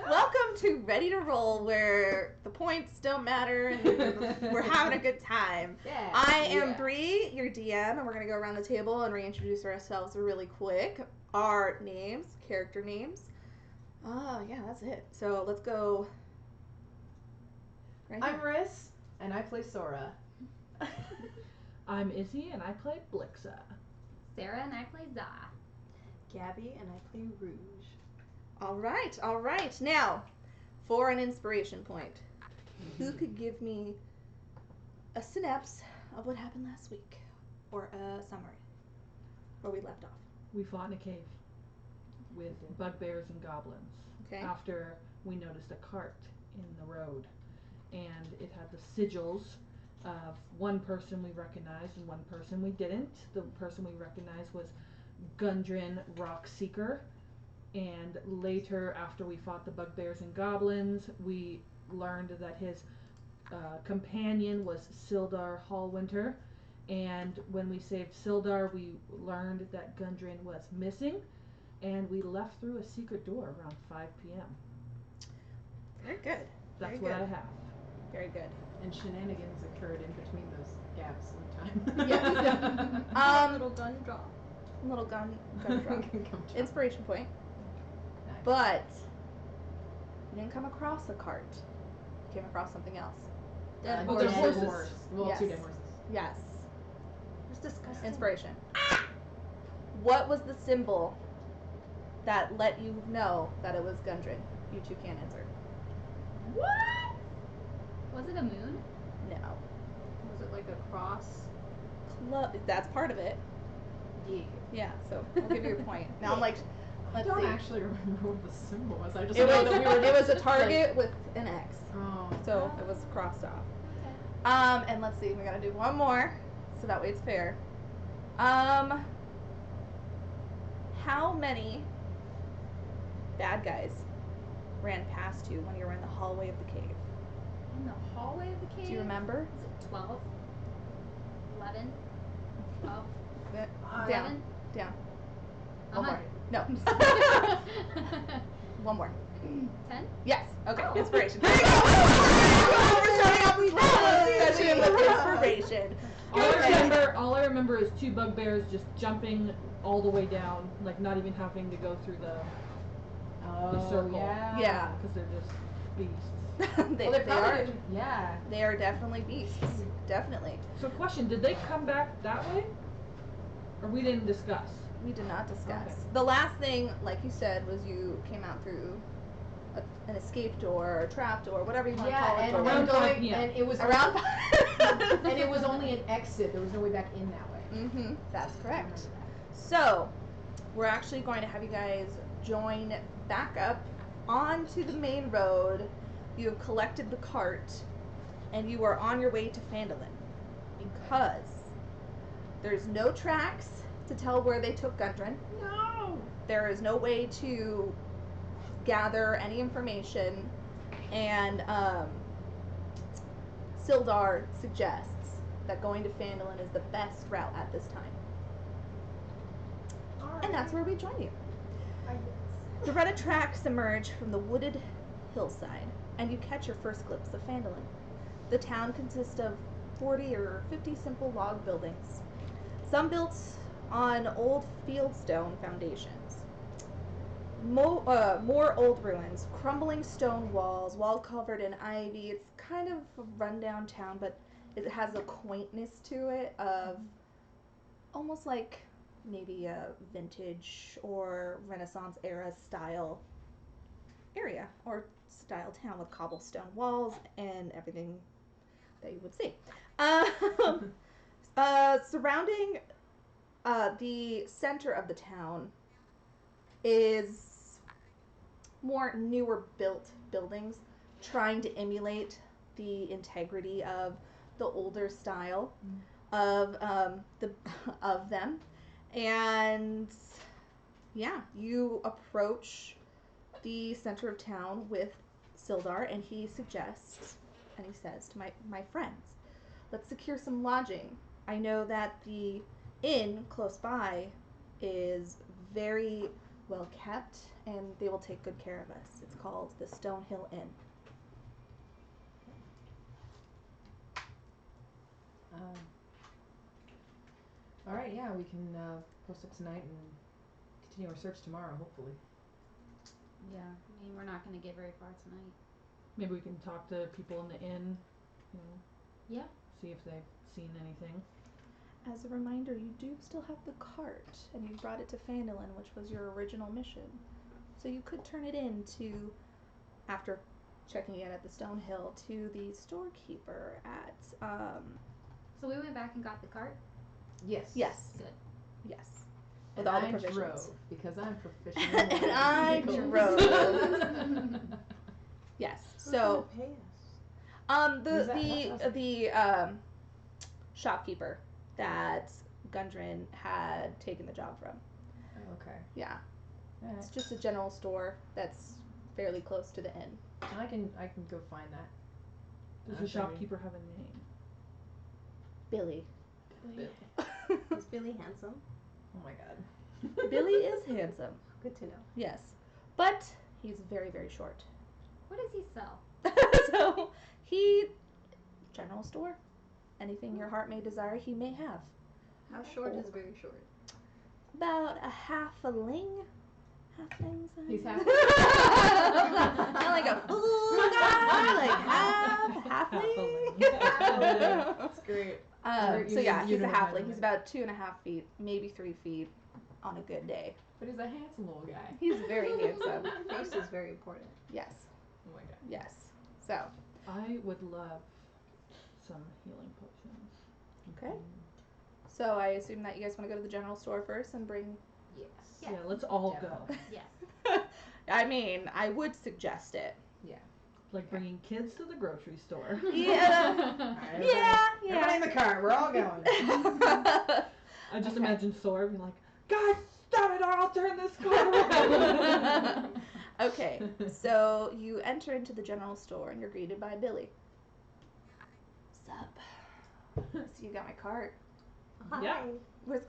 Welcome to Ready to Roll, where the points don't matter and we're having a good time. Yeah. I am Bree, your DM, and we're going to go around the table and reintroduce ourselves really quick. Our names, character names. Yeah, that's it. So let's go. I'm Riss, and I play Sora. I'm Izzy, and I play Blixa. Sarah, and I play Za. Gabby, and I play Rouge. All right. Now, for an inspiration point, who could give me a synapse of what happened last week? Or a summary, where we left off? We fought in a cave with bugbears and goblins. Okay. After we noticed a cart in the road, and it had the sigils of one person we recognized and one person we didn't. The person we recognized was Gundren Rockseeker, and later, after we fought the bugbears and goblins, we learned that his companion was Sildar Hallwinter, and when we saved Sildar, we learned that Gundren was missing, and we left through a secret door around 5 p.m. Very good. That's what I have. Very good. And shenanigans occurred in between those gaps sometime. Yes. Little gun drop. Little gun drop. Inspiration point. Nice. But you didn't come across a cart. You came across something else. Dead Oh, there's horses. horse. Well, Yes. 2 dead horses. Yes. It's disgusting. Inspiration. What was the symbol that let you know that it was Gundren? You two can't answer. What? Was it a moon? No. Was it like a cross? That's part of it. Yeah. Yeah, so I'll give you a point. Now I'm like, I let's don't see. actually remember what the symbol was. I just It know was, that we were it was a like- target with an X. Oh. So it was crossed off. Okay. And let's see, we gotta do one more, so that way it's fair. How many bad guys ran past you when you were in the hallway of the cave? In the hallway of the cave? Do you remember? Was it 12? 11? 12? Down. 11? One more. No. One more. 10? Yes. Okay. Inspiration. There you go. We're starting off this session with inspiration. All I remember is 2 bugbears just jumping all the way down, like not even having to go through the circle. Yeah. Because they're just beasts. they Well, are. probably, yeah. They are definitely beasts. Definitely. So question, did they come back that way? Or we didn't discuss? We did not discuss. Okay. The last thing, like you said, was you came out through an escape door or a trap door, whatever you want to call it. and Around 5 p.m. and it was Around and it was only an exit. There was no way back in that way. That's I correct. remember that. So, we're actually going to have you guys join back up onto the main road. You have collected the cart, and you are on your way to Phandalin because there's no tracks to tell where they took Gundren. No. There is no way to gather any information, and Sildar suggests that going to Phandalin is the best route at this time. And that's where we join you. The Reddit tracks emerge from the wooded hillside, and you catch your first glimpse of Phandalin. The town consists of 40 or 50 simple log buildings, some built on old fieldstone foundations. More old ruins, crumbling stone walls covered in ivy. It's kind of a rundown town, but it has a quaintness to it of almost like maybe a vintage or Renaissance era style area or style town with cobblestone walls and everything that you would see. Surrounding the center of the town is more newer built buildings trying to emulate the integrity of the older style of them. And yeah, you approach the center of town with Sildar, and he suggests, and he says to my friends, let's secure some lodging. I know that the inn close by is very well kept, and they will take good care of us. It's called the Stonehill Inn. All right, yeah, we can post up tonight and continue our search tomorrow, hopefully. Yeah, I mean, we're not gonna get very far tonight. Maybe we can talk to people in the inn, you know. Yeah. See if they've seen anything. As a reminder, you do still have the cart, and you brought it to Phandalin, which was your original mission. So you could turn it in to, after checking in at the Stonehill, to the storekeeper at, So we went back and got the cart? Yes. yes, Good. yes. And With all the I provisions. drove because I'm proficient in And I vehicles. drove. Yes. Who's So, gonna pay us? the shopkeeper that Gundren had taken the job from. Oh, okay. Yeah. Alright. It's just a general store that's fairly close to the inn. I can go find that. Does I'm the shopkeeper have a name? Billy. Is Billy handsome? Oh my god. Billy is handsome. Good to know. Yes. But he's very, very short. What does he sell? So, general store. Anything your heart may desire, he may have. How short is very short? About a half a ling. Halflings. He's half. Not like a full guy, like halfling. That's great. So yeah, You he's a don't know halfling. how He's to- about 2.5 feet, maybe 3 feet on a good day. But he's a handsome little guy. He's very handsome. Face is very important. Yes, Oh my god. yes. So, I would love some healing potions. okay. So I assume that you guys want to go to the general store first and bring. Yes. Yeah. Yeah, let's all Yeah. go. Yes. I mean, I would suggest it. Yeah. Like bringing kids to the grocery store. Yeah. Alright, Yeah, everybody in the car. We're all going. I just Okay. imagine Sora being like, guys, stop it or I'll turn this car around. Okay, so you enter into the general store and you're greeted by Billy. Sup? So you got my cart. Yeah. What's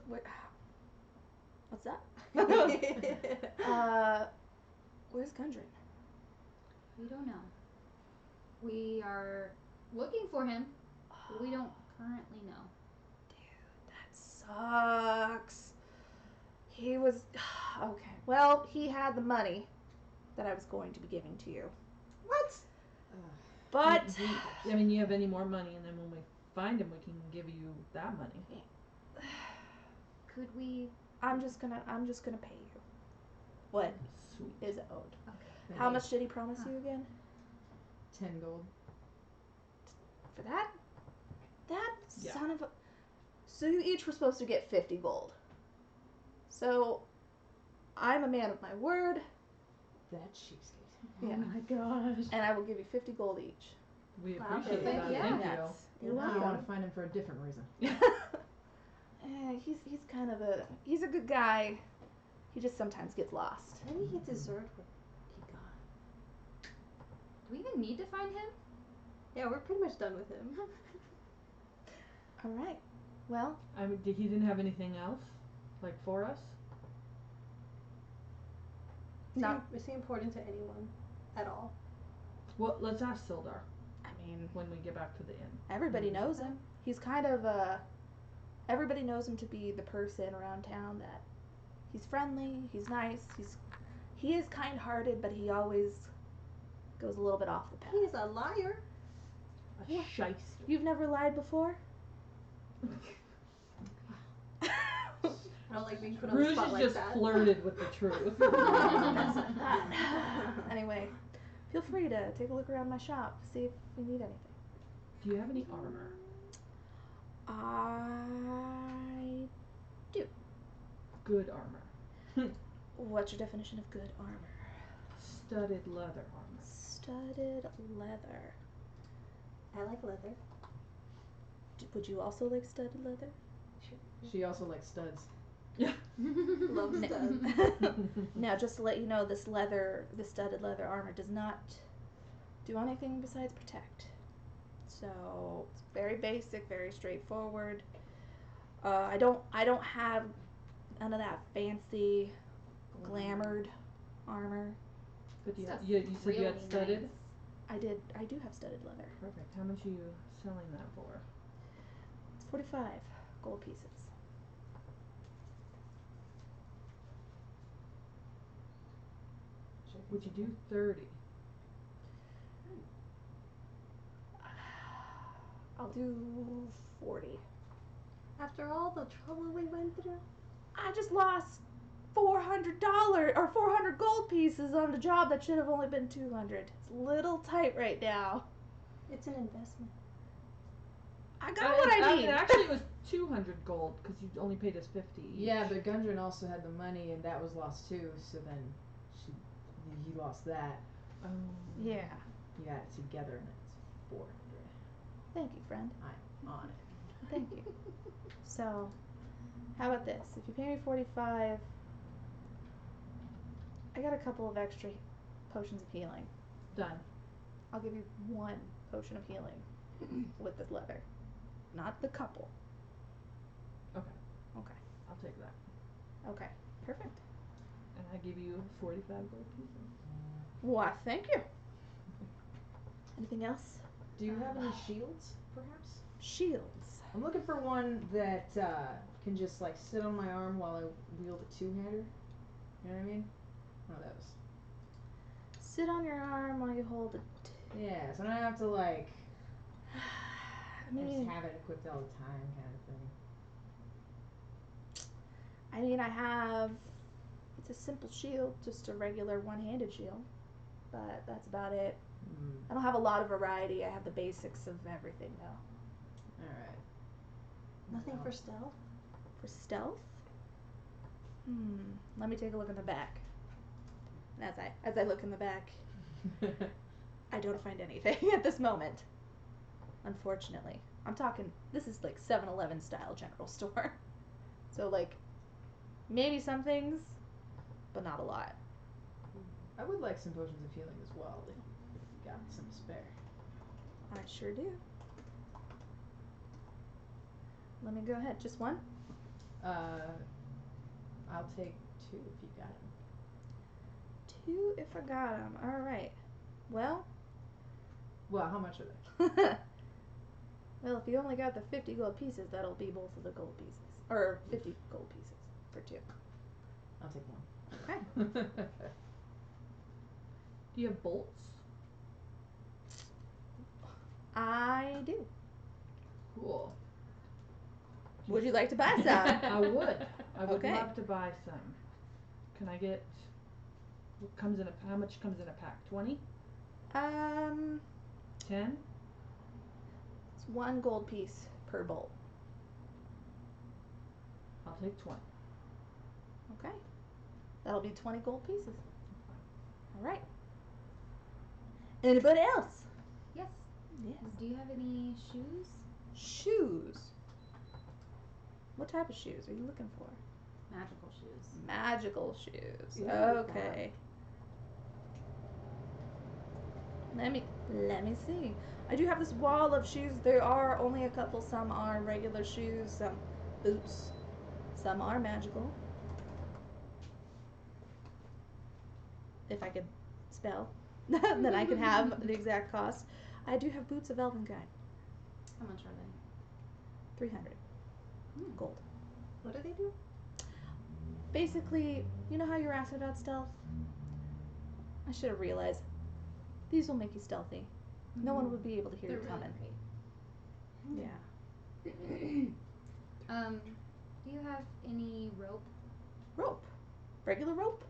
that? Hi. Where's Gundren? We don't know. We are looking for him, but we don't currently know. That sucks. He was okay. Well, he had the money that I was going to be giving to you. What? But I mean, you have any more money, and then when we find him, we can give you that money. Could we? I'm just gonna pay you what Sweet. is owed. Okay. How much did he promise you again? 10 gold. For that? That Yeah. son of a. So you each were supposed to get 50 gold. So I'm a man of my word, That cheapskate. Yeah. Oh my gosh. and I will give you 50 gold each. We Wow. appreciate Thank that. you. Thank Yes. you. You're I want welcome. to find him for a different reason. He's kind of he's a good guy. He just sometimes gets lost. Maybe he deserved what he got. Do we even need to find him? Yeah, we're pretty much done with him. All right. Well, I mean, he didn't have anything else, like for us. Is he important to anyone at all? Well, let's ask Sildar I mean, when we get back to the inn. everybody knows him. He's kind of everybody knows him to be the person around town that he's friendly, he's nice, he is kind-hearted, but he always goes a little bit off the path. He's a liar. A What? shyster. You've never lied before? I don't like being put on the Rouge spot has like just that. flirted with the truth. Anyway, feel free to take a look around my shop, see if we need anything. Do you have any armor? I Good armor. What's your definition of good armor? Studded leather armor. Studded leather. I like leather. Would you also like studded leather? She also likes studs. Love N- studs. Now, just to let you know, this studded leather armor does not do anything besides protect. So it's very basic, very straightforward. I don't have none of that fancy glamored armor. But you, Stuff you said you had really studded? nice. I do have studded leather. Perfect. How much are you selling that for? It's 45 gold pieces. Would you do 30? I'll do 40. After all the trouble we went through. I just lost $400 or 400 gold pieces on a job that should have only been 200. It's a little tight right now. It's an investment. I got what I need. Actually, it was 200 gold because you only paid us 50 each. Yeah, but Gundren also had the money, and that was lost too. So then he lost that. Oh. Yeah. You add it together, and it's 400. Thank you, friend. I'm on it. Thank you. So, how about this? If you pay me 45, I got a couple of extra potions of healing. Done. I'll give you 1 potion of healing with this leather. Not the couple. Okay. Okay. I'll take that. Okay. Perfect. And I give you 45 gold pieces. Why, thank you. Anything else? Do you have any shields, perhaps? Shields. I'm looking for one that can just like sit on my arm while I wield a two-hander. You know what I mean? One of those. Sit on your arm while you hold it. Yeah, so I don't have to like I mean, just have it equipped all the time, kind of thing. I have. It's a simple shield, just a regular one-handed shield, but that's about it. I don't have a lot of variety. I have the basics of everything though. All right. Nothing Well. for stealth. For stealth, let me take a look in the back. And as I look in the back, I don't find anything at this moment. Unfortunately, I'm talking. This is like 7-Eleven style general store, so like maybe some things, but not a lot. I would like some potions of healing as well, if you got some to spare. I sure do. Let me go ahead. Just one? I'll take 2 if you got them. 2 if I got them. All right. Well. Well, how much are they? Well, if you only got the 50 gold pieces, that'll be both of the gold pieces. Or 50 gold pieces for 2. I'll take 1. Okay. Do you have bolts? I do. Cool. Would you like to buy some? I would. I would Okay. love to buy some. Can I get? What comes in how much comes in a pack? 20? 10? It's 1 gold piece per bolt. I'll take 20. Okay. That'll be 20 gold pieces. All right. Anybody else? Yes. Yes. Do you have any shoes? Shoes. What type of shoes are you looking for? Magical shoes. Magical shoes. Yeah. Okay. Let me see. I do have this wall of shoes. There are only a couple. Some are regular shoes, some boots. Some are magical. If I could spell, then I could have the exact cost. I do have boots of Elvenkind. How much are they? 300 gold. What do they do? Basically, you know how you were asking about stealth? I should have realized. These will make you stealthy. No one would be able to hear They're you really coming. great. Yeah. Do you have any rope? Rope. Regular rope?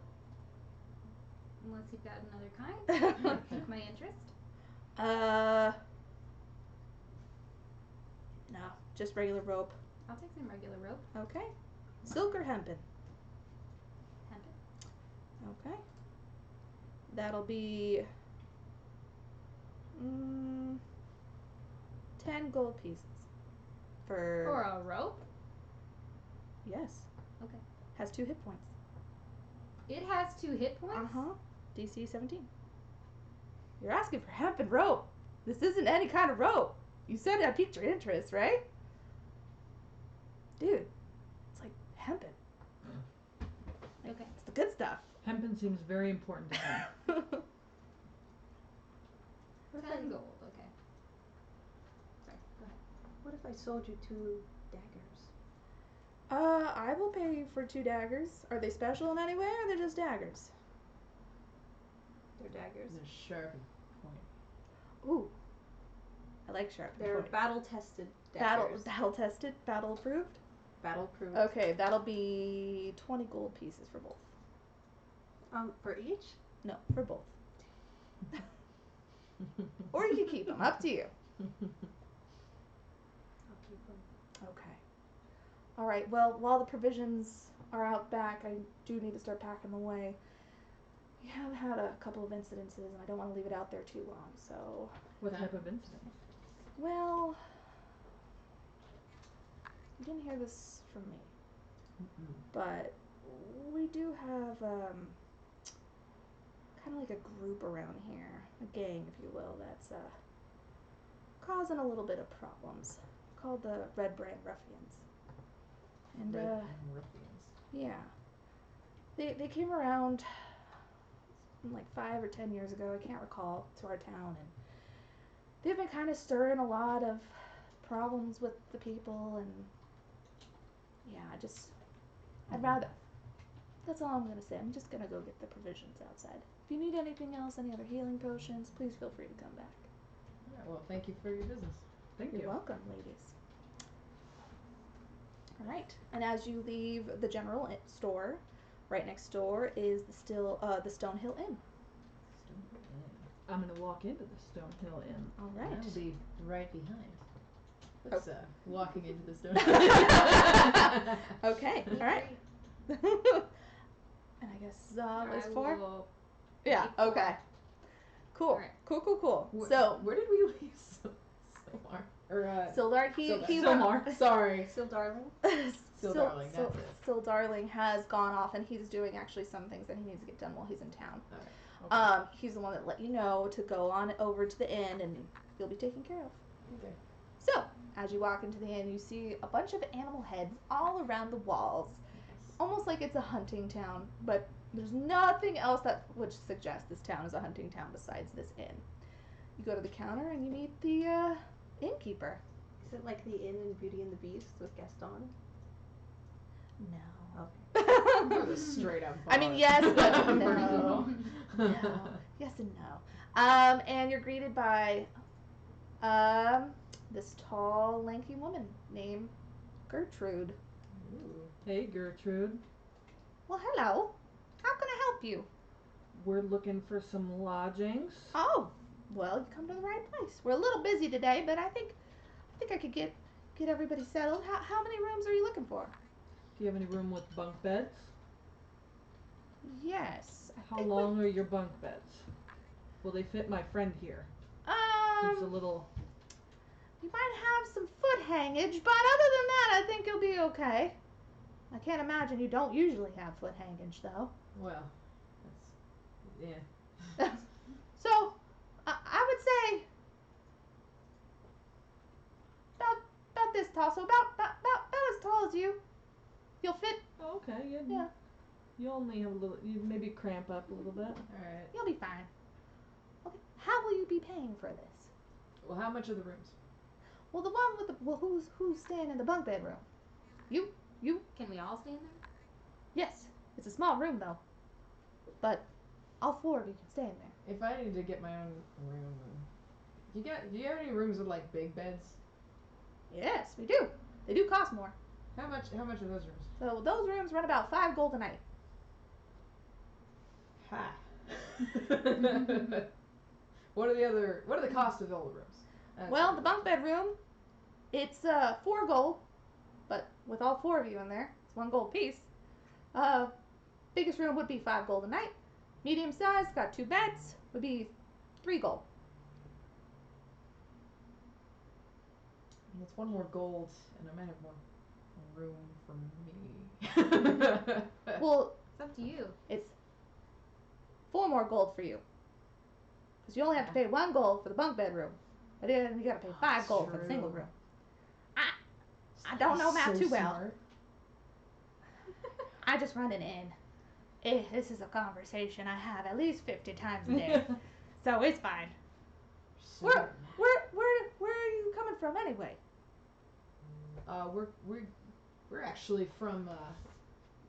Unless you've got another kind. That would pique my interest. No, just regular rope. I'll take some regular rope. Okay. Silk or hempen? Hempen. Okay. That'll be 10 gold pieces. For Or a rope? yes. Okay. Has 2 hit points. It has 2 hit points? Uh-huh. DC 17. You're asking for hempen rope. This isn't any kind of rope. You said I piqued your interest, right? Dude, it's like hempen. Like, Okay. it's the good stuff. Hempen seems very important to him. 10 gold. Okay. Sorry. Go ahead. What if I sold you 2 daggers? I will pay you for 2 daggers. Are they special in any way, or are they just daggers? They're daggers. They're sharp and pointy. Ooh. I like sharp. They're pointy. battle tested battle daggers. tested, battle approved. Battle proof. Okay, that'll be 20 gold pieces for both. For each? No, for both. Or you can keep them. Up to you. I'll keep them. Okay. All right. Well, while the provisions are out back, I do need to start packing them away. We have had a couple of incidences, and I don't want to leave it out there too long. So, What type of incident? well, you didn't hear this from me, but we do have kind of like a group around here, a gang, if you will, that's causing a little bit of problems. Called the Red Brand Ruffians. And Red and ruffians. yeah, they came around like 5 or 10 years ago, I can't recall, to our town, and they've been kind of stirring a lot of problems with the people, and yeah, I'd rather, that's all I'm gonna say. I'm just gonna go get the provisions outside. If you need anything else, any other healing potions, please feel free to come back. Alright, well, thank you for your business. Thank You're you. welcome, ladies. All right, and as you leave the general store, right next door is the Stonehill Inn. I'm gonna walk into the Stonehill Inn. All And right. I'll be right behind. Let's walking into the stone. Okay. All right. And I guess is 4. will Yeah. keep 4. Okay. Cool. All right. Cool. Wh- So where did we leave Silmar? Or Sildar, Sildar. he Silmar. Sorry. Still darling? Darling, that's it. Still Darling has gone off, and he's doing actually some things that he needs to get done while he's in town. Okay. He's the one that let you know to go on over to the inn, and you'll be taken care of. Okay. So, as you walk into the inn, you see a bunch of animal heads all around the walls, almost like it's a hunting town, but there's nothing else that would suggest this town is a hunting town besides this inn. You go to the counter and you meet the innkeeper. Is it like the inn in Beauty and the Beast with Gaston? No. That was straight up. I mean, yes, but First of no. all. No. Yes and no. And you're greeted by this tall, lanky woman named Gertrude. Ooh. Hey, Gertrude. Well, hello. How can I help you? We're looking for some lodgings. Oh, well, you come to the right place. We're a little busy today, but I think I could get everybody settled. How many rooms are you looking for? Do you have any room with bunk beds? Yes. How long are your bunk beds? Will they fit my friend here? He's a little. You might have some foot hangage, but other than that, I think you'll be okay. I can't imagine you don't usually have foot hangage, though. Well, that's yeah. So, I would say about this tall. So about as tall as you. You'll fit. Oh, okay. Yeah. You only have a little. You maybe cramp up a little bit. All right. You'll be fine. Okay. How will you be paying for this? Well, how much are the rooms? Well, the one with the who's staying in the bunk bed room? You. Can we all stay in there? Yes. It's a small room though. But all 4 of you can stay in there. If I need to get my own room, do you have any rooms with like big beds? Yes, we do. They do cost more. How much are those rooms? So those rooms run about 5 gold a night. Ha. What are the cost of all the rooms? That's Well, what the I'm bunk bed room, it's 4 gold, but with all 4 of you in there, it's 1 gold piece. Biggest room would be 5 gold a night. Medium size, got 2 beds, would be 3 gold. It's 1 more gold, and I might have more room for me. Well, It's up to you. it's 4 more gold for you. Because you only have to pay 1 gold for the bunk bed room. But then you gotta pay 5 gold for the single room. I don't know math too well. I just run an inn. This is a conversation I have at least 50 times a day, so it's fine. Where are you coming from anyway? We're actually from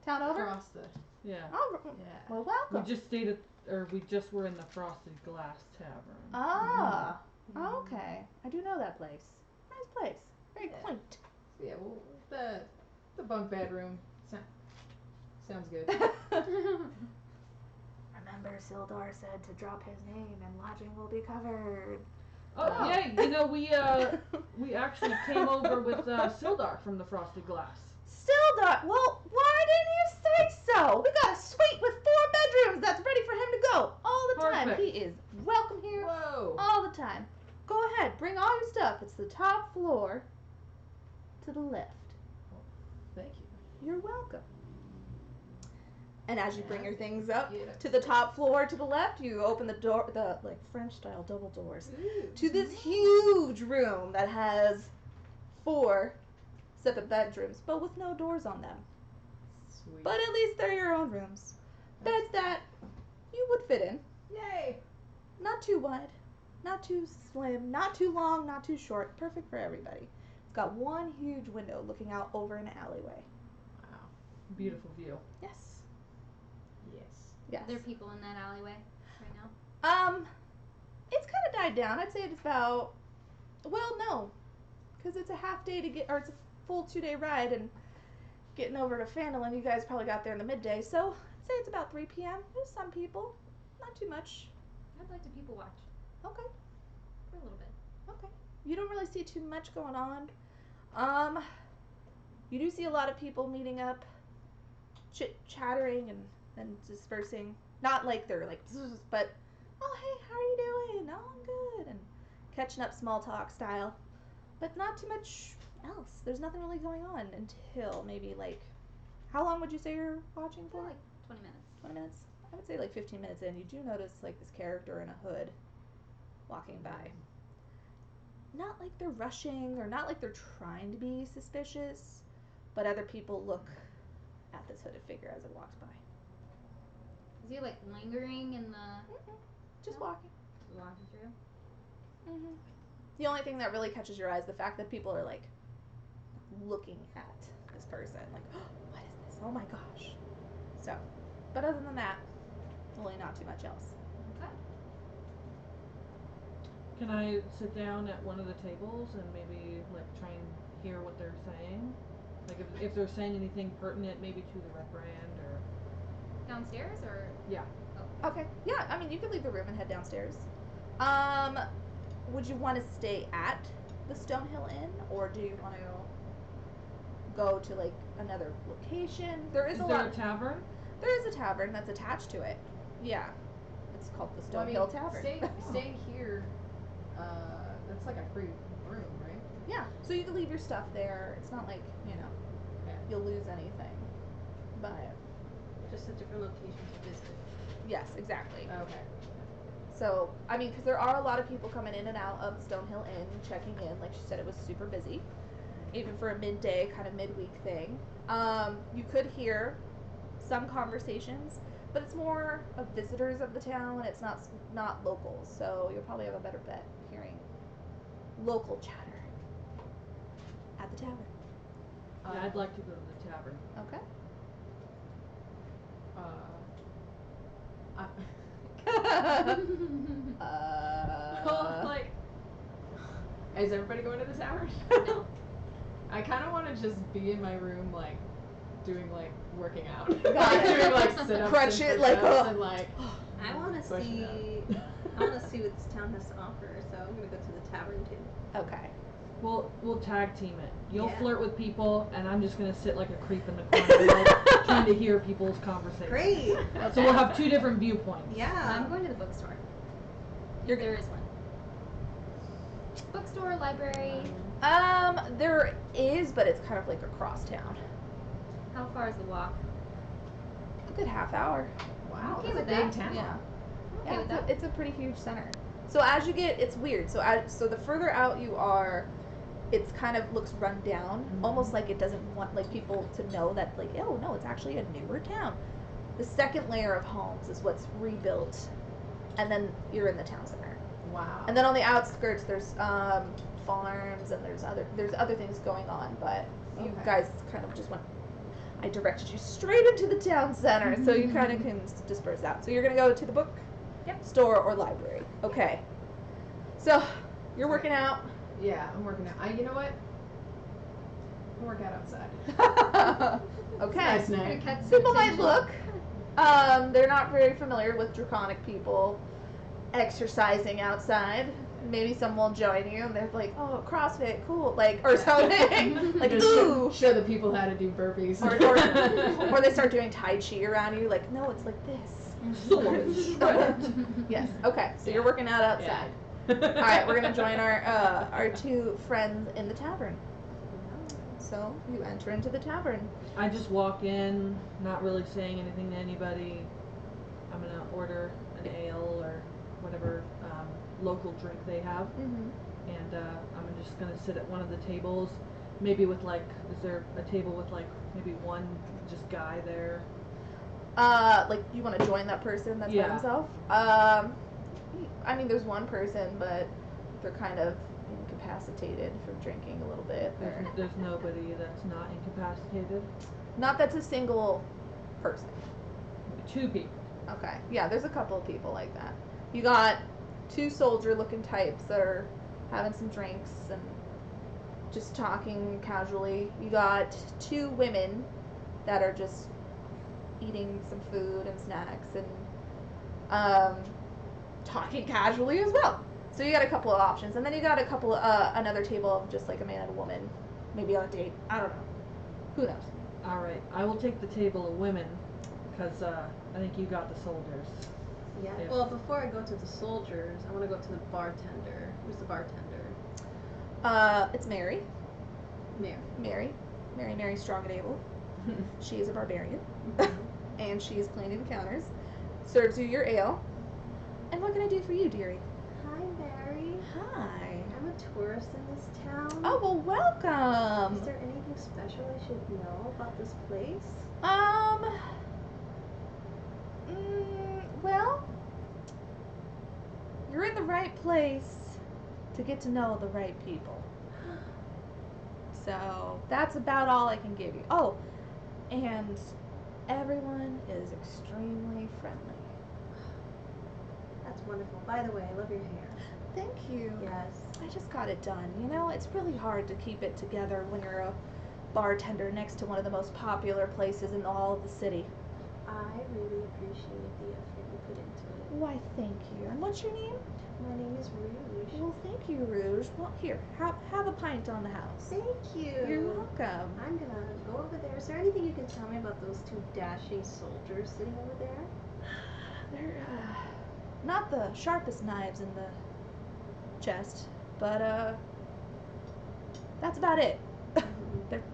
Town over? across the. Yeah. Oh, Yeah. well, We welcome. just stayed at, or we just were in the Frosted Glass Tavern. Ah, okay. I do know that place. Nice place. Very Yeah. quaint. Yeah. Well, the bunk bedroom sounds good. Remember, Sildar said to drop his name and lodging will be covered. Oh, yeah, you know, we actually came over with Sildar from the Frosted Glass. Sildar, well, why didn't you say so? We got a suite with 4 bedrooms that's ready for him to go all the time. Perfect. He is welcome here Whoa. all the time. Go ahead, bring all your stuff. It's the top floor to the left. Thank you. You're welcome. And as you bring your things up Yeah. to the top floor to the left, you open the door, the like French style double doors, to this huge room that has 4 separate bedrooms, but with no doors on them. Sweet. But at least they're your own rooms. Beds that you would fit in. Yay. Not too wide, not too slim, not too long, not too short. Perfect for everybody. It's got one huge window looking out over an alleyway. Wow. Beautiful view. Yes. Yes. Yes. Are there people in that alleyway right now? It's kind of died down. I'd say it's about, well, no, because it's a half day to get, or it's a full 2-day ride, and getting over to Fandolin, you guys probably got there in the midday, so I'd say it's about 3 p.m. There's some people, not too much. I'd like to people watch Okay, for a little bit. okay. You don't really see too much going on. You do see a lot of people meeting up, chattering and dispersing. Not like they're like, but, oh, hey, how are you doing? Oh, I'm good. And catching up small talk style. But not too much else. There's nothing really going on until maybe like, how long would you say you're watching for? Like 20 minutes. 20 minutes? I would say like 15 minutes in, you do notice like this character in a hood walking by. Not like they're rushing or not like they're trying to be suspicious, but other people look at this hooded figure as it walks by. Is he like lingering in the Just No. walking. walking through? The only thing that really catches your eye is the fact that people are like looking at this person, like, oh, what is this? Oh my gosh. So, but other than that, really not too much else. Okay. Can I sit down at one of the tables and maybe like try and hear what they're saying? Like if they're saying anything pertinent maybe to the Red Brand or Downstairs or? Yeah. Oh. Okay. Yeah, I mean, you could leave the room and head downstairs. Would you want to stay at the Stonehill Inn, or do you want to go to like another location? There is a there lot. a tavern? There is a tavern that's attached to it. Yeah, it's called the Stonehill Tavern. Staying here, that's like a free room, right? Yeah, so you can leave your stuff there. It's not like Okay. you'll lose anything. But Just a different location to visit. yes, exactly. Okay. So, I mean, because there are a lot of people coming in and out of Stonehill Inn, checking in. Like she said, it was super busy, even for a midday, kind of midweek thing. You could hear some conversations, but it's more of visitors of the town. It's not locals, so you'll probably have a better bet hearing local chatter at the tavern. Yeah, I'd like to go to the tavern. Okay. Like, is everybody going to the tavern? No. I kind of want to just be in my room, like, doing, like, working out. Got it. Doing, like, sit-ups Crunch and it, like, push-ups oh. and, like, I want to pushing see. out. I want to see what this town has to offer, so I'm gonna go to the tavern too. Okay. We'll tag team it. You'll Yeah. flirt with people, and I'm just gonna sit like a creep in the corner, like, trying to hear people's conversations. Great. So we'll have 2 different viewpoints. Yeah. I'm going to the bookstore. You're There is one. Bookstore, library. There is, but it's kind of like across town. How far is the walk? A good half hour. Wow, Okay that's a with big that. town. Yeah. Okay Yeah, with it's that. it's a pretty huge center. So as you get, it's weird. So the further out you are, it's kind of looks run down, almost like it doesn't want like people to know that like, oh no, it's actually a newer town. The second layer of homes is what's rebuilt, and then you're in the town center. Wow. And then on the outskirts, there's farms and there's other things going on. But you Okay. guys kind of just went. I directed you straight into the town center, so you kind of can disperse out. So you're gonna go to the book store or library. Okay. So you're working out. Yeah, I'm working out. You know what? I'll work out outside. Okay. Nice night. Gonna catch some People might attention. look. They're not very familiar with draconic people exercising outside. Maybe some will join you and they're like, "Oh, CrossFit, cool!" Like or something. Like, Just ooh. show the people how to do burpees. Or they start doing Tai Chi around you. Like, no, it's like this. Yes. Okay. So you're working out outside. All right. We're gonna join our two friends in the tavern. So you enter into the tavern. I just walk in, not really saying anything to anybody. I'm gonna order an ale or whatever local drink they have, Mm-hmm. and I'm just gonna sit at one of the tables, maybe with like, is there a table with like maybe one just guy there? Like you want to join that person that's by Yeah. himself? I mean, there's one person, but they're kind of incapacitated from drinking a little bit. There's nobody that's not incapacitated. Not that's a single person. Two people. Okay. Yeah, there's a couple of people like that. You got two soldier-looking types that are having some drinks and just talking casually. You got two women that are just eating some food and snacks and talking casually as well. So you got a couple of options, and then you got a couple another table of just like a man and a woman, maybe on a date. I don't know. Who knows? All right, I will take the table of women because I think you got the soldiers. Yeah. Yeah. Well, before I go to the soldiers, I want to go to the bartender. Who's the bartender? It's Mary. Mary. Mary Strong and Able. She is a barbarian, and she is cleaning the counters. Serves you your ale. And what can I do for you, dearie? Hi, Mary. Hi. I'm a tourist in this town. Oh, well, welcome. Is there anything special I should know about this place? Well, you're in the right place to get to know the right people. So that's about all I can give you. Oh, and everyone is extremely friendly. That's wonderful. By the way, I love your hair. Thank you. Yes. I just got it done. You know, it's really hard to keep it together when you're a bartender next to one of the most popular places in all of the city. I really appreciate the effort you put into it. Why, thank you. And what's your name? My name is Rouge. Well, thank you, Rouge. Well, here, have a pint on the house. Thank you. You're welcome. I'm gonna go over there. Is there anything you can tell me about those two dashing soldiers sitting over there? They're not the sharpest knives in the chest, but that's about it.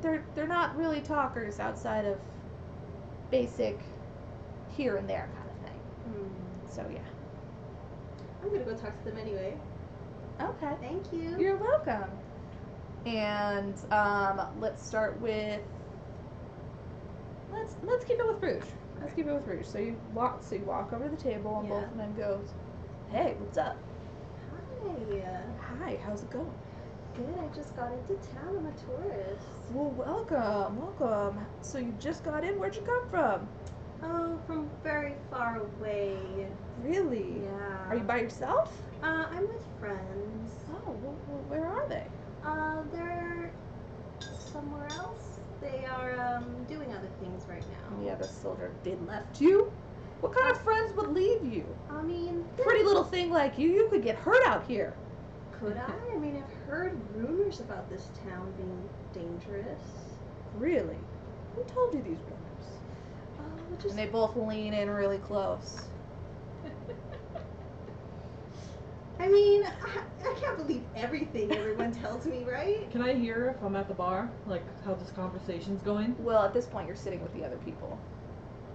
They're not really talkers outside of basic here and there kind of thing. So yeah. I'm gonna go talk to them anyway. Okay. Thank you. You're welcome. And let's start with let's keep it with Rouge. Let's keep it with Rouge. So you walk over to the table and Yeah. both of them goes, "Hey, what's up? Hi. Hi, how's it going?" Good. I just got into town. I'm a tourist. Well, welcome. So you just got in? Where'd you come from? Oh, from very far away. Really? Yeah. Are you by yourself? I'm with friends. Oh, well, where are they? They're somewhere else. They are doing other things right now. Yeah, the soldier, they left you? What kind of friends would leave you? I mean, Pretty little thing like you could get hurt out here. could I? I mean, I've heard rumors about this town being dangerous. Really? Who told you these rumors? Just And they both lean in really close. I mean, I can't believe everything everyone tells me, right? Can I hear if I'm at the bar, like how this conversation's going? Well, at this point, you're sitting with the other people.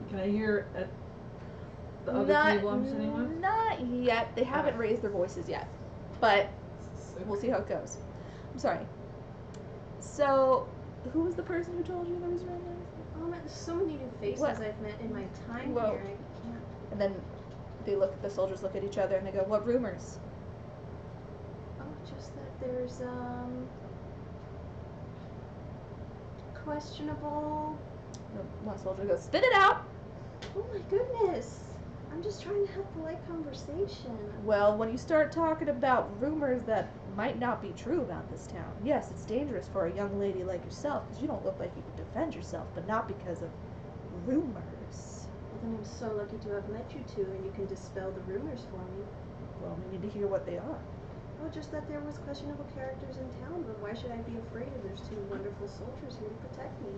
Can I hear at the other table I'm sitting with? Not yet. They haven't Okay. raised their voices yet. But we'll see how it goes. I'm sorry. So, who was the person who told you there was rumors? There's so many new faces What? I've met in my time Whoa. here. I can't. And then the soldiers look at each other and they go, "What rumors?" Oh, just that there's questionable. The one soldier goes, "Spit it out." Oh my goodness! I'm just trying to have polite conversation. Well, when you start talking about rumors that might not be true about this town, yes, it's dangerous for a young lady like yourself because you don't look like you can defend yourself, but not because of rumors. Well, then I'm so lucky to have met you two, and you can dispel the rumors for me. Well, we need to hear what they are. Oh, just that there was questionable characters in town, but why should I be afraid if there's two wonderful soldiers here to protect me?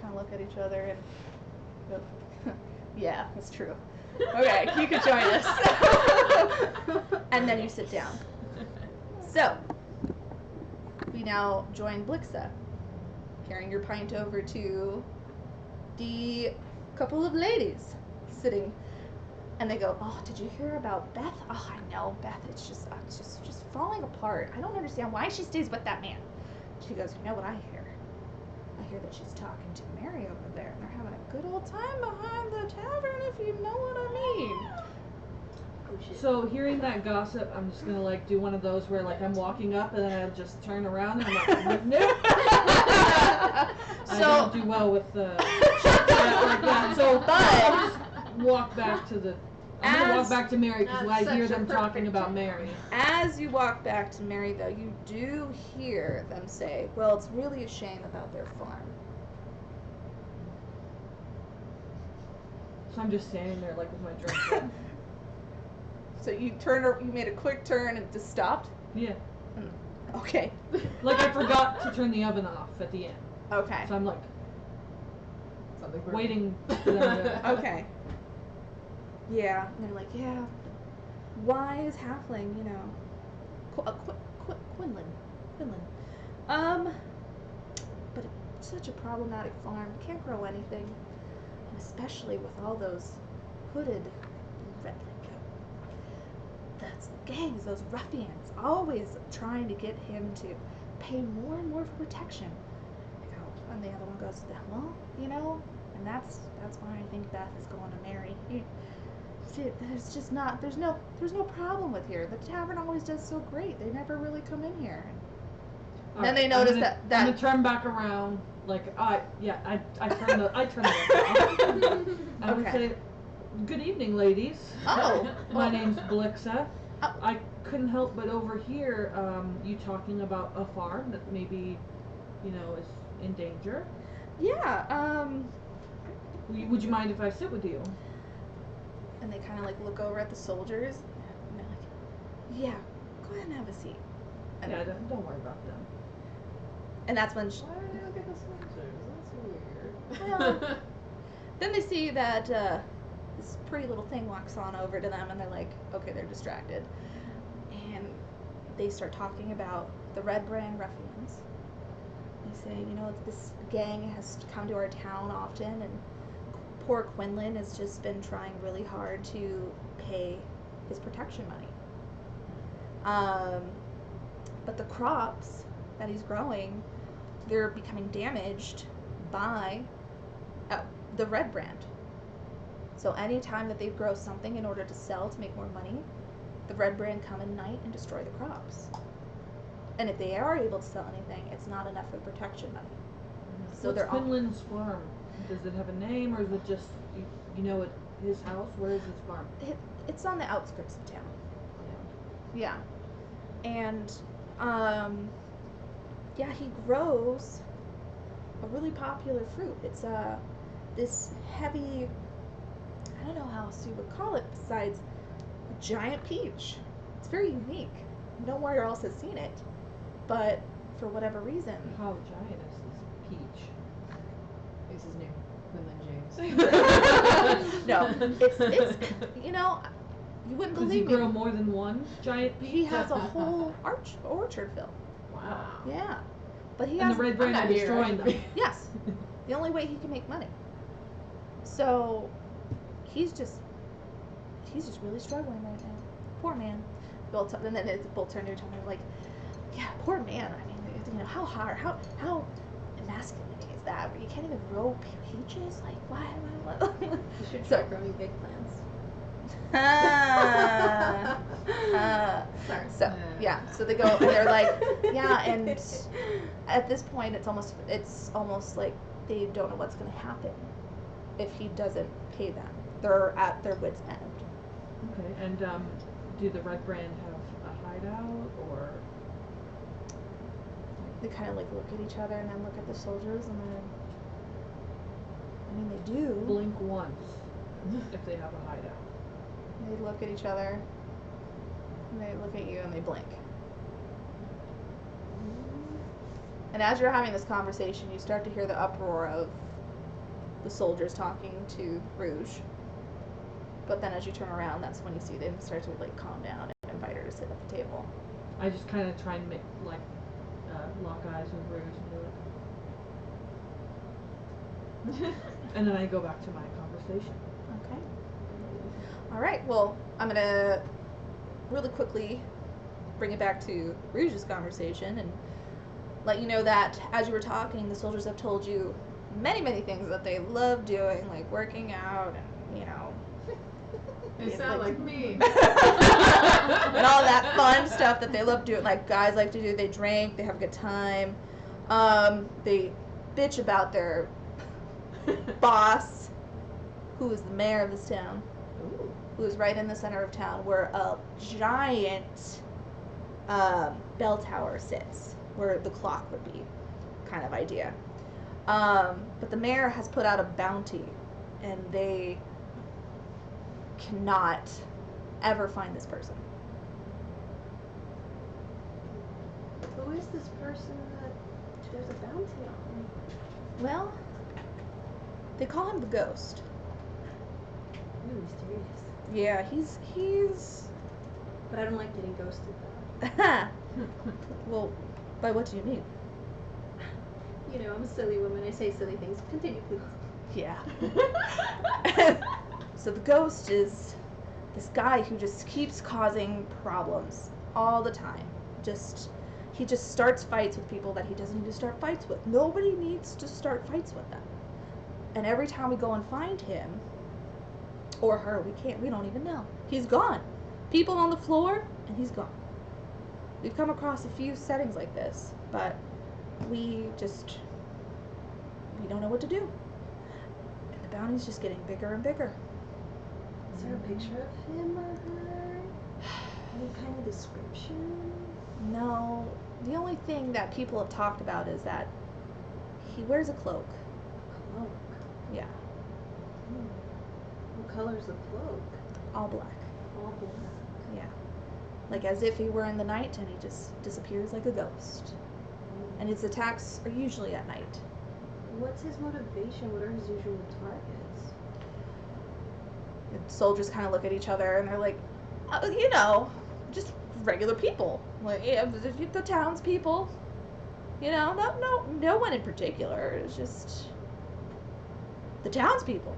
Kind of look at each other and go, "Yeah, that's true. Okay, you can join us." And then you sit down. So, we now join Blixa, carrying your pint over to the couple of ladies sitting, and they go, "Oh, did you hear about Beth? Oh, I know Beth. It's just falling apart. I don't understand why she stays with that man." She goes, "You know what I hear? I hear that she's talking to Mary over there, and they're having a good old time behind the tavern, if you know what I mean." Oh shit. So hearing that gossip, I'm just gonna like do one of those where like I'm walking up and then I just turn around and I'm like, nope. I don't do well with chat like that. So I'll just walk back to the. I'm gonna walk back to Mary because That's I hear such a them talking perfect about time. Mary. As you walk back to Mary, though, you do hear them say, "Well, it's really a shame about their farm." So I'm just standing there like with my drink. So you made a quick turn and just stopped? Yeah. Okay. Like I forgot to turn the oven off at the end. Okay. So I'm like Something for waiting for them to. Okay. Yeah. And they're like, "Yeah, wise halfling, you know. Quinlan. But it's such a problematic farm. Can't grow anything. And especially with all those hooded that's gangs, those ruffians, always trying to get him to pay more and more for protection." I go, and the other one goes, "Well, you know, and that's why I think Beth is going to marry. See, there's no problem with here. The tavern always does so great. They never really come in here." All Then right, they notice I'm gonna turn back around. Like I turn the oven off. I'm gonna say, "Good evening, ladies. Oh. My name's Blixa. Oh. I couldn't help but overhear you talking about a farm that maybe, you know, is in danger. Yeah, Would you mind if I sit with you?" and they kind of like look over at the soldiers, and they're like, "Yeah, go ahead and have a seat." And, Yeah, don't worry about them. and that's when Why do they look at the soldiers? That's weird. well, then they see that this pretty little thing walks on over to them, and they're like, okay, they're distracted. And they start talking about the Red Brand ruffians. They say, you know, this gang has come to our town often, and poor Quinlan has just been trying really hard to pay his protection money. But the crops that he's growing, they're becoming damaged by the Red Brand. So anytime that they grow something in order to sell to make more money, the Red Brand come in night and destroy the crops. And if they are able to sell anything, it's not enough for the protection money. So What's they're Quinlan's farm? Does it have a name, or is it just you know it his house? Where is his farm? It's on the outskirts of town. Yeah. And yeah, he grows a really popular fruit. It's this heavy, I don't know how else you would call it besides a giant peach. It's very unique. Nowhere else has seen it. But for whatever reason. How giant is this peach? Is his name Quinlan James? No, it's you know, you wouldn't Does he believe grow me. more than one giant peach? He has a whole orchard filled. Wow. Yeah. But he And has the Red Brand I'm are not here. destroying them. yes. The only way he can make money. So he's just really struggling right now. Poor man. And then it's both turned to each other like, yeah, poor man. I mean, you know, how hard, how emasculating it's that. You can't even grow peaches. Like what? You should So- try growing big plants. Sorry. So yeah, so they go and they're like, yeah, and at this point, it's almost like they don't know what's going to happen if he doesn't pay them. They're at their wits' end. Okay, and do the Red Brand have a hideout or? They kind of like look at each other and then look at the soldiers and then, I mean, they do. Blink once if they have a hideout. They look at each other and they look at you and they blink. And as you're having this conversation, you start to hear the uproar of the soldiers talking to Rouge. But then as you turn around, that's when you see them start to like calm down and invite her to sit at the table. I just kind of try and make like lock eyes with Rouge and be like, and then I go back to my conversation. Okay. All right. Well, I'm gonna really quickly bring it back to Rouge's conversation and let you know that as you were talking, the soldiers have told you many, many things that they love doing, like working out and, you know. They sound like me. And all that fun stuff that they love doing, like guys like to do. They drink, they have a good time. They bitch about their boss, who is the mayor of this town, Ooh. who is right in the center of town, where a giant bell tower sits, where the clock would be, kind of idea. But the mayor has put out a bounty, and they cannot ever find this person. Who is this person that there's a bounty on? Well, they call him the Ghost. Really mysterious. Yeah, he's. But I don't like getting ghosted though. Well, by what do you mean? You know, I'm a silly woman. I say silly things. Continue, please. Yeah. So the Ghost is this guy who just keeps causing problems all the time. He just starts fights with people that he doesn't need to start fights with. Nobody needs to start fights with them. And every time we go and find him or her, we don't even know. He's gone. People on the floor and he's gone. We've come across a few settings like this, but we don't know what to do. And the bounty's just getting bigger and bigger. Is there a picture of him or her? Any kind of description? No, the only thing that people have talked about is that he wears a cloak. Cloak. Yeah, What color's the cloak? all black. All black. Yeah. Like as if he were in the night and he just disappears like a ghost. And his attacks are usually at night. What's his motivation? What are his usual targets? The soldiers kind of look at each other and they're like, just regular people. Like, yeah, the townspeople. No one in particular. It's just the townspeople.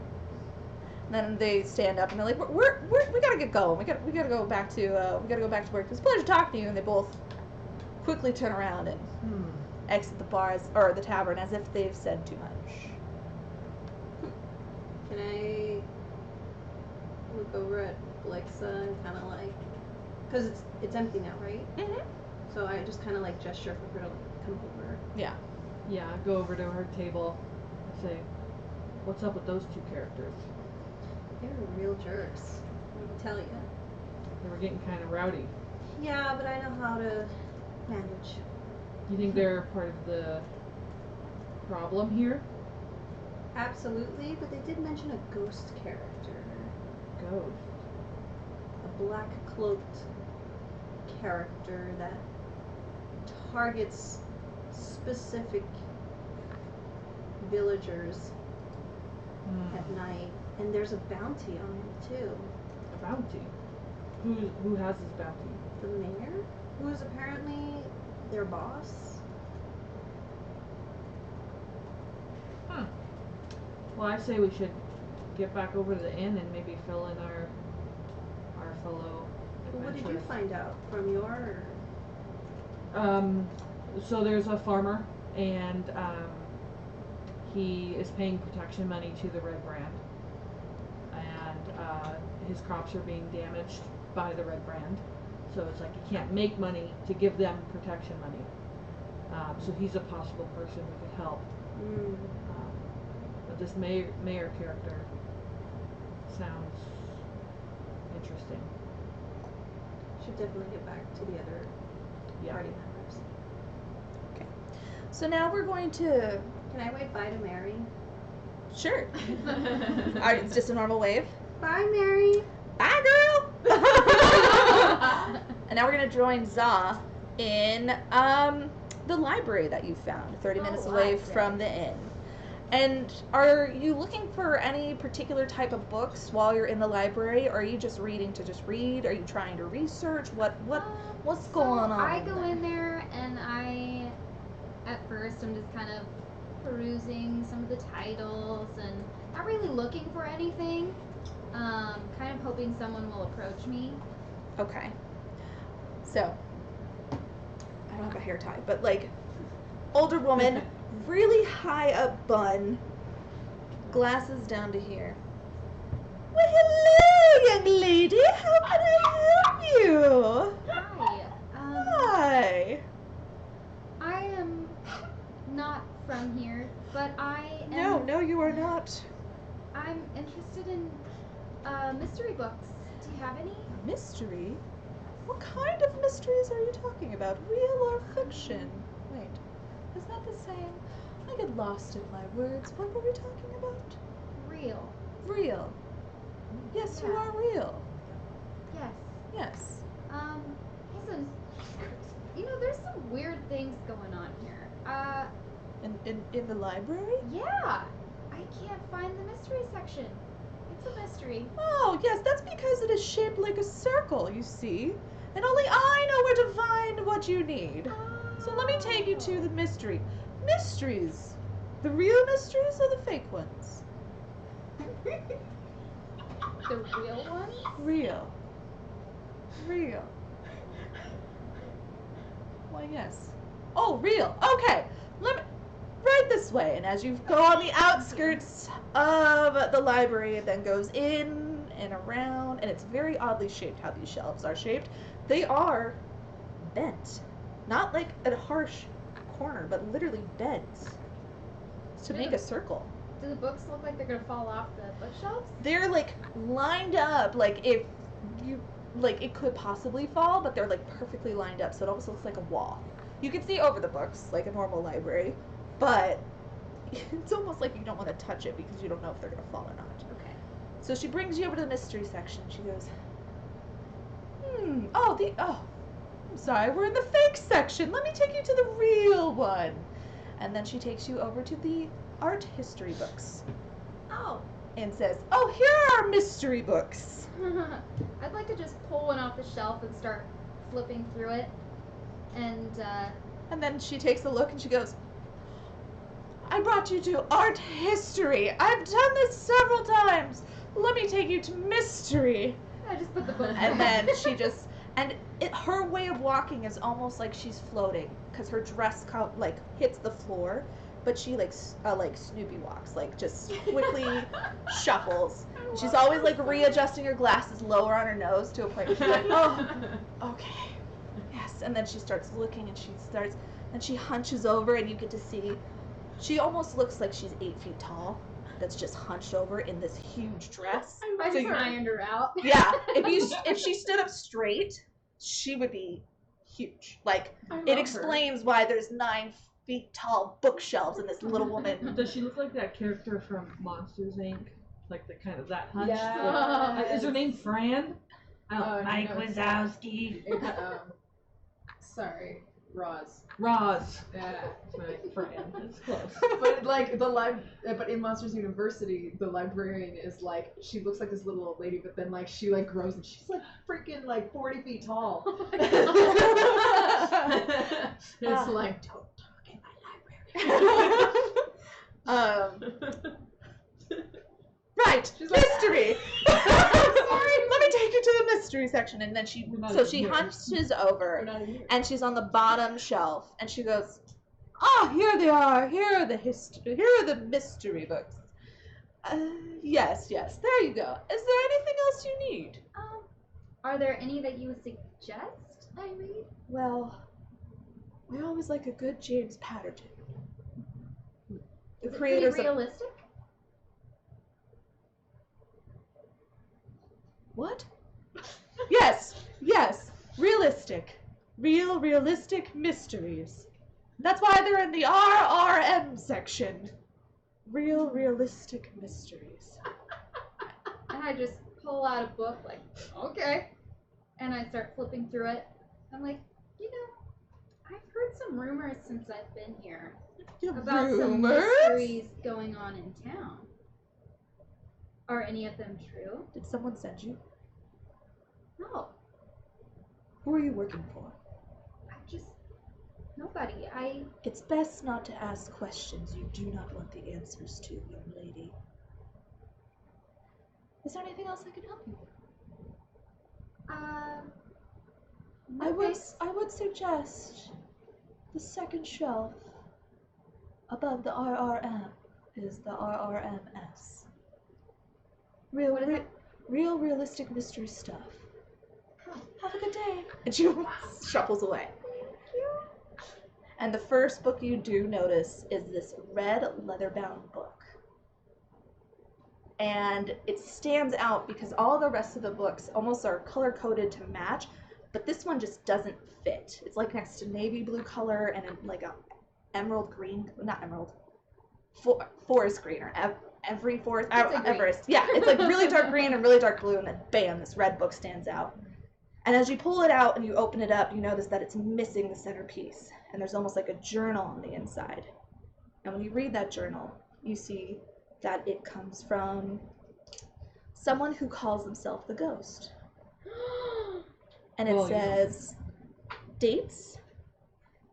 And then they stand up and they're like, we gotta get going. We gotta go back to work. It's a pleasure talking to you. And they both quickly turn around and exit the bars or the tavern as if they've said too much. Can I look over at Alexa and kind of like, because it's empty now, right? Mm-hmm. So I just kind of like gesture for her to like come over. Yeah. Yeah, I go over to her table and say, what's up with those two characters? They're real jerks. I can tell you. They were getting kind of rowdy. Yeah, but I know how to manage. You think they're part of the problem here? Absolutely, but they did mention a ghost character. Ghost. A black cloaked character that targets specific villagers at night, and there's a bounty on him too. A bounty? Who has this bounty? The mayor, who is apparently their boss. Well, I say we should get back over to the inn and maybe fill in our fellow Well, what did you adventurers. find out from your? So there's a farmer and he is paying protection money to the Red Brand, and his crops are being damaged by the Red Brand. So it's like he can't make money to give them protection money. So he's a possible person who could help. But this mayor character sounds interesting. Should definitely get back to the other Yeah. party members. So now we're going to. Can I wave bye to Mary? Sure. It's just a normal wave. Bye, Mary. Bye, girl. And now we're gonna join Za in the library that you found, 30 minutes away from the inn. And are you looking for any particular type of books while you're in the library, or are you just reading to just read? Are you trying to research? What's going on? I go in there and at first I'm just kind of perusing some of the titles and not really looking for anything. Kind of hoping someone will approach me. Okay. So, I don't have a hair tie, but like, older woman, really high up bun, glasses down to here. Well, hello, young lady. How can I help you? Hi. Hi. I am not from here, but I am. No, you are not. I'm interested in mystery books. Do you have any? Mystery? What kind of mysteries are you talking about? Real or fiction? Wait, is that the same? I get lost in my words. What were we talking about? Real. Real. Yes, you Yeah. are real. Yes. Yes. Listen. You know, there's some weird things going on here. In the library? Yeah. I can't find the mystery section. It's a mystery. Oh, yes, that's because it is shaped like a circle, you see. And only I know where to find what you need. So let me take you to the mystery. Mysteries. The real mysteries or the fake ones? The real ones? Real. Real. Why, yes. Oh, real. Okay. Let me. Right this way. And as you go on the outskirts of the library, it then goes in and around. And it's very oddly shaped how these shelves are shaped. They are bent. Not like a harsh corner, but literally bent to make a circle. Do the books look like they're gonna fall off the bookshelves? They're like lined up, like if you like it could possibly fall, but they're like perfectly lined up, so it almost looks like a wall. You can see over the books like a normal library, but it's almost like you don't want to touch it because you don't know if they're gonna fall or not. Okay. So she brings you over to the mystery section. She goes, I'm sorry, we're in the fake section. Let me take you to the real one. And then she takes you over to the art history books. Oh. And says, oh, here are mystery books. I'd like to just pull one off the shelf and start flipping through it. And then she takes a look and she goes, I brought you to art history. I've done this several times. Let me take you to mystery. I just put the book And back. then she just, her way of walking is almost like she's floating because her dress hits the floor, but she like Snoopy walks, like just quickly shuffles. She's always like readjusting her glasses lower on her nose to a point where she's like, oh, okay, yes. And then she starts looking and she hunches over and you get to see, she almost looks like she's 8 feet tall. That's just hunched over in this huge dress. I just ironed her out. Yeah, if she stood up straight, she would be huge. Like it explains why there's 9 feet tall bookshelves in this little woman. Does she look like that character from Monsters Inc? Like the kind of that hunch? Yeah. Is her name Fran? Mike no, Wazowski. Sorry, Roz. Roz. Yeah. Right, Fran. It's close. But like but in Monsters University, the librarian is like, she looks like this little old lady, but then like she like grows and she's like freaking like 40 feet tall. It's like, don't talk in my library. Right, She's like, mystery. Sorry, let me take you to the mystery section. And then she hunches over We're not in here. and she's on the bottom shelf and she goes, Ah, here they are. Here are the mystery books. Yes. There you go. Is there anything else you need? Are there any that you would suggest I read? Well, I always like a good James Patterson. The Is it creators pretty of realistic? what? Yes. Realistic. Realistic mysteries. That's why they're in the RRM section. Realistic mysteries. And I just pull out a book, like, okay. And I start flipping through it. I'm like, I've heard some rumors since I've been here about some mysteries going on in town. Are any of them true? Did someone send you? No. Who are you working for? Nobody. It's best not to ask questions you do not want the answers to, young lady. Is there anything else I can help you with? I would suggest the second shelf above the RRM is the RRMS. Real realistic mystery stuff. Have a good day. And she shuffles away. And the first book you do notice is this red leather-bound book. And it stands out because all the rest of the books almost are color-coded to match, but this one just doesn't fit. It's like next to navy blue color and like a emerald green, not emerald, forest green, or every forest, Everest. Yeah, it's like really dark green and really dark blue, and then bam, this red book stands out. And as you pull it out and you open it up, you notice that it's missing the centerpiece. And there's almost like a journal on the inside. And when you read that journal, you see that it comes from someone who calls themselves the Ghost. And it says dates,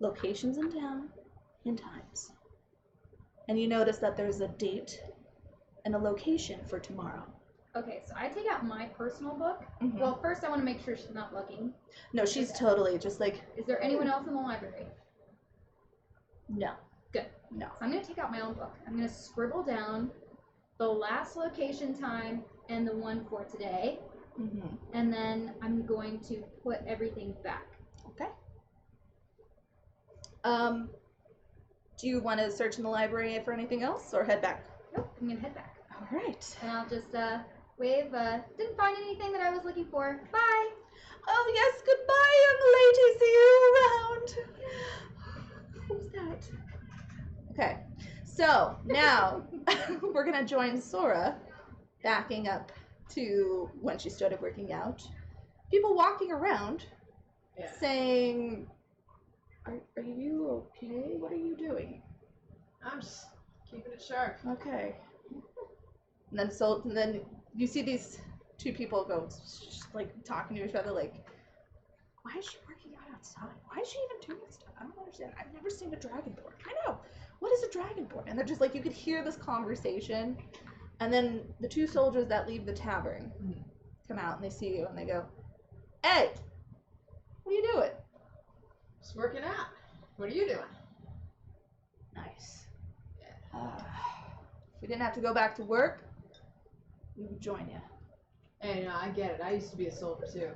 locations in town, and times. And you notice that there's a date and a location for tomorrow. Okay, so I take out my personal book. Mm-hmm. Well, first I want to make sure she's not looking. No, she's totally just like... Is there anyone else in the library? No. Good. No. So I'm going to take out my own book. I'm going to scribble down the last location, time, and the one for today. Mm-hmm. And then I'm going to put everything back. Okay. Do you want to search in the library for anything else, or head back? Nope, I'm going to head back. All right. And I'll just wave, didn't find anything that I was looking for. Bye! Oh yes, goodbye, young lady. See you around. Who's that? Okay, so now we're gonna join Sora, backing up to when she started working out. People walking around, saying, "Are you okay? What are you doing?" I'm just keeping it sharp. Okay. And then you see these two people go just like talking to each other, like, why is she working out outside? Why is she even doing this stuff? I don't understand. I've never seen a dragonborn. I know. What is a dragonborn? And they're just like, you could hear this conversation. And then the two soldiers that leave the tavern come out and they see you and they go, "Hey, what are you doing?" Just working out. What are you doing? Nice. If we didn't have to go back to work, we would join you. Hey, no, I get it. I used to be a soldier too. It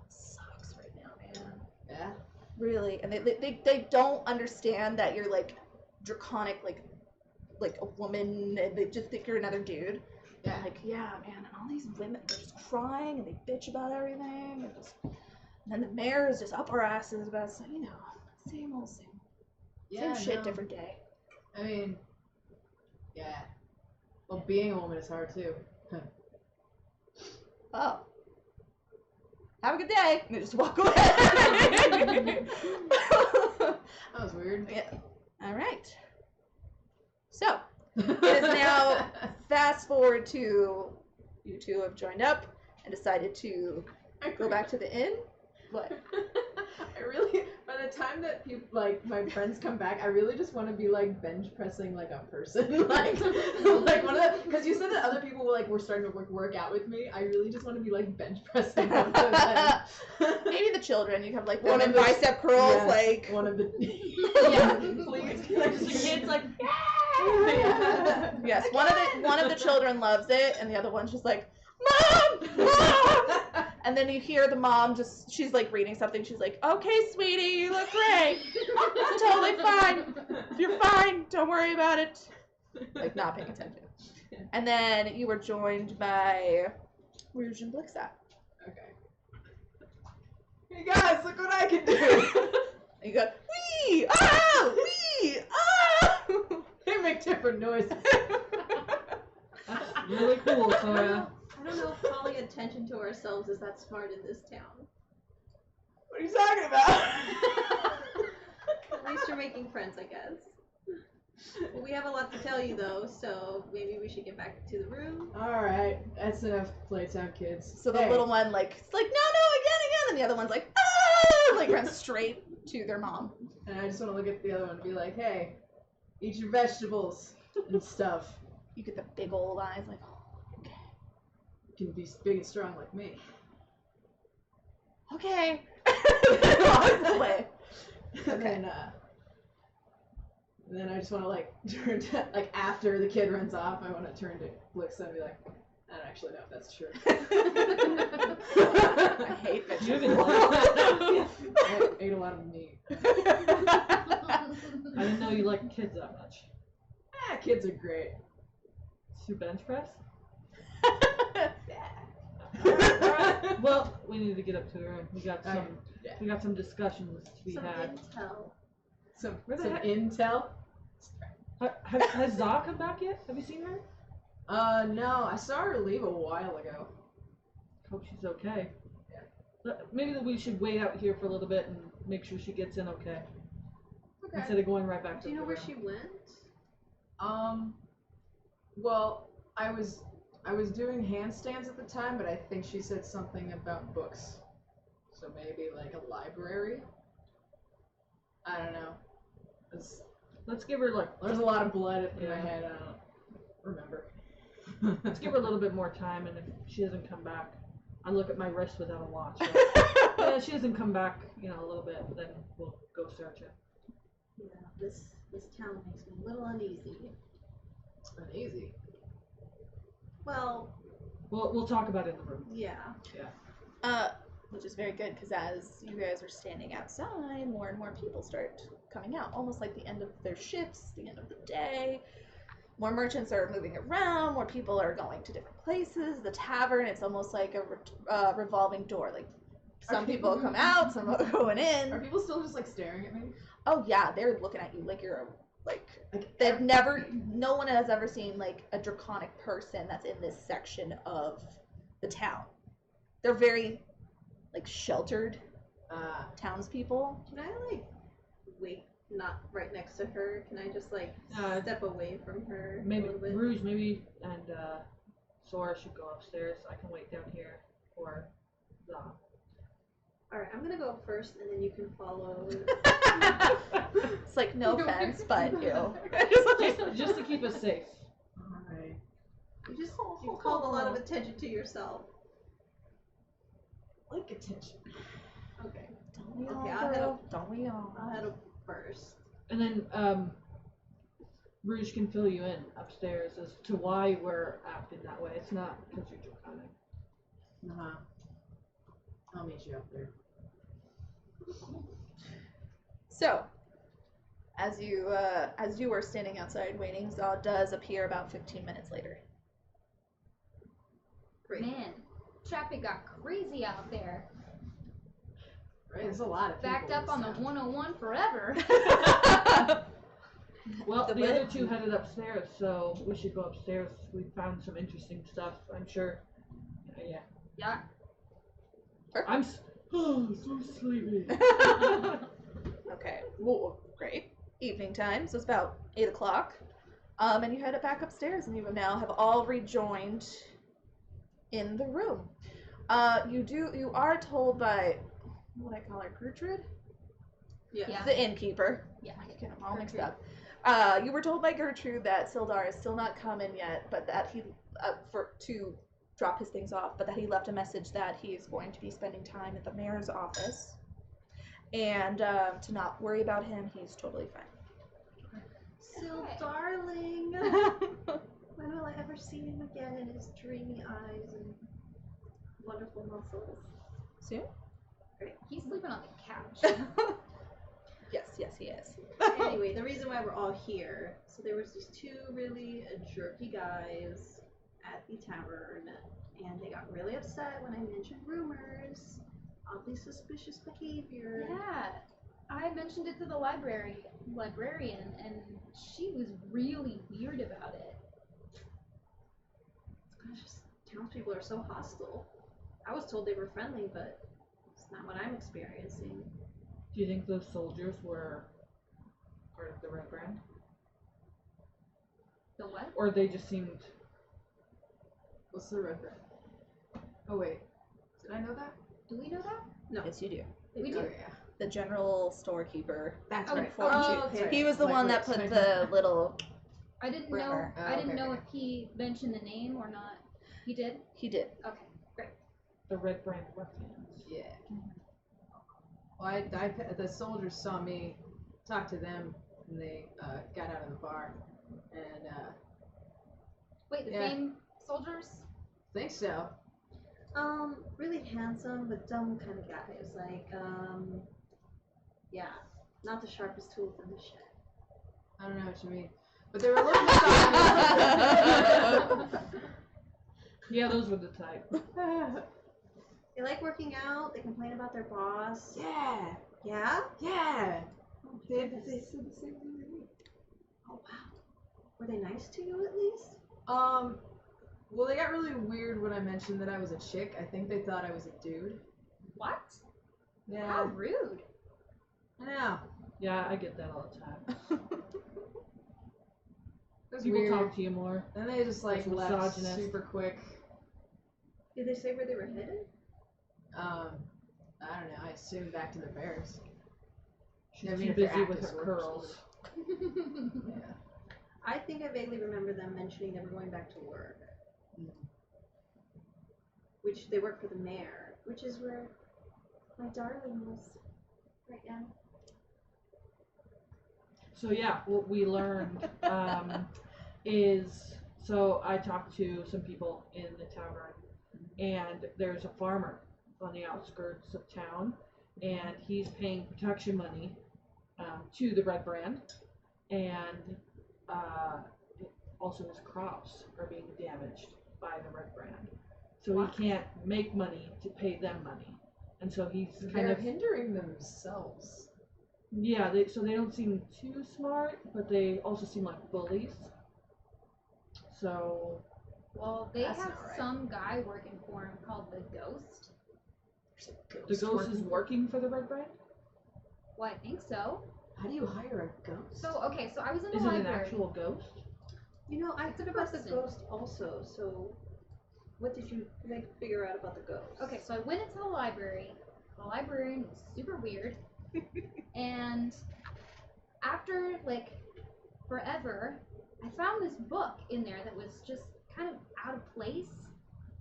sucks right now, man. Yeah. Really, and they don't understand that you're like draconic, like a woman, and they just think you're another dude. Yeah. And like, yeah, man, and all these women, they're just crying and they bitch about everything, and then the mayor is just up our asses about, so, you know, same old same. Yeah, Same shit, no. different day. I mean, yeah. Well, being a woman is hard too. Oh. Have a good day. And they just walk away. That was weird. Yeah. All right. So, it is now fast forward to you two have joined up and decided to go back to the inn. What? I really, by the time that people, like, my friends come back, I really just want to be, like, bench pressing, like, a person. like one of the, because you said that other people, like, were starting to work out with me. I really just want to be, like, bench pressing one of them. Maybe the children. You have like One them of in the- bicep curls, Yes, like one of the, Yeah. please. Just the kids like, Yeah. yes. One of the children loves it, and the other one's just like, Mom, Mom. And then you hear the mom she's like reading something. She's like, okay, sweetie, you look great. It's totally fine. You're fine. Don't worry about it. Like not paying attention. And then you were joined by Rouge and Blixat. Okay. Hey guys, look what I can do. And you go, wee, ah, wee, ah. They make different noises. that's really cool, Sora. I don't know if calling attention to ourselves is that smart in this town. What are you talking about? At least you're making friends, I guess. Well, we have a lot to tell you though, so maybe we should get back to the room. Alright, that's enough playtime, kids. So the Hey, little one like, it's like, no, again, and the other one's like, ah, like runs straight to their mom. And I just want to look at the other one and be like, hey, eat your vegetables and stuff. You get the big old eyes, like, oh, You can be big and strong like me. okay. Walks away. And then I just want to like turn to, like after the kid runs off, I want to turn to Blix and be like, I don't actually know if that's true. I hate You vegetables. even like I ate a lot of meat. I didn't know you liked kids that much. Kids are great. To bench press? Yeah. Well, we need to get up to the room. We got some. Okay, yeah. We got some discussions to be Some had. intel. Some Where the heck- intel. Has Za come back yet? Have you seen her? No, I saw her leave a while ago. Hope she's okay. Maybe that we should wait out here for a little bit and make sure she gets in okay. Instead of going right back to Do you know the where room. she went? Well, I was doing handstands at the time, but I think she said something about books. So maybe like a library? I don't know. Let's give her like There's a lot of blood in my Yeah. head, I don't remember. let's give her a little bit more time, and if she doesn't come back, I look at my wrist without a watch. Yeah, if she doesn't come back, a little bit, then we'll go search her. Yeah, this town makes me a little uneasy. Uneasy. Well, We'll talk about it in the room. yeah. Which is very good because as you guys are standing outside, more and more people start coming out, almost like the end of their shifts, the end of the day. More merchants are moving around, more people are going to different places. The tavern, it's almost like a revolving door. Like some Are people people- come out, some are going Are in. people still just like staring at me? Oh yeah, they're looking at you like you're a, like Like they've no one has ever seen like a draconic person that's in this section of the town. They're very like sheltered townspeople. Can I like wait, not right next to her? Can I just like Uh, step away from her a Maybe little bit? Rouge, maybe, and Sora should go upstairs. I can wait down here for Za. Alright, I'm gonna go first and then you can follow. It's like no offense, but ew. Just to keep us safe. Alright. You've called a lot of attention to yourself. Like attention. Okay. Don't we Okay, all, I'll head girl? up. Don't we all? I'll head up first. And then Rouge can fill you in upstairs as to why we're acting that way. It's not because you're draconic. Uh-huh. I'll meet you up there. So, as you were standing outside waiting, Zod does appear about 15 minutes later. Great. Man, traffic got crazy out there. Right? There's a lot of people. Backed up on the 101 forever. Well, The the way- other two headed upstairs, so we should go upstairs. We found some interesting stuff, I'm sure. Yeah. Yeah. I'm so sleepy. Okay, well, great. Evening time, so it's about 8 o'clock. And you head back upstairs, and you now have all rejoined in the room. You are told by what I call her, Gertrude? Yeah. The innkeeper. Yeah. I get them all mixed Gertrude. up. You were told by Gertrude that Sildar is still not coming yet, but that he to drop his things off, but that he left a message that he is going to be spending time at the mayor's office, and to not worry about him. He's totally fine. Still, darling. When will I ever see him again in his dreamy eyes and wonderful muscles? Soon? He's sleeping on the couch. Yes, he is. Anyway, the reason why we're all here, so there was these two really jerky guys at the tavern, and they got really upset when I mentioned rumors, oddly suspicious behavior. Yeah. I mentioned it to the librarian, and she was really weird about it. Gosh, just townspeople are so hostile. I was told they were friendly, but it's not what I'm experiencing. Do you think those soldiers were part of the Red Brand? The what? Or they just seemed... What's the red brand? Oh wait, did I know that? Do we know that? No. Yes, you do. We do. Oh, yeah. The general storekeeper. That's Okay. right. informed you. okay. He was the Like, one wait, that put sorry. the little. I didn't Rumor. know. Oh, I didn't okay, know okay. if he mentioned the name or not. He did. He did. Okay. The Red Brand ruffians. Yeah. Well, the soldiers saw me talk to them, and they got out of the bar, and Wait, the Yeah. same soldiers? think so. Really handsome but dumb kind of guys. Like, yeah, not the sharpest tools in the shed. I don't know what you mean, but they were looking for Yeah, those were the type. something. They like working out. They complain about their boss. Yeah, Yeah? yeah. They goodness. said the same thing to me. Oh wow. Were they nice to you at least? Well, they got really weird when I mentioned that I was a chick. I think they thought I was a dude. What? Yeah, How rude. I know. Yeah, I get that all the time. It was People weird. talk to you more. Then they just like It's left misogynist. super quick. Did they say where they were headed? I don't know. I assumed back to the barracks. She's I mean, too if they're busy with active her soldiers. curls. Yeah. I think I vaguely remember them mentioning they were going back to work. Mm. Which they work for the mayor, which is where my darling was right now. So yeah, what we learned is, so I talked to some people in the tavern, and there's a farmer on the outskirts of town, and he's paying protection money to the Red Brand, and also his crops are being damaged by the Red Brand, so he can't make money to pay them money, and so he's kind They're of hindering themselves. yeah, so they don't seem too smart, but they also seem like bullies. So Well, they That's have not right. some guy working for him called the Ghost. the ghost is working for the Red Brand? Well, I think so. How do you hire a ghost? So okay, so I was in the Is it an library. actual ghost? You know, I It's a heard about the person. ghost also, so what did you figure out about the ghost? Okay, so I went into the library. The librarian was super weird. And after like forever, I found this book in there that was just kind of out of place,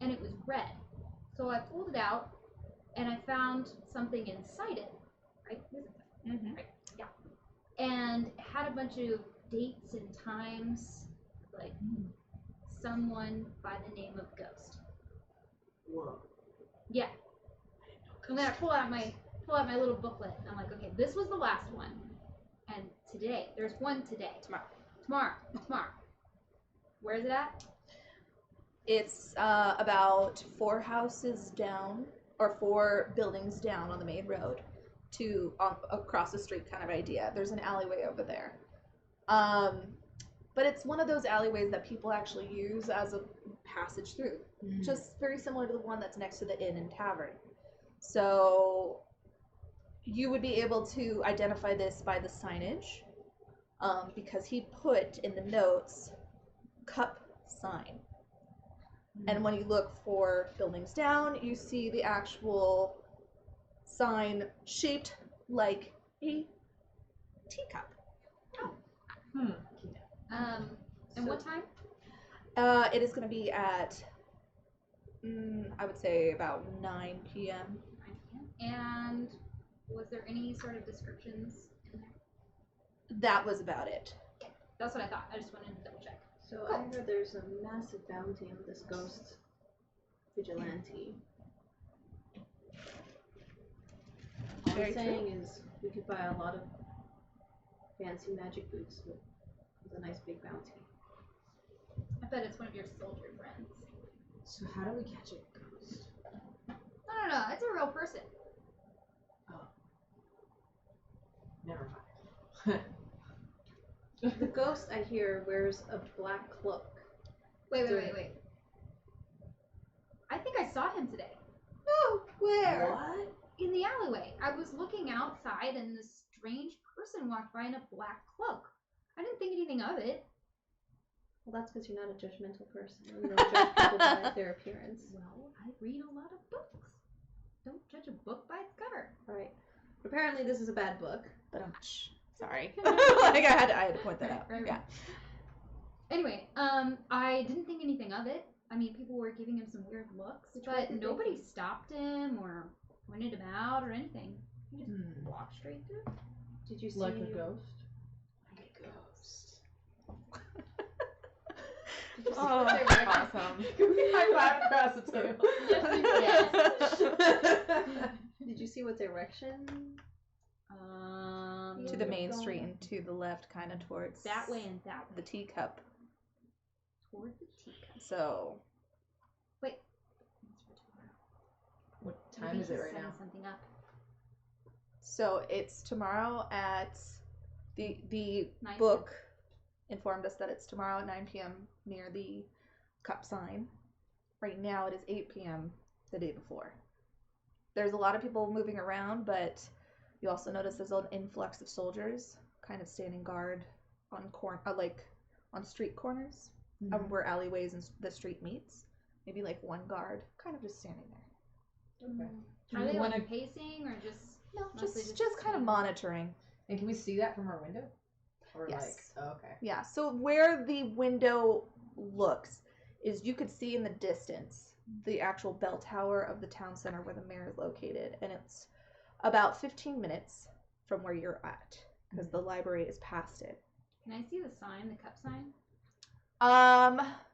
and it was red. So I pulled it out, and I found something inside it. Right? Mm-hmm. Right. Yeah. And it had a bunch of dates and times, like someone by the name of Ghost. Whoa. Yeah. And then I pull out my little booklet, and I'm like, okay, this was the last one, and today there's one today. Tomorrow. Where is it at? It's about 4 houses down, or 4 buildings down on the main road, to across the street kind of idea. There's an alleyway over there. But it's one of those alleyways that people actually use as a passage through. Just very similar to the one that's next to the inn and tavern. So you would be able to identify this by the signage, because he put in the notes cup sign. And when you look for buildings down, you see the actual sign shaped like a teacup. And what time? It is going to be at, I would say about 9 p.m. 9 p.m. And was there any sort of descriptions in there? That was about it. That's what I thought. I just wanted to double check. So I heard there's a massive bounty on this ghost vigilante. All Very I'm true. saying is we could buy a lot of fancy magic boots with a nice big bounty. I bet it's one of your soldier friends. So how do we catch a ghost? No, it's a real person. Oh. Never mind. The ghost, I hear, wears a black cloak. Wait. I think I saw him today. No, where? What? In the alleyway. I was looking outside and this strange person walked by in a black cloak. I didn't think anything of it. Well, that's because you're not a judgmental person. You don't judge people by their appearance. Well, I read a lot of books. Don't judge a book by its cover. Alright. Apparently this is a bad book. But sorry. Like I had to point that out. Right. Yeah. Anyway, I didn't think anything of it. I mean, people were giving him some weird looks, but nobody stopped him or pointed him out or anything. He just walked straight through. Did you see Like a ghost? Like a ghost. Did you see Oh, what they were? awesome. Can we high five across the table? Yes. Did you see what direction? To the main street and to the left, kind of towards That way and that the way. teacup. Toward the teacup. So Wait. That's for tomorrow. What time Maybe is it he's right setting now? something up. So it's tomorrow at the 9 book informed us that it's tomorrow at 9 p.m. near the cup sign. Right now it is 8 p.m. the day before. There's a lot of people moving around, but you also notice there's an influx of soldiers kind of standing guard on on street corners where alleyways and the street meets. Maybe like one guard kind of just standing there. Okay. Do Are we they wanna- like pacing or just No, mostly just kind of standing? monitoring. And can we see that from our window? Or Yes. like, oh, okay. Yeah, so where the window looks is you could see in the distance the actual bell tower of the town center where the mayor is located, and it's about 15 minutes from where you're at because the library is past it. Can I see the sign, the cup sign?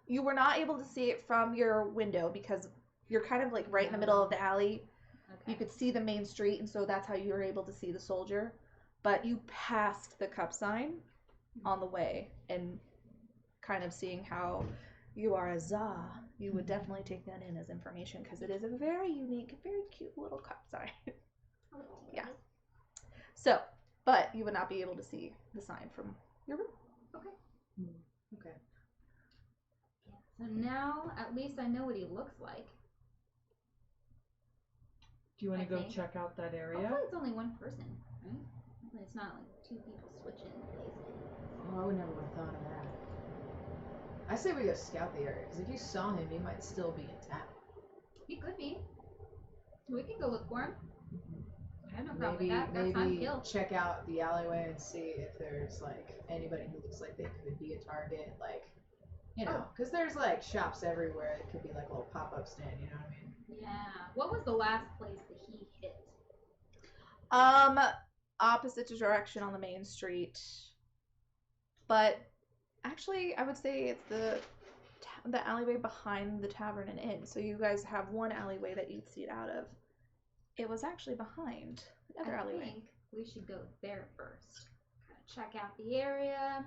You were not able to see it from your window because you're kind of like right in the middle of the alley. Okay. You could see the main street, and so that's how you were able to see the soldier. But you passed the cup sign on the way, and kind of seeing how you are a za, you would definitely take that in as information because it is a very unique, very cute little cup sign. Yeah. So, but you would not be able to see the sign from your room. Okay. So now at least I know what he looks like. Do you want I to go think. check out that area? Hopefully it's only one person, right? Hopefully it's not like two people switching places. Oh, I would never have thought of that. I say we go scout the area, because if you saw him, he might still be in town. He could be. We can go look for him. I have no problem Maybe, with that. That's time to maybe kill. check out the alleyway and see if there's like anybody who looks like they could be a target, like, you know, because there's like shops everywhere. It could be like a little pop-up stand, you know what I mean? Yeah. What was the last place that he hit? Opposite direction on the main street. But actually, I would say it's the alleyway behind the tavern and inn. So you guys have one alleyway that you'd see it out of. It was actually behind another I alleyway. think we should go there first. Kind of check out the area.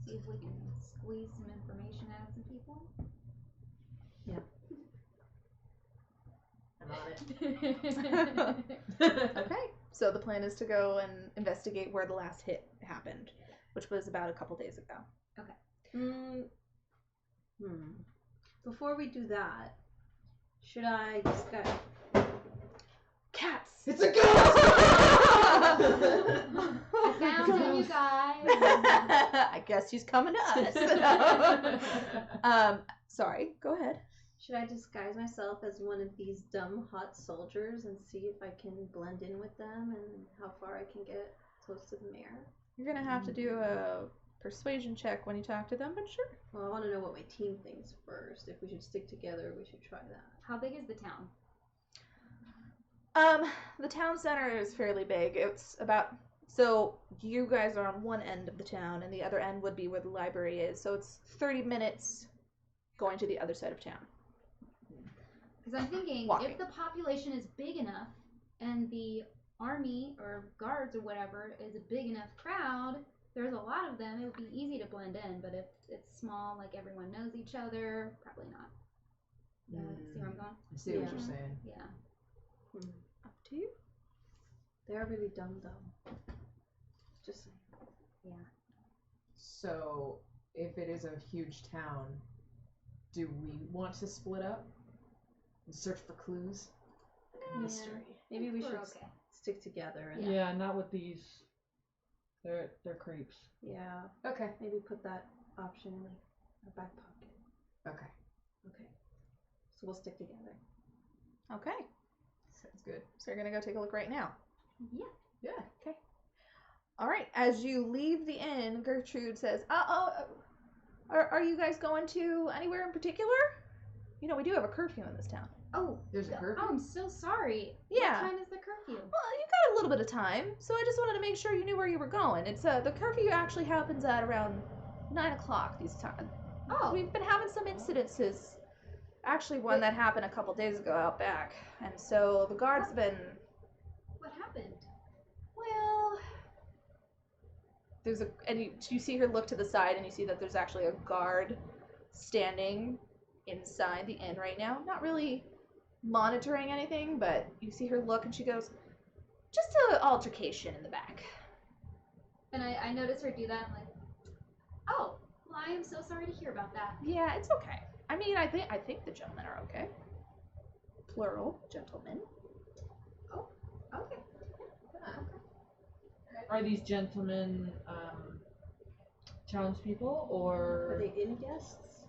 See if we can squeeze some information out of some people. I'm on it. Okay, so the plan is to go and investigate where the last hit happened, which was about a couple days ago. Before we do that, should I discuss? Cats! It's a ghost! I found it, you guys. I guess she's coming to us. Sorry, go ahead. Should I disguise myself as one of these dumb hot soldiers and see if I can blend in with them and how far I can get close to the mayor? You're gonna have to do a persuasion check when you talk to them, but sure. Well, I want to know what my team thinks first. If we should stick together, we should try that. How big is the town? The town center is fairly big. It's about, so you guys are on one end of the town, and the other end would be where the library is. So it's 30 minutes going to the other side of town. Because I'm thinking, Walking. if the population is big enough, and the army or guards or whatever is a big enough crowd, there's a lot of them, it would be easy to blend in. But if it's small, like everyone knows each other, probably not. See where I'm going? I see what you're saying. Yeah. Up to you. They are really dumb, though. Just saying. Yeah. So, if it is a huge town, do we want to split up and search for clues? Mystery. Maybe we We're should okay. stick together and Yeah, not with these. They're creeps. yeah. Okay. Maybe put that option in like our back pocket. Okay. Okay. So we'll stick together. Okay. Sounds good. So you're gonna go take a look right now. Yeah. Yeah. All right. As you leave the inn, Gertrude says, are you guys going to anywhere in particular? You know, we do have a curfew in this town. Oh, There's a curfew. I'm so sorry. Yeah. What time is the curfew? Well, you got a little bit of time, so I just wanted to make sure you knew where you were going. It's the curfew actually happens at around 9 o'clock these times. Oh. We've been having some incidences. Actually, one that happened a couple days ago out back, and so the guards been. What happened? Well, there's you see her look to the side, and you see that there's actually a guard standing inside the inn right now, not really monitoring anything, but you see her look, and she goes, "Just an altercation in the back." And I noticed her do that. I'm like, oh, well, I am so sorry to hear about that. Yeah, it's okay. I mean, I think the gentlemen are okay. Plural, gentlemen. Okay. Are these gentlemen townspeople Are or? they inn guests?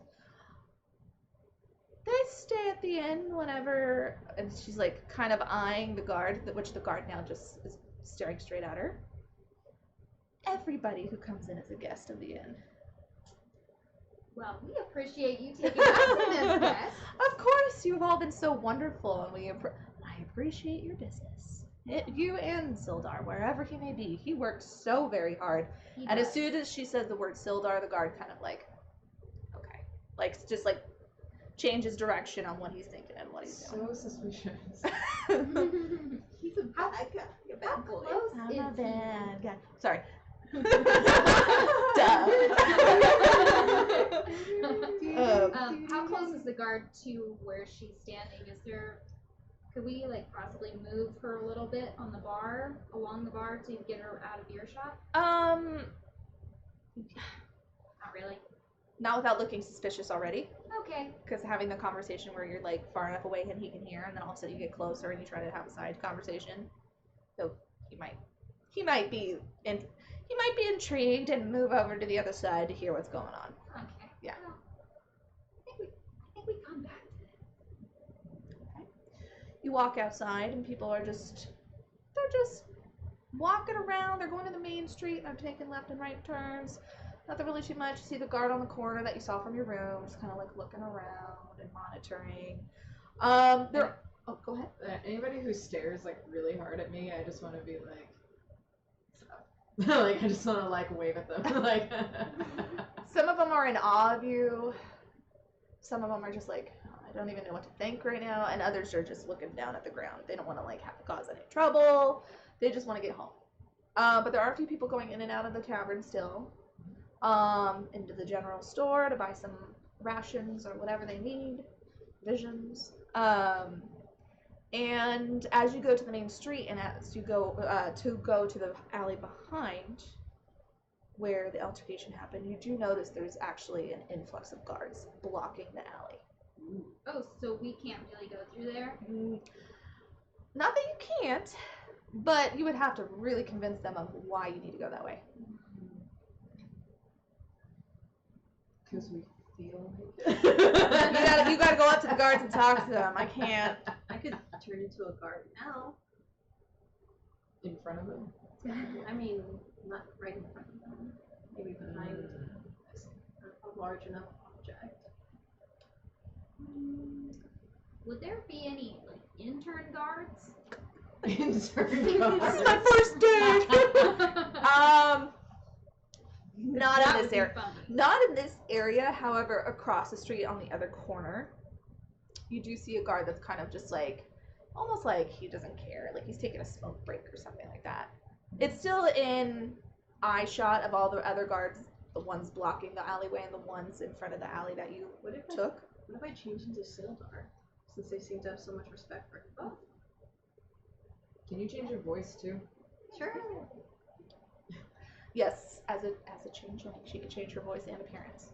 They stay at the inn whenever, and she's like kind of eyeing the guard, which the guard now just is staring straight at her. Everybody who comes in is a guest of the inn. Well, we appreciate you taking us in as guests. Of course, you've all been so wonderful, and I appreciate your business. You and Sildar, wherever he may be, he works so very hard. He And as does. soon as she says the word Sildar, the guard kind of like, okay, like just like changes direction on what he's thinking and what he's doing. So suspicious. He's a bad guy. A How bad boy. close I'm is a he? bad guy. Sorry. How close is the guard to where she's standing? Could we like possibly move her a little bit on the bar, along the bar to get her out of earshot? Not really. Not without looking suspicious already. Okay. Because having the conversation where you're like far enough away and he can hear, and then all of a sudden you get closer and you try to have a side conversation, so he might be intrigued and move over to the other side to hear what's going on. Okay. Yeah. Well, I think we come back to that. You walk outside and people are just walking around. They're going to the main street. They're taking left and right turns. Nothing really too much. You see the guard on the corner that you saw from your room, just kind of like looking around and monitoring. Oh, go ahead. Anybody who stares like really hard at me, I just want to be like, stop. Like I just want to like wave at them. Like Some of them are in awe of you. Some of them are just like, "Oh, I don't even know what to think right now," and others are just looking down at the ground. They don't want to like have to cause any trouble. They just want to get home. But there are a few people going in and out of the tavern still. Into the general store to buy some rations or whatever they need, visions. And as you go to the main street and as you go to the alley behind where the altercation happened, you do notice there's actually an influx of guards blocking the alley. Oh, so we can't really go through there? Not that you can't, but you would have to really convince them of why you need to go that way. because we feel You gotta go up to the guards and talk to them. I can't. I could turn into a guard now. in front of him. I mean, not right in front of them. Maybe behind a large enough object. Would there be any like intern guards? Insert This is guard. my first date. Not That in would this be area. funny. Not in this area. However, across the street on the other corner, you do see a guard that's kind of just like, almost like he doesn't care. Like he's taking a smoke break or something like that. It's still in eye shot of all the other guards, the ones blocking the alleyway and the ones in front of the alley that you What if took. What if I change into Sildar? Since they seem to have so much respect for both. Can you change your voice too? Sure. Yes, as a changeling, she can change her voice and appearance.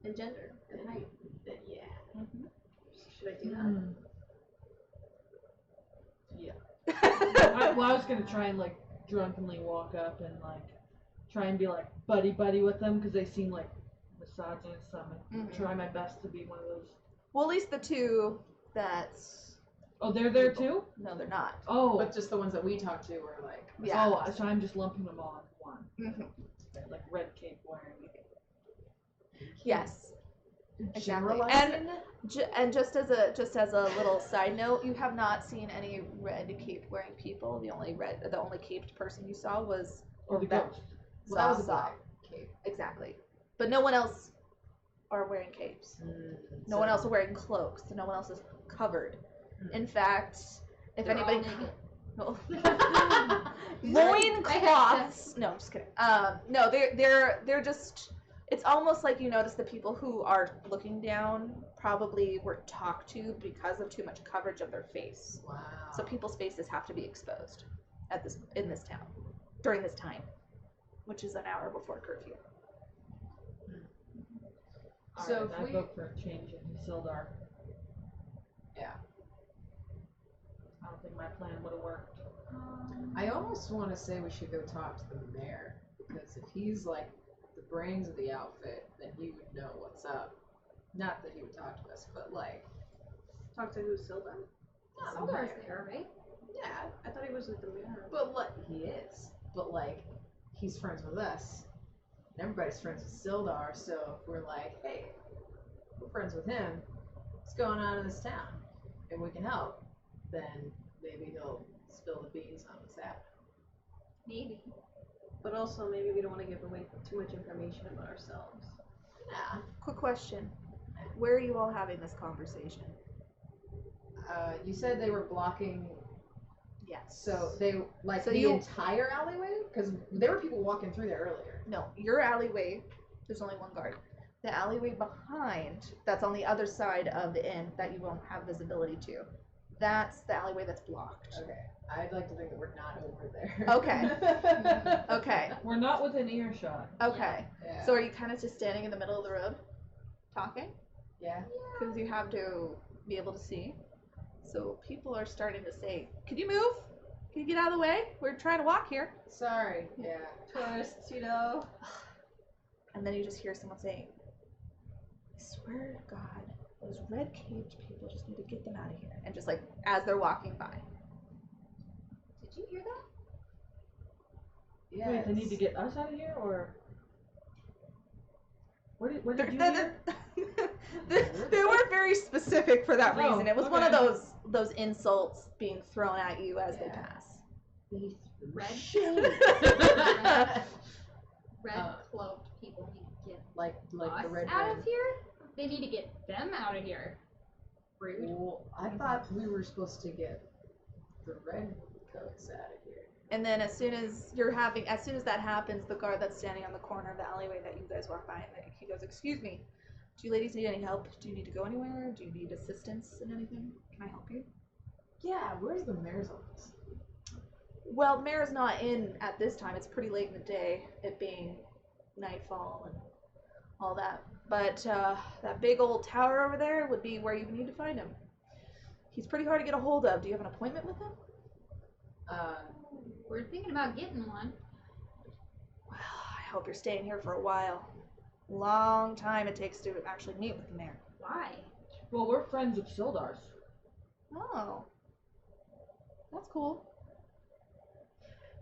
And gender. And height. Then yeah. Mm-hmm. Should I do that? Hmm. Yeah. Well, I was gonna try and like drunkenly walk up and like try and be like buddy with them because they seem like misogynist. So I'm gonna Mhm. try my best to be one of those. Well, at least the two that's Oh, they're there too. no, they're not. Oh, But just the ones that we talked to were like. Yeah. Oh, so I'm just lumping them all in one. Mm-hmm. They're like red cape wearing. Yes, exactly. Generalizing? And just as a little side note, you have not seen any red cape wearing people. The only caped person you saw was Or the that- ghost. Well, that was a Zaza. black cape. Exactly, but no one else are wearing capes. No one else are wearing cloaks. So no one else is covered. In fact, if They're all anybody, naked. no. I Loincloths. No, I'm just kidding. No, they're just. It's almost like you notice the people who are looking down probably were talked to because of too much coverage of their face. Wow. So people's faces have to be exposed in this town during this time, which is an hour before curfew. So Alright, if I we- vote for a change into Sildar. Yeah. I don't think my plan would have worked. I almost want to say we should go talk to the mayor because if he's like the brains of the outfit, then he would know what's up. Not that he would talk to us, but like. Talk to who? Sildar? not the Sildar's mayor. there, right? Yeah, I thought he was with the mayor. but like he is. But like he's friends with us. And everybody's friends with Sildar, so if we're like, hey, we're friends with him, what's going on in this town? And we can help, then maybe he'll spill the beans on what's happening. Maybe. But also, maybe we don't want to give away too much information about ourselves. Yeah. Quick question: where are you all having this conversation? You said they were blocking, Yes. so they like So the you- entire alleyway? Because there were people walking through there earlier. No, your alleyway, there's only one guard. The alleyway behind, that's on the other side of the inn that you won't have visibility to. That's the alleyway that's blocked. Okay. I'd like to think that we're not over there. Okay. Okay. We're not within earshot. Okay. Yeah. So are you kind of just standing in the middle of the road talking? Yeah. Because you have to be able to see. So people are starting to say, "Can you move? Can you get out of the way? We're trying to walk here." Sorry. Yeah. Tourists, you know. And then you just hear someone saying, "I swear to God, those red caged people just need to get them out of here." And just like as they're walking by. Did you hear that? Yeah. Wait, they need to get us out of here, or what did you They're- hear? they weren't very specific for that Oh, reason. It was one of okay. those insults being thrown at you as they Yeah. pass. Red, Red. red cloaked people need to get like us the red out ring. of here. They need to get them out of here. Rude. Well, I thought we were supposed to get the red coats out of here. And then as soon as that happens, the guard that's standing on the corner of the alleyway that you guys walk by, and he goes, "Excuse me, do you ladies need any help? Do you need to go anywhere? Do you need assistance in anything? Can I help you?" Yeah, where's the mayor's office? Well, the mayor's not in at this time. It's pretty late in the day, it being nightfall and all that. But that big old tower over there would be where you need to find him. He's pretty hard to get a hold of. Do you have an appointment with him? We're thinking about getting one. Well, I hope you're staying here for a while. long time it takes to actually meet with the mayor. Why? Well, we're friends of Sildar's. Oh, that's cool.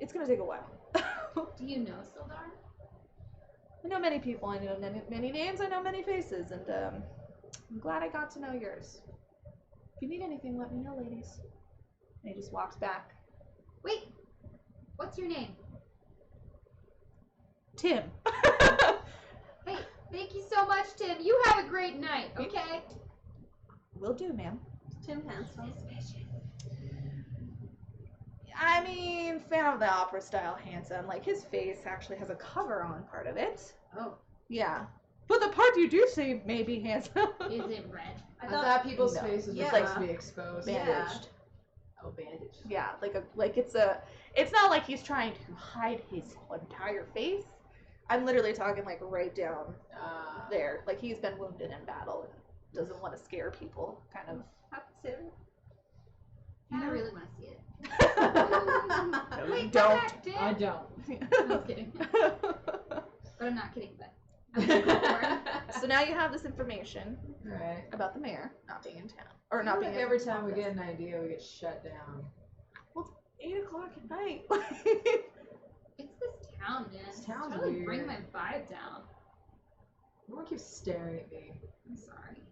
It's gonna take a while. Do you know Sildar? I know many people. I know many names. I know many faces, and I'm glad I got to know yours. If you need anything, let me know, ladies. And he just walks back. Wait, what's your name? Tim. Hey, thank you so much, Tim. You have a great night, okay? Will do, ma'am. Tim handsome. I mean, Phantom of the Opera style handsome. Like, his face actually has a cover on part of it. Oh. Yeah. But the part you do see may be handsome. Is it red? I thought people's No. faces were Yeah. supposed to be exposed. Bandaged. Oh, bandaged. Yeah, it's not like he's trying to hide his entire face. I'm literally talking like right down there. Like he's been wounded in battle and doesn't want to scare people, kind of. Have to say I really want to see it. No, you Wait, don't. come back, Tim. I don't. I'm just kidding. But I'm not kidding, but I'm gonna go for it. So now you have this information Right. about the mayor not being in town. Or I not feel being like in every time we office. get an idea, we get shut down. Well, it's 8 o'clock at night. It's this town, man. This town's it's really bring my weird. vibe down. Everyone keeps staring at me. I'm sorry.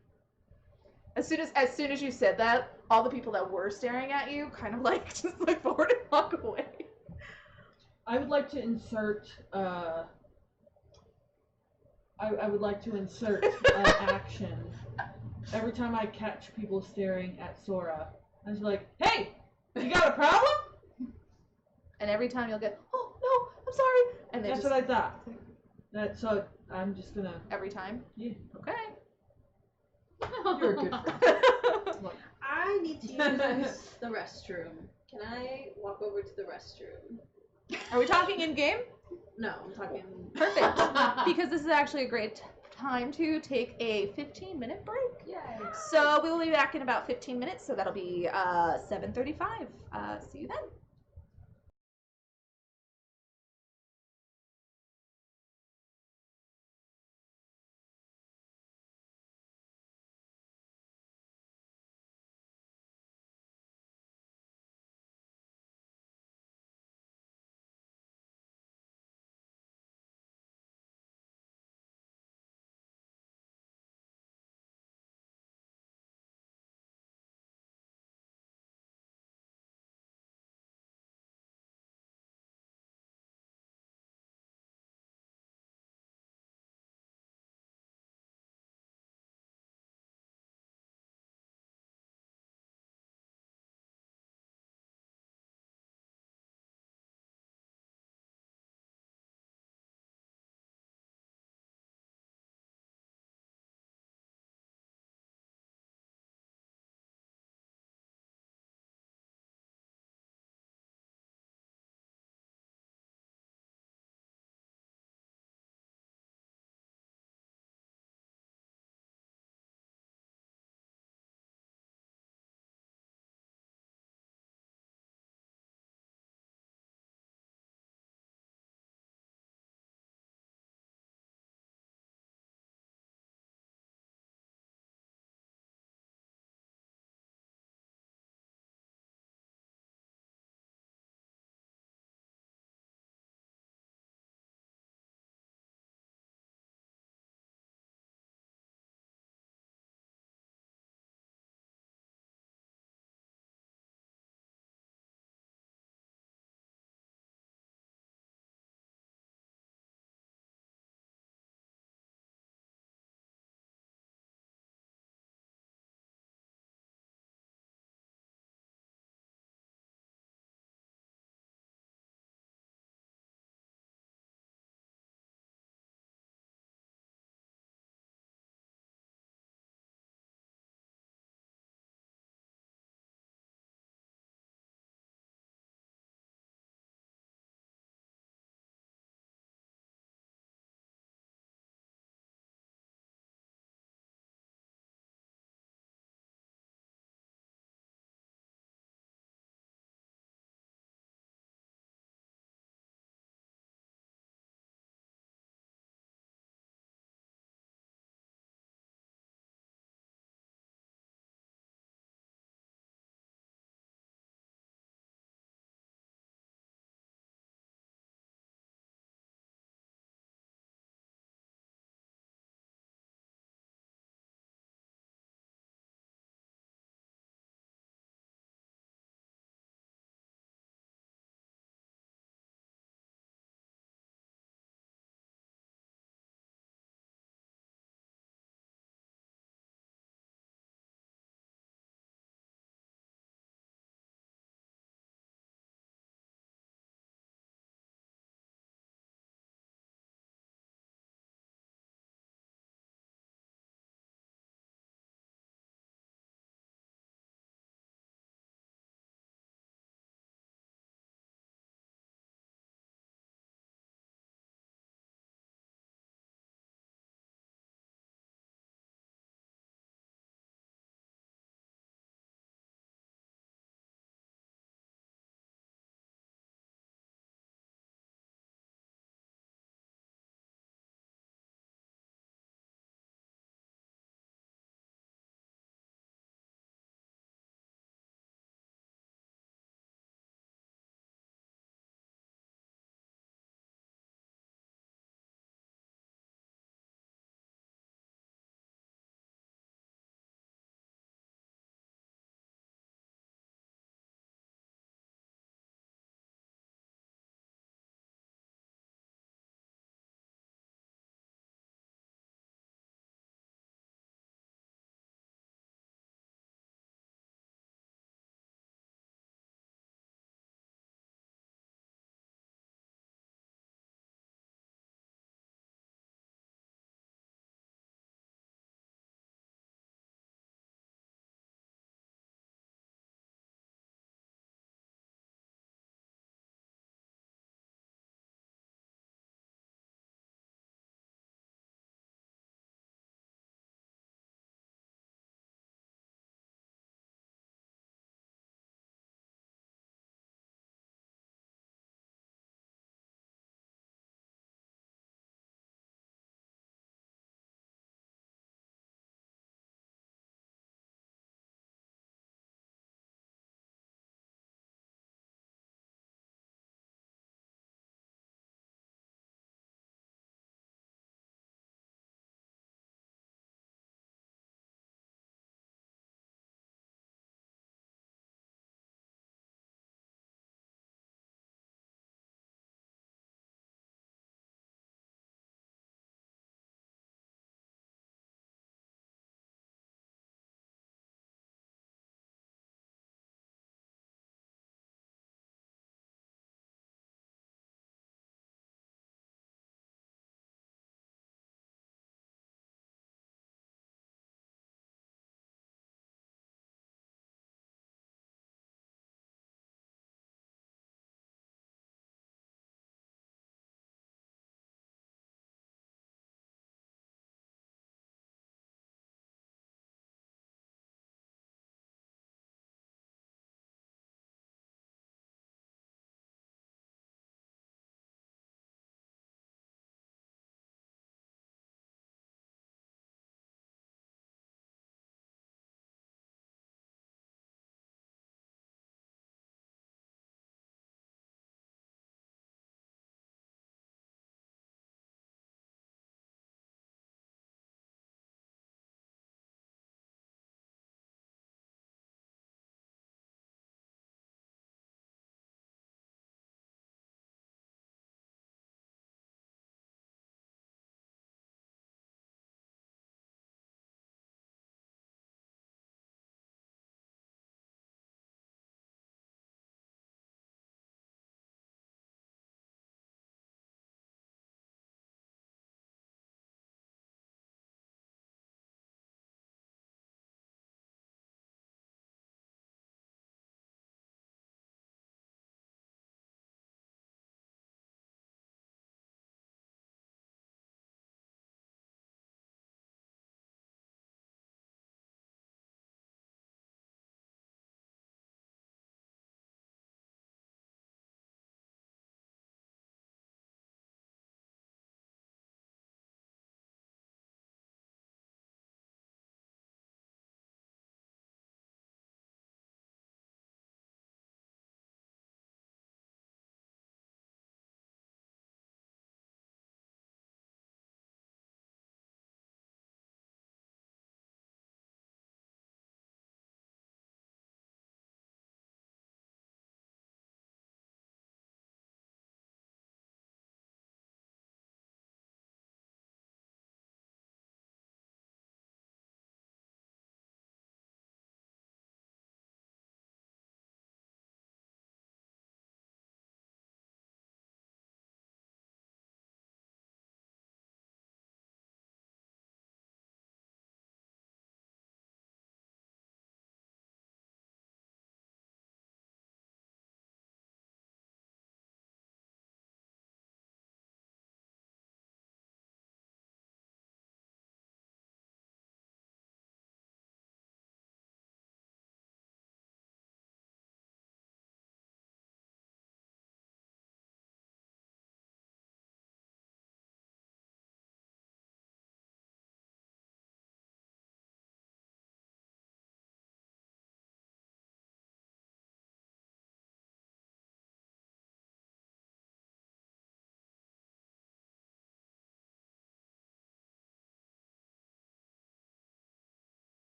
As soon as you said that, all the people that were staring at you kind of like just like forward and walk away. I would like to insert. I would like to insert action. Every time I catch people staring at Sora, I'm just like, "Hey, you got a problem?" And every time you'll get, oh no, I'm sorry. And they That's just what I thought. So I'm just gonna. every time. Yeah. Okay. You're a good friend. I need to use the restroom. Can I walk over to the restroom? Are we talking in game? No, I'm talking. Perfect. Because this is actually a great time to take a 15-minute break. Yay. So we will be back in about 15 minutes. So that'll be 7:35. See you then.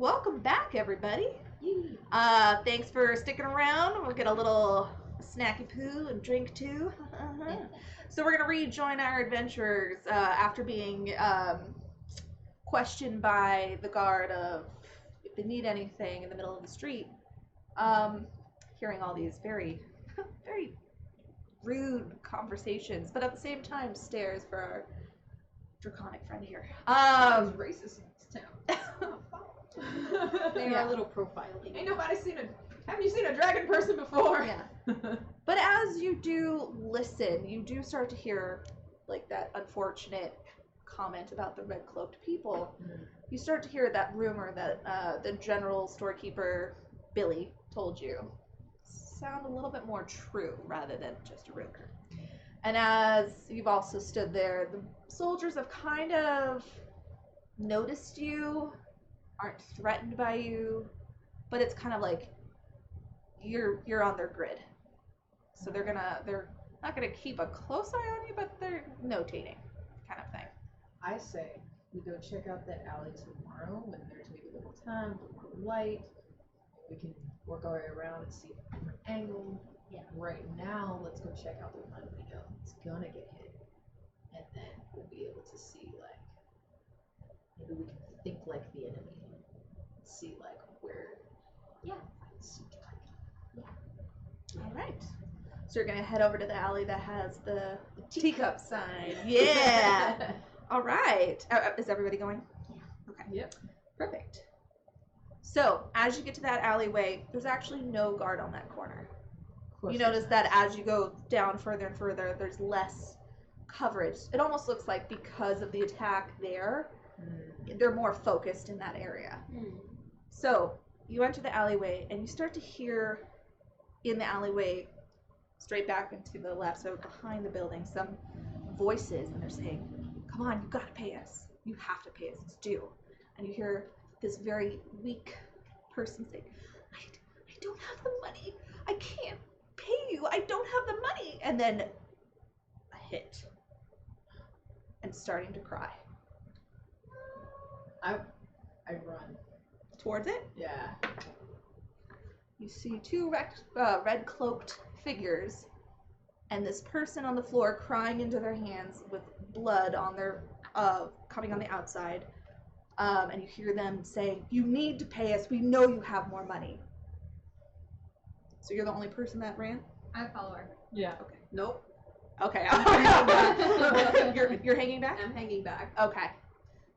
welcome back, everybody. Thanks for sticking around. We'll get a little snacky poo and drink too. So we're gonna rejoin our adventurers after being questioned by the guard of if they need anything in the middle of the street. Hearing all these very, very rude conversations, but at the same time stares for our draconic friend here. It's racist in this town. They are a little profiling. Ain't nobody haven't you seen a dragon person before? Yeah. But as you do listen, you do start to hear like that unfortunate comment about the red cloaked people. You start to hear that rumor that the general storekeeper Billy told you sound a little bit more true rather than just a rumor. And as you've also stood there, the soldiers have kind of noticed you, aren't threatened by you, but it's kind of like you're on their grid. So they're not gonna keep a close eye on you, but they're notating kind of thing. I say we go check out that alley tomorrow when there's maybe a little time, a little light. We can work our way around and see a different angle. Yeah. Right now, let's go check out the one we know it's gonna get hit, and then we'll be able to see like maybe we can think like the enemy, see like where. Yeah. All right. So you're gonna head over to the alley that has the teacup sign. Yeah. All right. Is everybody going? Yeah. Okay. Yep. Perfect. So as you get to that alleyway, there's actually no guard on that corner. You notice that as you go down further and further, there's less coverage. It almost looks like because of the attack there, they're more focused in that area. So you enter the alleyway and you start to hear in the alleyway straight back into the left, so behind the building, some voices, and they're saying, come on, you gotta pay us. You have to pay us, it's due. And you hear this very weak person say, I don't have the money. I can't pay you. I don't have the money. And then a hit. And starting to cry. I run. Towards it? Yeah. You see two red cloaked figures and this person on the floor crying into their hands with blood on their coming on the outside. And you hear them saying, you need to pay us. We know you have more money. So you're the only person that ran? I follow her. Yeah. Okay. Nope. Okay. You're hanging back? I'm hanging back. Okay.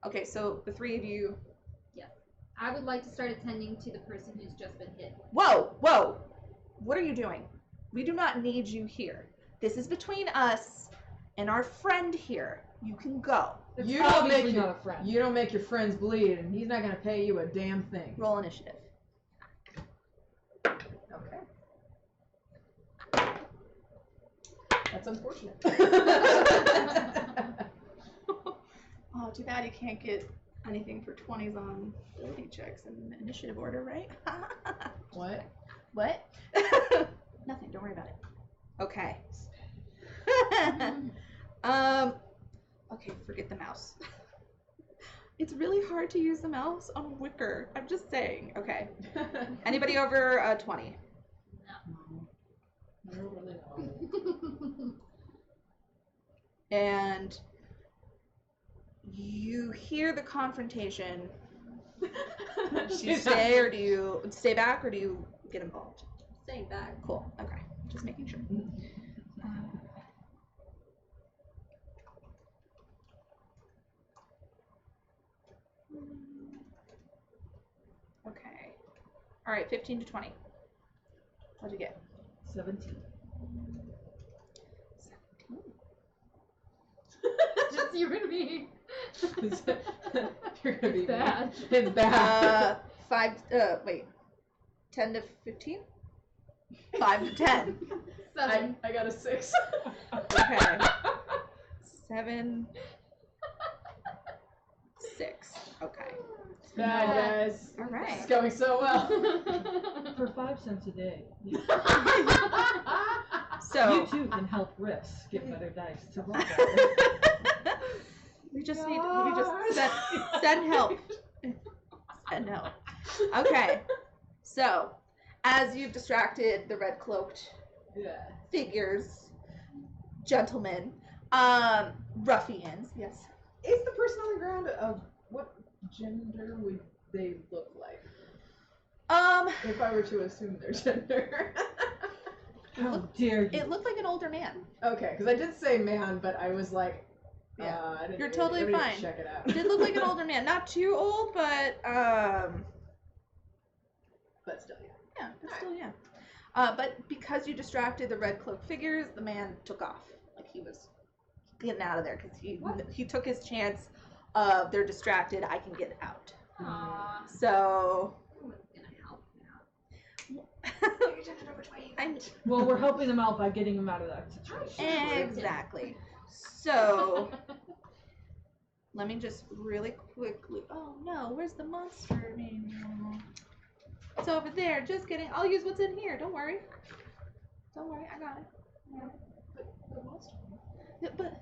Okay, so the three of you. I would like to start attending to the person who's just been hit. Whoa, whoa. What are you doing? We do not need you here. This is between us and our friend here. You can go. It's You don't obviously make not your a friend. You don't make your friends bleed, and he's not gonna pay you a damn thing. Roll initiative. Okay. That's unfortunate. Oh, too bad you can't get anything for 20s on ability checks in initiative order, right? What? What? Nothing, don't worry about it. Okay. Okay, forget the mouse. It's really hard to use the mouse on Wicker. I'm just saying. Okay. Anybody over 20? I don't really know. And you hear the confrontation. Do you stay or do you stay back or do you get involved? Staying back. Cool. Okay. Just making sure. Okay. All right. 15 to 20. What'd you get? 17. 17. Just you're gonna be. You're gonna be bad. It's bad. 10 to 15? 5 to 10. 7. I got a 6. Okay. 7. 6. Okay. It's bad, guys. All right. It's going so well. For 5 cents a day. So You too can help Riss get better dice to roll better. we just send help. Send help. Okay. So, as you've distracted the red cloaked Yeah. figures, gentlemen, ruffians, yes. Is the person on the ground of what gender would they look like? If I were to assume their gender. How dare you? It looked like an older man. Okay, because I did say man, but I was like, Yeah. I didn't You're really- totally I didn't fine. Check it out. It did look like an older man. Not too old, but But still, yeah. but still, yeah. But because you distracted the red cloak figures, the man took off. Like he was getting out of there because he took his chance of they're distracted. I can get out. Aww. So. Who was gonna help now? Well, we're helping him out by getting him out of that situation. Exactly. So. Let me just really quickly. Oh no, where's the monster manual? It's over there. Just kidding. I'll use what's in here. Don't worry. Don't worry. I got it. The monster. Yeah, but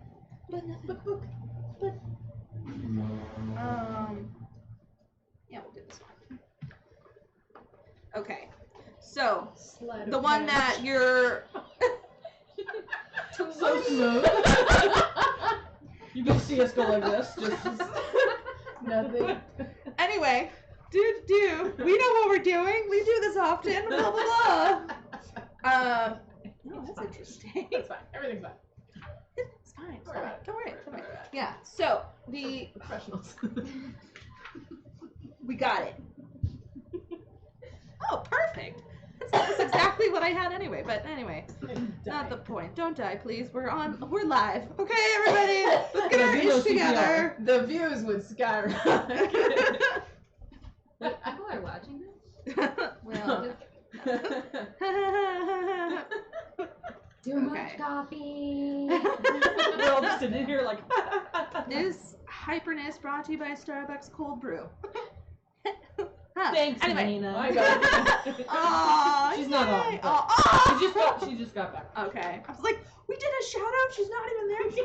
yeah, we'll do this one. Okay. So Sleight the of one hand. that you're. So smooth. You can see us go like this. Just Nothing. Anyway, we know what we're doing. We do this often. Blah blah blah. No, that's interesting. That's fine. Everything's fine. It's fine. It's Don't worry fine. about it. Don't worry. Don't worry about it. Yeah. So the Professionals. we got it. Oh, perfect. That's exactly what I had anyway. But anyway, not the point. Don't die, please. We're live. Okay, everybody, let's get our ish together. The views would skyrocket. People are watching this? Well. Too Okay. much coffee. we're all just sitting here like. This hyperness brought to you by Starbucks Cold Brew. Huh. Thanks, Anyway. Nina. My God. Aw, She's not on, yay. but Aw. She just got back. Okay. I was like, we did a shout out. She's not even there. It's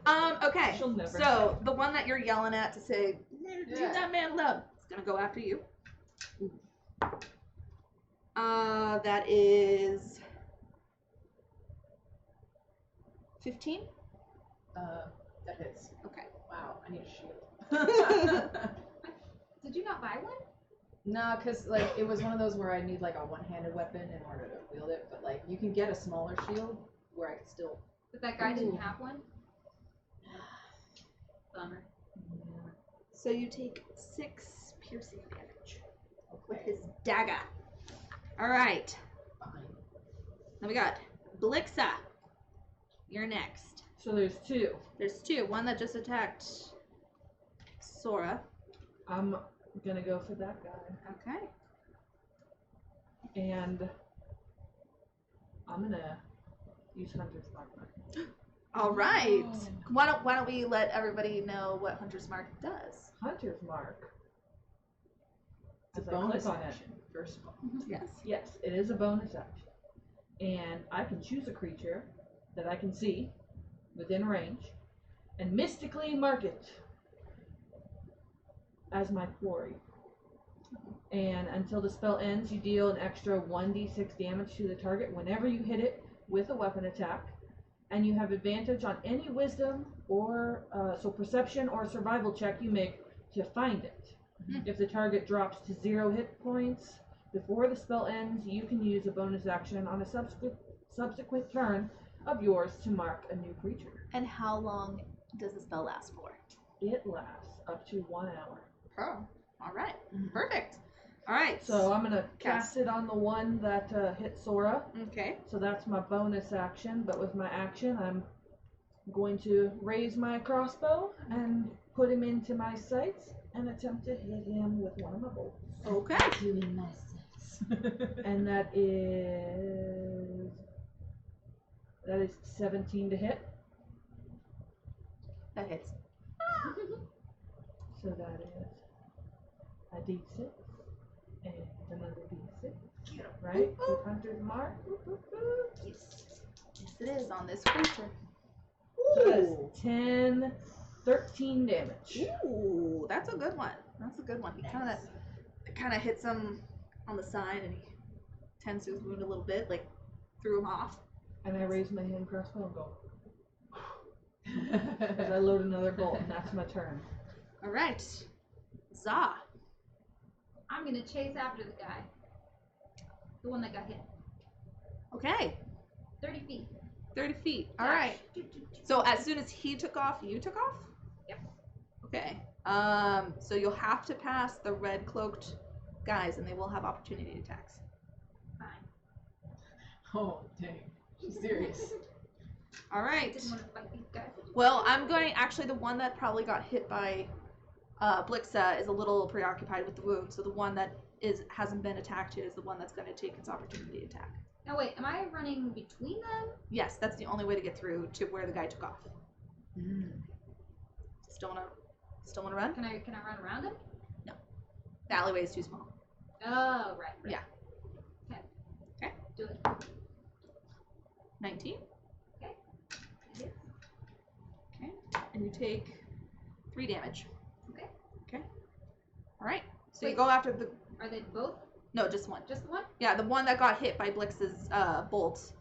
fine. Okay. She'll never So the one that you're yelling at to say, leave Yeah. that man alone, is gonna go after you. That is 15. That hits. Okay. Wow, I need a shield. Did you not buy one? No, because like it was one of those where I need like a one-handed weapon in order to wield it, but like you can get a smaller shield where I can still. But that guy Ooh. didn't have one? Bummer. So you take 6 piercing damage with Okay. his dagger. All right. Fine. Then we got Blixa. You're next. So there's two. There's 2. One that just attacked Sora. I'm gonna go for that guy, Okay. and I'm gonna use Hunter's Mark. All right. Oh. Why don't we let everybody know what Hunter's Mark does? Hunter's Mark. It's a As I click bonus on it. action, first of all. Yes. Yes, it is a bonus action, and I can choose a creature that I can see within range, and mystically mark it as my quarry. And until the spell ends, you deal an extra 1d6 damage to the target whenever you hit it with a weapon attack, and you have advantage on any wisdom or so perception or survival check you make to find it. If the target drops to 0 hit points before the spell ends, you can use a bonus action on a subsequent turn of yours to mark a new creature. And how long does the spell last for? It lasts up to 1 hour. Oh, all right. Perfect. All right. So I'm gonna cast it on the one that hit Sora. Okay. So that's my bonus action. But with my action, I'm going to raise my crossbow and put him into my sights and attempt to hit him with one of my bolts. Okay. Doing my sense. And that is 17 to hit. That hits. So that is a d6 and another d6. Right? With Hunter's Mark. Yes. Yes, it is on this creature. So that's 13 damage. Ooh, that's a good one. That's a good one. He kind of It kind of hits him on the side, and he tends to his wound a little bit, like threw him off. And I raise my hand crossbow and go. As I load another bolt, and that's my turn. All right, Za. I'm gonna chase after the guy. The one that got hit. Okay, 30 feet. 30 feet. All Dash. right. So as soon as he took off, you took off? Yep. Okay. So you'll have to pass the red cloaked guys, and they will have opportunity attacks. Fine. Oh, dang. She's serious. All I right. didn't want to fight these guys. Well, I'm going. Actually, the one that probably got hit by Blixa is a little preoccupied with the wound. So the one that hasn't been attacked yet is the one that's going to take its opportunity attack. Now wait, am I running between them? Yes, that's the only way to get through to where the guy took off. Still wanna run? Can I run around him? The alleyway is too small. Oh, right. Yeah. Okay. Okay. Do it. 19. It is. Okay. And you take 3 damage. Okay. Okay. All right. So you Wait. go after the. Are they both? No, just one. Just the one? Yeah, the one that got hit by Blix's bolt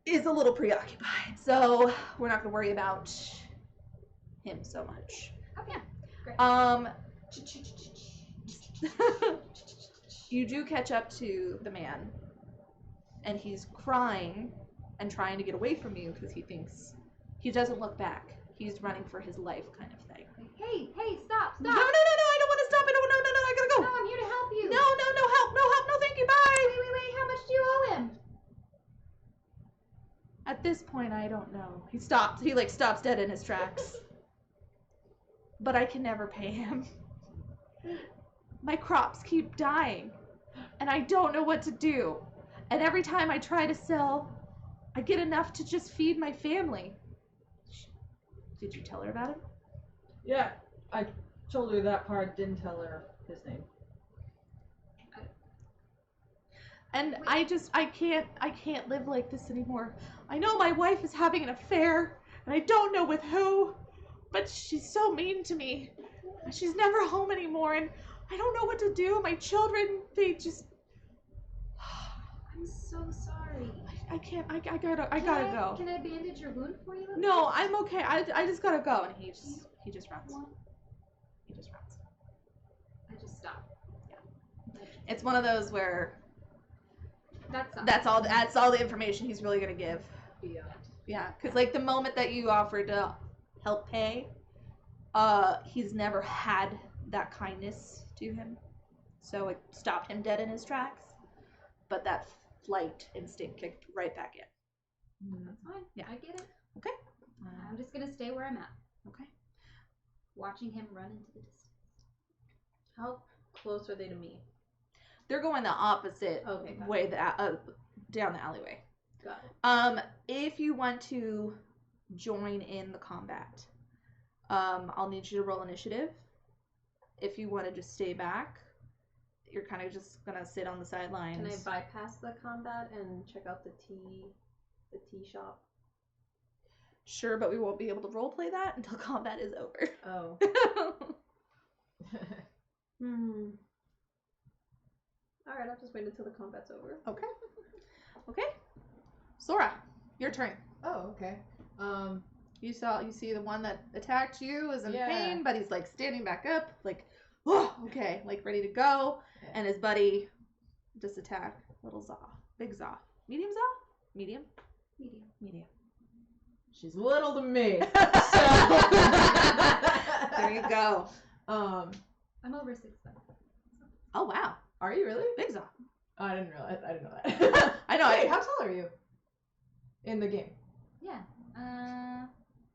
is a little preoccupied, so we're not gonna worry about him so much. Okay. Great. You do catch up to the man, and he's crying and trying to get away from you because he thinks he doesn't look back. He's running for his life, kind of thing. Hey, stop! No, I don't want to stop. No, I gotta go. No, I'm here to help you. No, help, no, thank you, bye. Wait, how much do you owe him? At this point, I don't know. He stops. He stops dead in his tracks. But I can never pay him. My crops keep dying, and I don't know what to do. And every time I try to sell, I get enough to just feed my family. Did you tell her about him? Yeah, I told her that part, didn't tell her his name. And I can't live like this anymore. I know my wife is having an affair, and I don't know with who, but she's so mean to me. She's never home anymore, and I don't know what to do. My children, they just... I'm so sorry. I gotta go. Can I bandage your wound for you? No, I'm okay. I just gotta go. And he just runs. He just runs. I just stop. It's one of those where That's all. that's all the information he's really gonna give. Beyond. Yeah, because the moment that you offered to help pay, he's never had that kindness to him, so it stopped him dead in his tracks. But that flight instinct kicked right back in. That's fine. Yeah. I get it. Okay. I'm just gonna stay where I'm at. Okay. Watching him run into the distance. How close are they to me? They're going the opposite Okay, got way down the alleyway. Got it. If you want to join in the combat, I'll need you to roll initiative. If you want to just stay back, you're kind of just gonna sit on the sidelines. Can I bypass the combat and check out the tea shop? Sure, but we won't be able to roleplay that until combat is over. Oh. Alright, I'll just wait until the combat's over. Okay. Sora, your turn. Oh, okay. You see the one that attacked you is in Yeah. pain, but he's standing back up, oh, okay, ready to go. Yeah. And his buddy just attack little Za, big Za, medium Za, medium. She's little to me. There you go. I'm over 6 foot. Oh wow, Are you really? big Za. Oh, I didn't know that. I know. Wait, how tall are you? In the game. Yeah.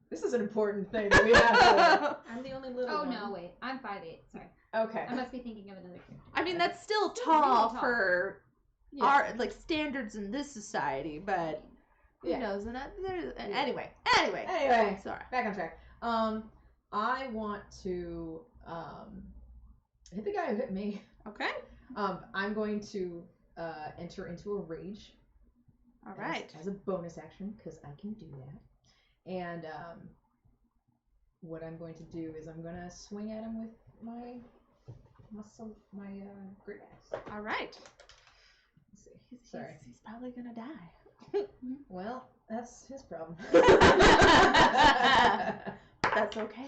This is an important thing that we have I'm the only little Oh one. no, wait. I'm 5'8". Sorry. to... Okay. I must be thinking of another character. I mean, that's still Still tall really tall. for Yeah. our standards in this society, but who Yeah. knows? And Yeah. Anyway, Anyway, sorry. back on track. I want to hit the guy who hit me. Okay. I'm going to enter into a rage. All right. As a bonus action, because I can do that. And what I'm going to do is I'm going to swing at him with my my great axe. All right. Let's see. Sorry. He's probably gonna die. Well, that's his problem. That's okay.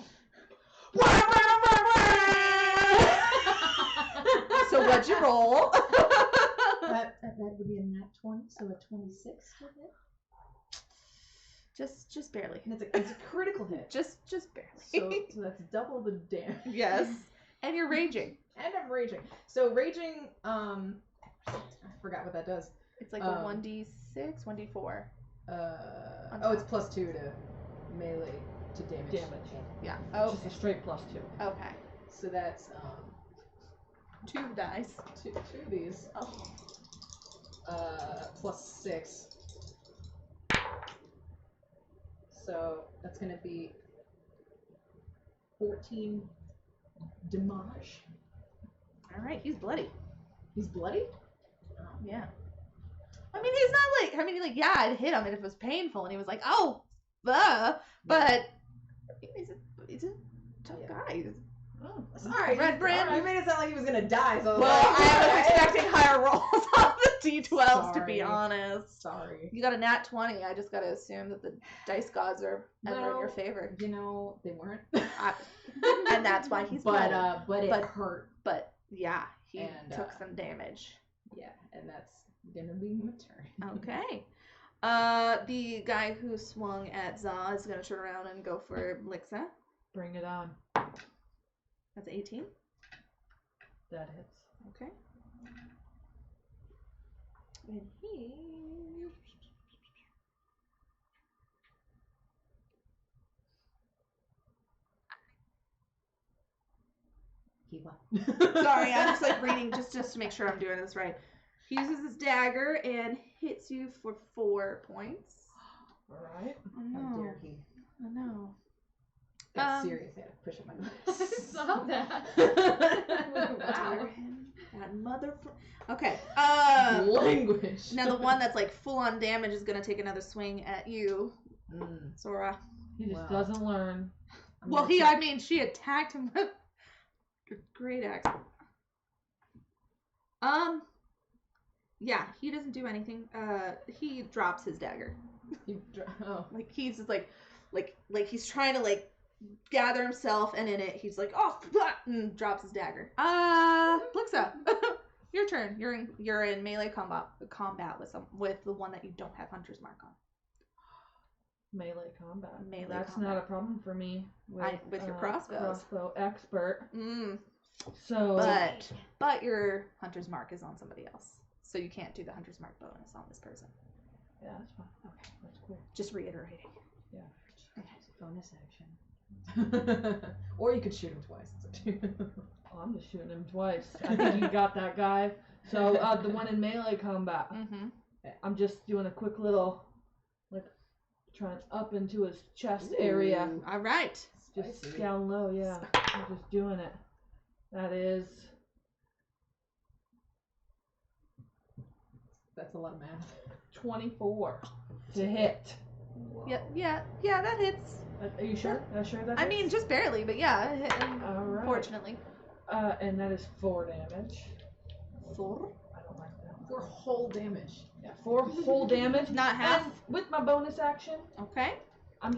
So what'd you roll? that would be a nat 20, so a 26 to hit. Just barely. And it's a critical hit. Just barely. So that's double the damage. Yes. And you're raging. And I'm raging. So raging, I forgot what that does. It's like a 1d6, 1d4. It's +2 to melee to damage. Yeah. Oh, just a straight +2. Okay. So that's 2 dice. two of these. Oh. +6. So that's gonna be 14 damage. All right. He's bloody. He's bloody? Yeah. I mean, he's not like. I mean, like, yeah, I'd hit him and if it was painful, and he was like, "Oh, but he's a tough guy." Oh, sorry. Red brand. You made it sound like he was gonna die. So Well, I was expecting higher rolls on the d12s, to be Sorry. honest. Sorry. You got a nat 20. I just gotta assume that the dice gods are ever in your Well, favor, You know, they weren't. and that's why he's bloody. But it hurt. But yeah, he And, took some damage. Yeah, and that's gonna be my turn. Okay. The guy who swung at Za is gonna turn around and go for Lixa. Bring it on. That's 18. That hits. Okay. And he. Keep up. Sorry, I'm just like reading just to make sure I'm doing this right. He uses his dagger and hits you for 4 points. Alright. Oh How no. dare he? I know. Got serious. I had to push up my nose. Stop that. Wow. That mother. Okay. Language. Now the one that's like full on damage is gonna take another swing at you, Sora. He just Wow. doesn't learn. Well, she attacked him with a great axe. Yeah, he doesn't do anything. He drops his dagger. Like he's just like he's trying to like gather himself, and in it he's like, oh, and drops his dagger. Blixa, your turn. You're in melee combat with the one that you don't have Hunter's Mark on. Melee combat. That's not a problem for me. With your crossbows. Crossbow expert. Mm. So. But your Hunter's Mark is on somebody else, so you can't do the Hunter's Mark bonus on this person. Yeah, that's fine. Okay, that's cool. Just reiterating. Yeah. Okay. Bonus action. Or you could shoot him twice. It's up to you. Oh, I'm just shooting him twice. I think you got that guy. So the one in melee combat. Mm-hmm. I'm just doing a quick little, like, trying up into his chest area. All right. Just Spicy. down low, yeah. I'm just doing it. That is. That's a lot of math. 24 to hit. Yeah, that hits. Are you sure? Sure that hits? I mean, just barely, but yeah, it hit, All right. unfortunately. And that is 4 damage. 4? I don't like that. 4 whole damage. Yeah, 4 whole damage. Not half. And with my bonus action, Okay. I'm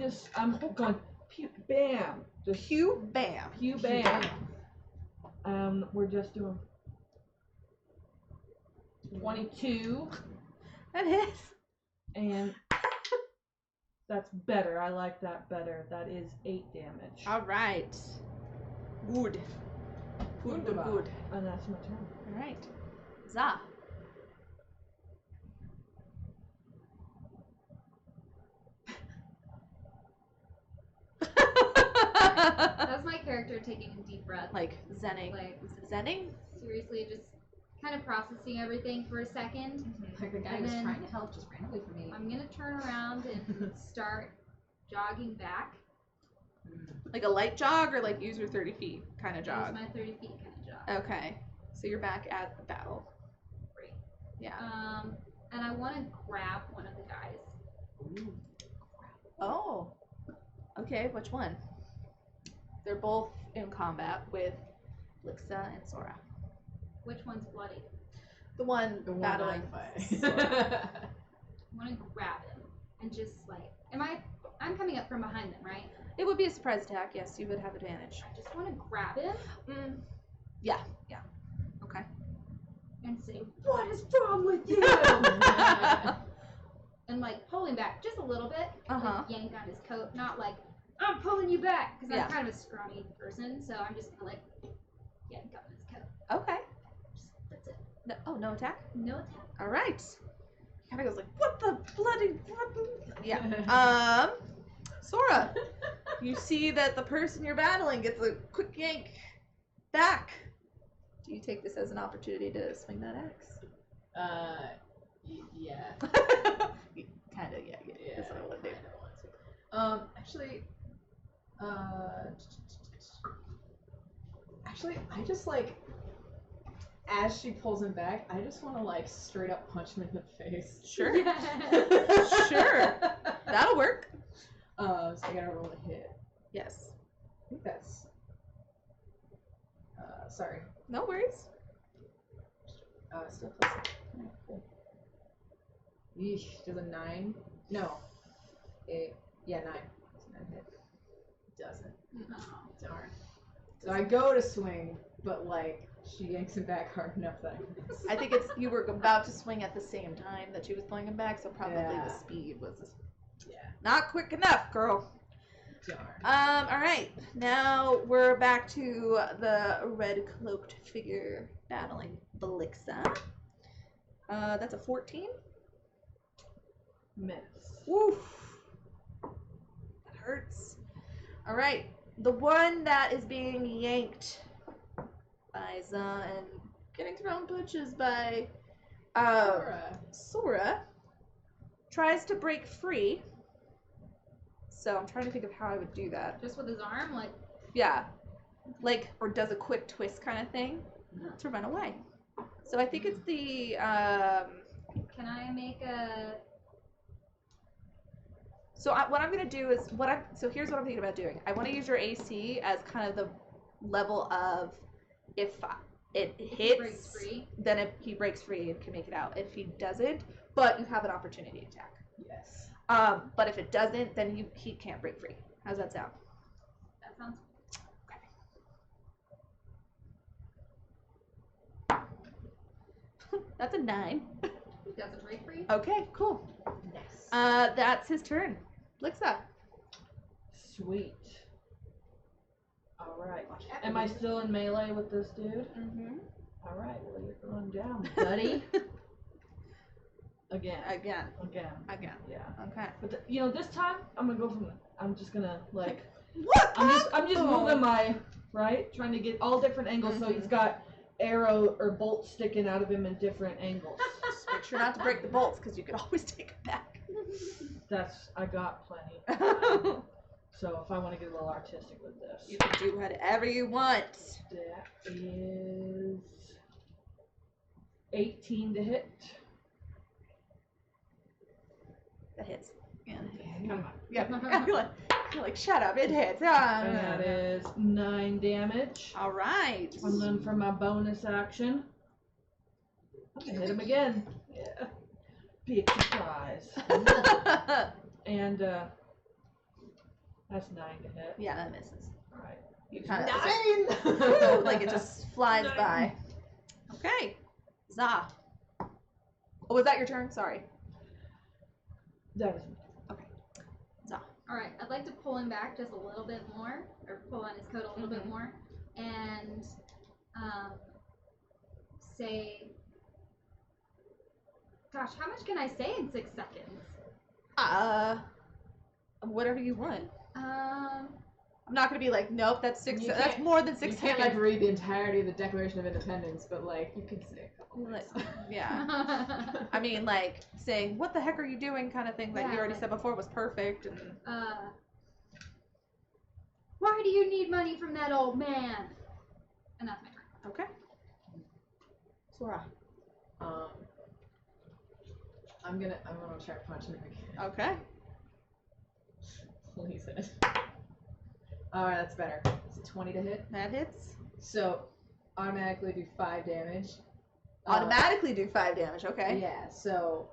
going pew bam. Just Pew bam. pew bam. We're just doing 22, That hits. and that's better. I like that better. That is 8 damage. All right. Good. Good. And that's my turn. All right. Za. That's my character taking a deep breath. Like zenning. Like, Zenning? seriously, just kind of processing everything for a second. Like the guy And was then- trying to help just ran away from me. I'm gonna turn around and start jogging back. Like a light jog or like use your 30 feet kind of Use jog? my 30 feet kind of jog. Okay. So you're back at the battle. Great. Yeah. And I want to grab one of the guys. Oh. Okay, which one? They're both in combat with Lixa and Sora. Which one's bloody? The one The one battling. I'm Sora. I want to grab him and just like, I'm coming up from behind them, right? It would be a surprise attack. Yes, you would have advantage. I just want to grab him Yeah. Okay. and say, "What is wrong with you?" And like pull him back just a little bit, like yank on his coat, not like I'm pulling you back because I'm kind of a scrawny person, so I'm just gonna like yank on his coat. Okay. That's it. No attack. No attack. All right. Kind of goes like, what the bloody? Yeah. Sora, you see that the person you're battling gets a quick yank back. Do you take this as an opportunity to swing that axe? Yeah. Kind of, yeah. That's what I want to do. Actually, I just like, as she pulls him back, I just want to like straight up punch him in the face. Sure. Sure. That'll work. So I gotta roll a hit. Yes. I think that's. Sorry. No worries. Still plus. Cool. Yeesh. Does a 9? No. Yeah, 9. It's a 9 hit. Doesn't. Oh. Darn. So I go to swing, but like she yanks him back hard enough that I think it's you were about to swing at the same time that she was pulling him back, so probably Yeah. the speed was yeah. not quick enough, girl. Darn. All right. Now we're back to the red cloaked figure battling Belixa. That's a 14. Miss. Woof. That hurts. All right. The one that is being yanked by Za and getting thrown punches by Sora tries to break free. So I'm trying to think of how I would do that. Just with his arm, like. Yeah. Like, or does a quick twist kind of thing to run away. So I think it's the, Can I make a? So what I'm going to do is, so here's what I'm thinking about doing. I want to use your AC as kind of the level of, if it hits, He breaks free. then if he breaks free and can make it out. If he doesn't, but you have an opportunity attack. Yes. But if it doesn't, then he can't break free. How's that sound? That sounds. That's a 9. Doesn't break free. Okay, cool. Nice. That's his turn. Lixa. Sweet. Alright. Am I still in melee with this dude? Mm-hmm. Alright, well you're going down, buddy. Again. Again. Yeah. Okay. But this time I'm gonna go from. I'm just gonna like. What? I'm just moving my right, trying to get all different angles. So he's got arrow or bolts sticking out of him in different angles. Just make sure not to break the bolts, because you could always take it back. I got plenty. So if I want to get a little artistic with this, You can do whatever you want. that is 18 to hit. That hits. Yeah. Come on. Yeah. You're like, shut up, it hits. And that is 9 damage. All right. And then for my bonus action, I'm gonna hit him again. Yeah. Big surprise. And that's 9 to hit. Yeah, that misses. Alright. You kind of 9! like it just flies 9. by. Okay. Za. Oh, was that your turn? Sorry. That is All right, I'd like to pull him back just a little bit more, or pull on his coat a little bit more, and say, gosh, how much can I say in 6 seconds? Whatever you want. Um, I'm not gonna be like, nope, that's 6. You That's can't- more than 6 You can't seconds. like read the entirety of the Declaration of Independence, but like you can say a couple words. Yeah. I mean, like saying, "What the heck are you doing?" kind of thing that you Yeah, already like- said before was perfect. And why do you need money from that old man? And that's my turn. okay. Sora. I'm gonna try to punch him again. Okay. Please hit. Alright, that's better. It's a 20 to hit. That hits. So automatically do 5 damage. Automatically do 5 damage. Okay. Yeah, so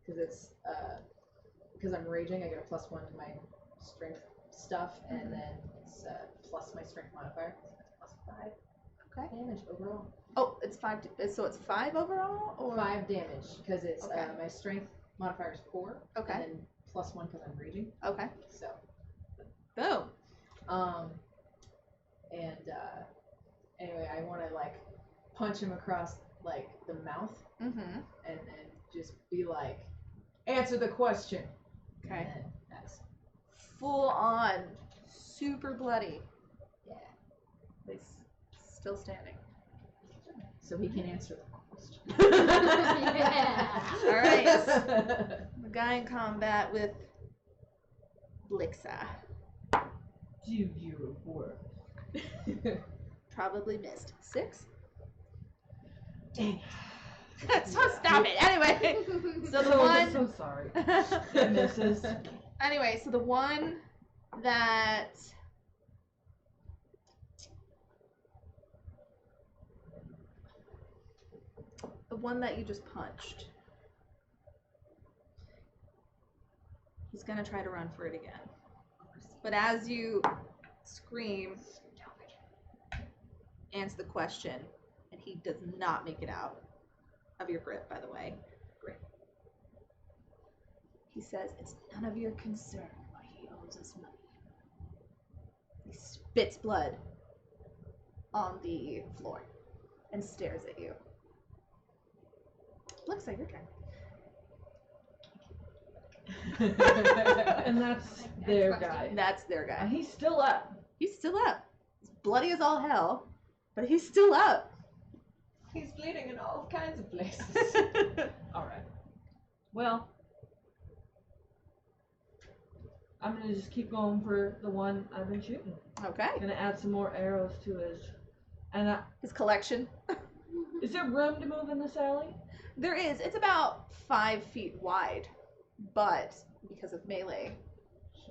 because I'm raging, I get a +1 to my strength stuff, and then it's plus my strength modifier. So it's +5 Okay. damage overall. Oh, it's 5. So it's 5 overall, or 5 damage because it's Okay. my strength modifier is 4. Okay. And then +1 because I'm raging. Okay. So. Boom. Anyway, I want to like punch him across like the mouth, Mm-hmm. and then just be like, answer the question. Okay. And then that's Full on, super bloody. yeah. He's still standing. So he can answer the question. Yeah. All right. The guy in combat with Blixa Do your work. probably missed 6. Dang. So stop it. Anyway, so the I'm one. so sorry. It misses. Anyway, so the one that you just punched, he's gonna try to run for it again. But as you scream, answer the question, and he does not make it out of your grip, by the way. Great. He says, "It's none of your concern why he owes us money." He spits blood on the floor and stares at you. Looks like your turn. And that's their guy. That's their guy. And he's still up. He's still up. He's bloody as all hell, but he's still up. He's bleeding in all kinds of places. Alright. Well, I'm gonna just keep going for the one I've been shooting. Okay. Gonna add some more arrows to his. And His collection. is there room to move in this alley? There is. It's about 5 feet wide, but because of melee,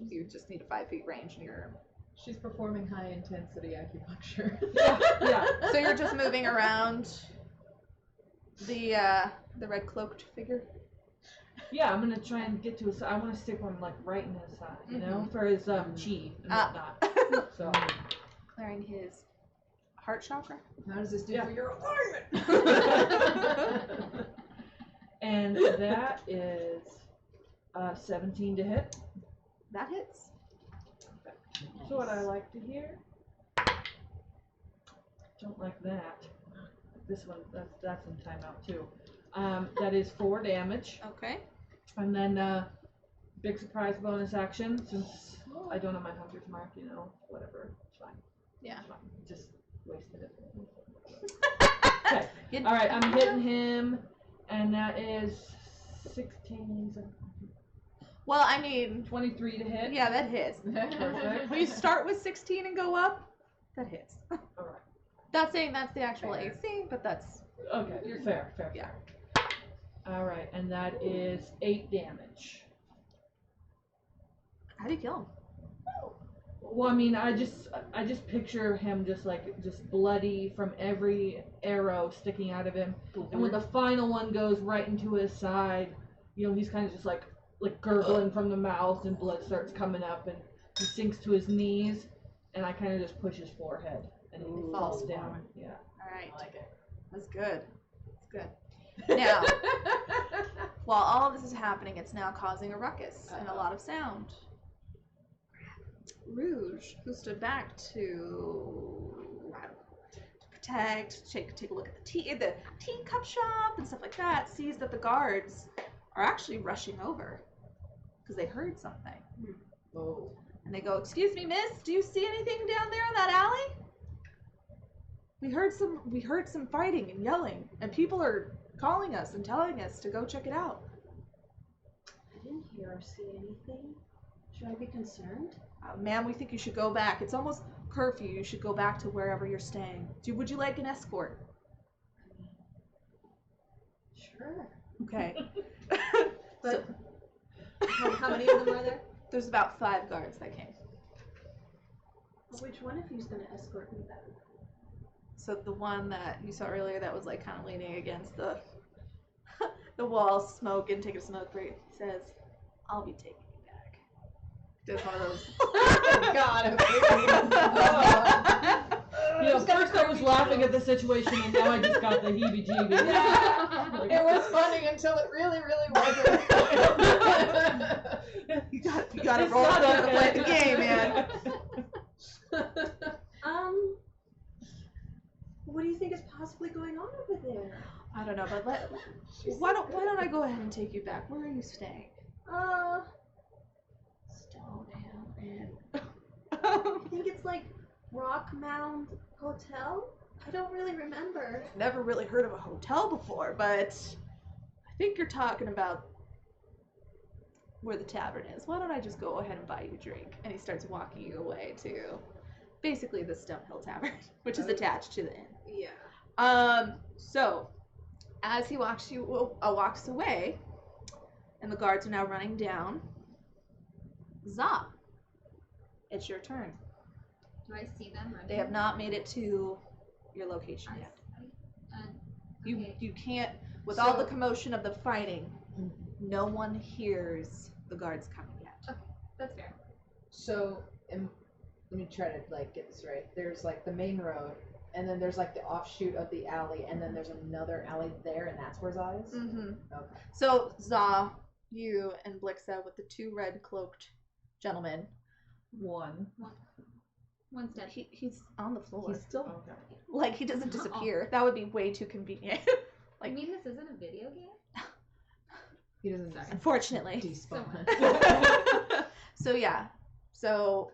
you just need a 5 feet range in your. She's performing high intensity acupuncture. Yeah. So you're just moving around the red cloaked figure. Yeah, I'm gonna try and get to his side. I want to stick one like right in his side, you know, Mhm. for his chi and Ah. whatnot. So Clearing his heart chakra. How does this do Yeah. for your alignment? and that is 17 to hit. That hits. So what I like to hear. Don't like that. This one, that's in timeout too. That is 4 damage, Okay. and then big surprise bonus action since I don't have my hunter's mark. You know, whatever, it's fine. Yeah. It's fine. Just wasted it. Okay. All right, I'm hitting him, and that is 16, 17, Well, I mean, 23 to hit. yeah, that hits. Perfect. When you start with 16 and go up, that hits. All right. Not saying that's the actual Fair. AC, but that's Okay. Fair. yeah. All right, and that is 8 damage. How do you kill him? Well, I mean, I just picture him just bloody from every arrow sticking out of him, and when the final one goes right into his side, you know, he's kind of just like gurgling from the mouth, and blood starts coming up, and he sinks to his knees, and I kind of just push his forehead, and he Ooh. falls down. Yeah. All right. I like it. That's good. That's good. Now, while all of this is happening, it's now causing a ruckus and a lot of sound. Rouge, who stood back to protect, take a look at the teacup shop and stuff like that, sees that the guards are actually rushing over because they heard something. Oh. And they go, "Excuse me, miss, do you see anything down there in that alley? We heard some fighting and yelling, and people are calling us and telling us to go check it out." I didn't hear or see anything. Should I be concerned? Ma'am, we think you should go back. It's almost curfew. You should go back to wherever you're staying. Would you like an escort? I mean, sure. Okay. But how many of them are there? There's about 5 guards that came. Well, which one of you's gonna escort me back? So the one that you saw earlier that was like kind of leaning against the the wall, smoking, taking a smoke break, says, "I'll be taking you back." Does one of those. Oh God. First I was laughing at the situation, and now I just got the heebie-jeebies. Like, It was funny until it really, really wasn't. you got to roll it to play the game, man. What do you think is possibly going on over there? I don't know, but why don't I go ahead and take you back? Where are you staying? Stonehill Inn. I think it's like Rock Mound Hotel. I don't really remember. Never really heard of a hotel before, but I think you're talking about where the tavern is. Why don't I just go ahead and buy you a drink? And he starts walking you away to basically the Stonehill Tavern, which is attached to the inn. Yeah. So as he walks away, and the guards are now running down, Za, it's your turn. Do I see them running? They have not made it to your location yet. Okay. You can't, with all the commotion of the fighting, no one hears the guards coming yet. That's fair. So, let me try to like get this right. There's like the main road, and then there's like the offshoot of the alley, and then there's another alley there, and that's where Za is? Mm-hmm. Okay. So Za, you and Blixa with the two red cloaked gentlemen. One. One's dead. He's on the floor. He's still Okay. Like, he doesn't disappear. That would be way too convenient. I mean, this isn't a video game? he doesn't Unfortunately. despawn. So yeah. So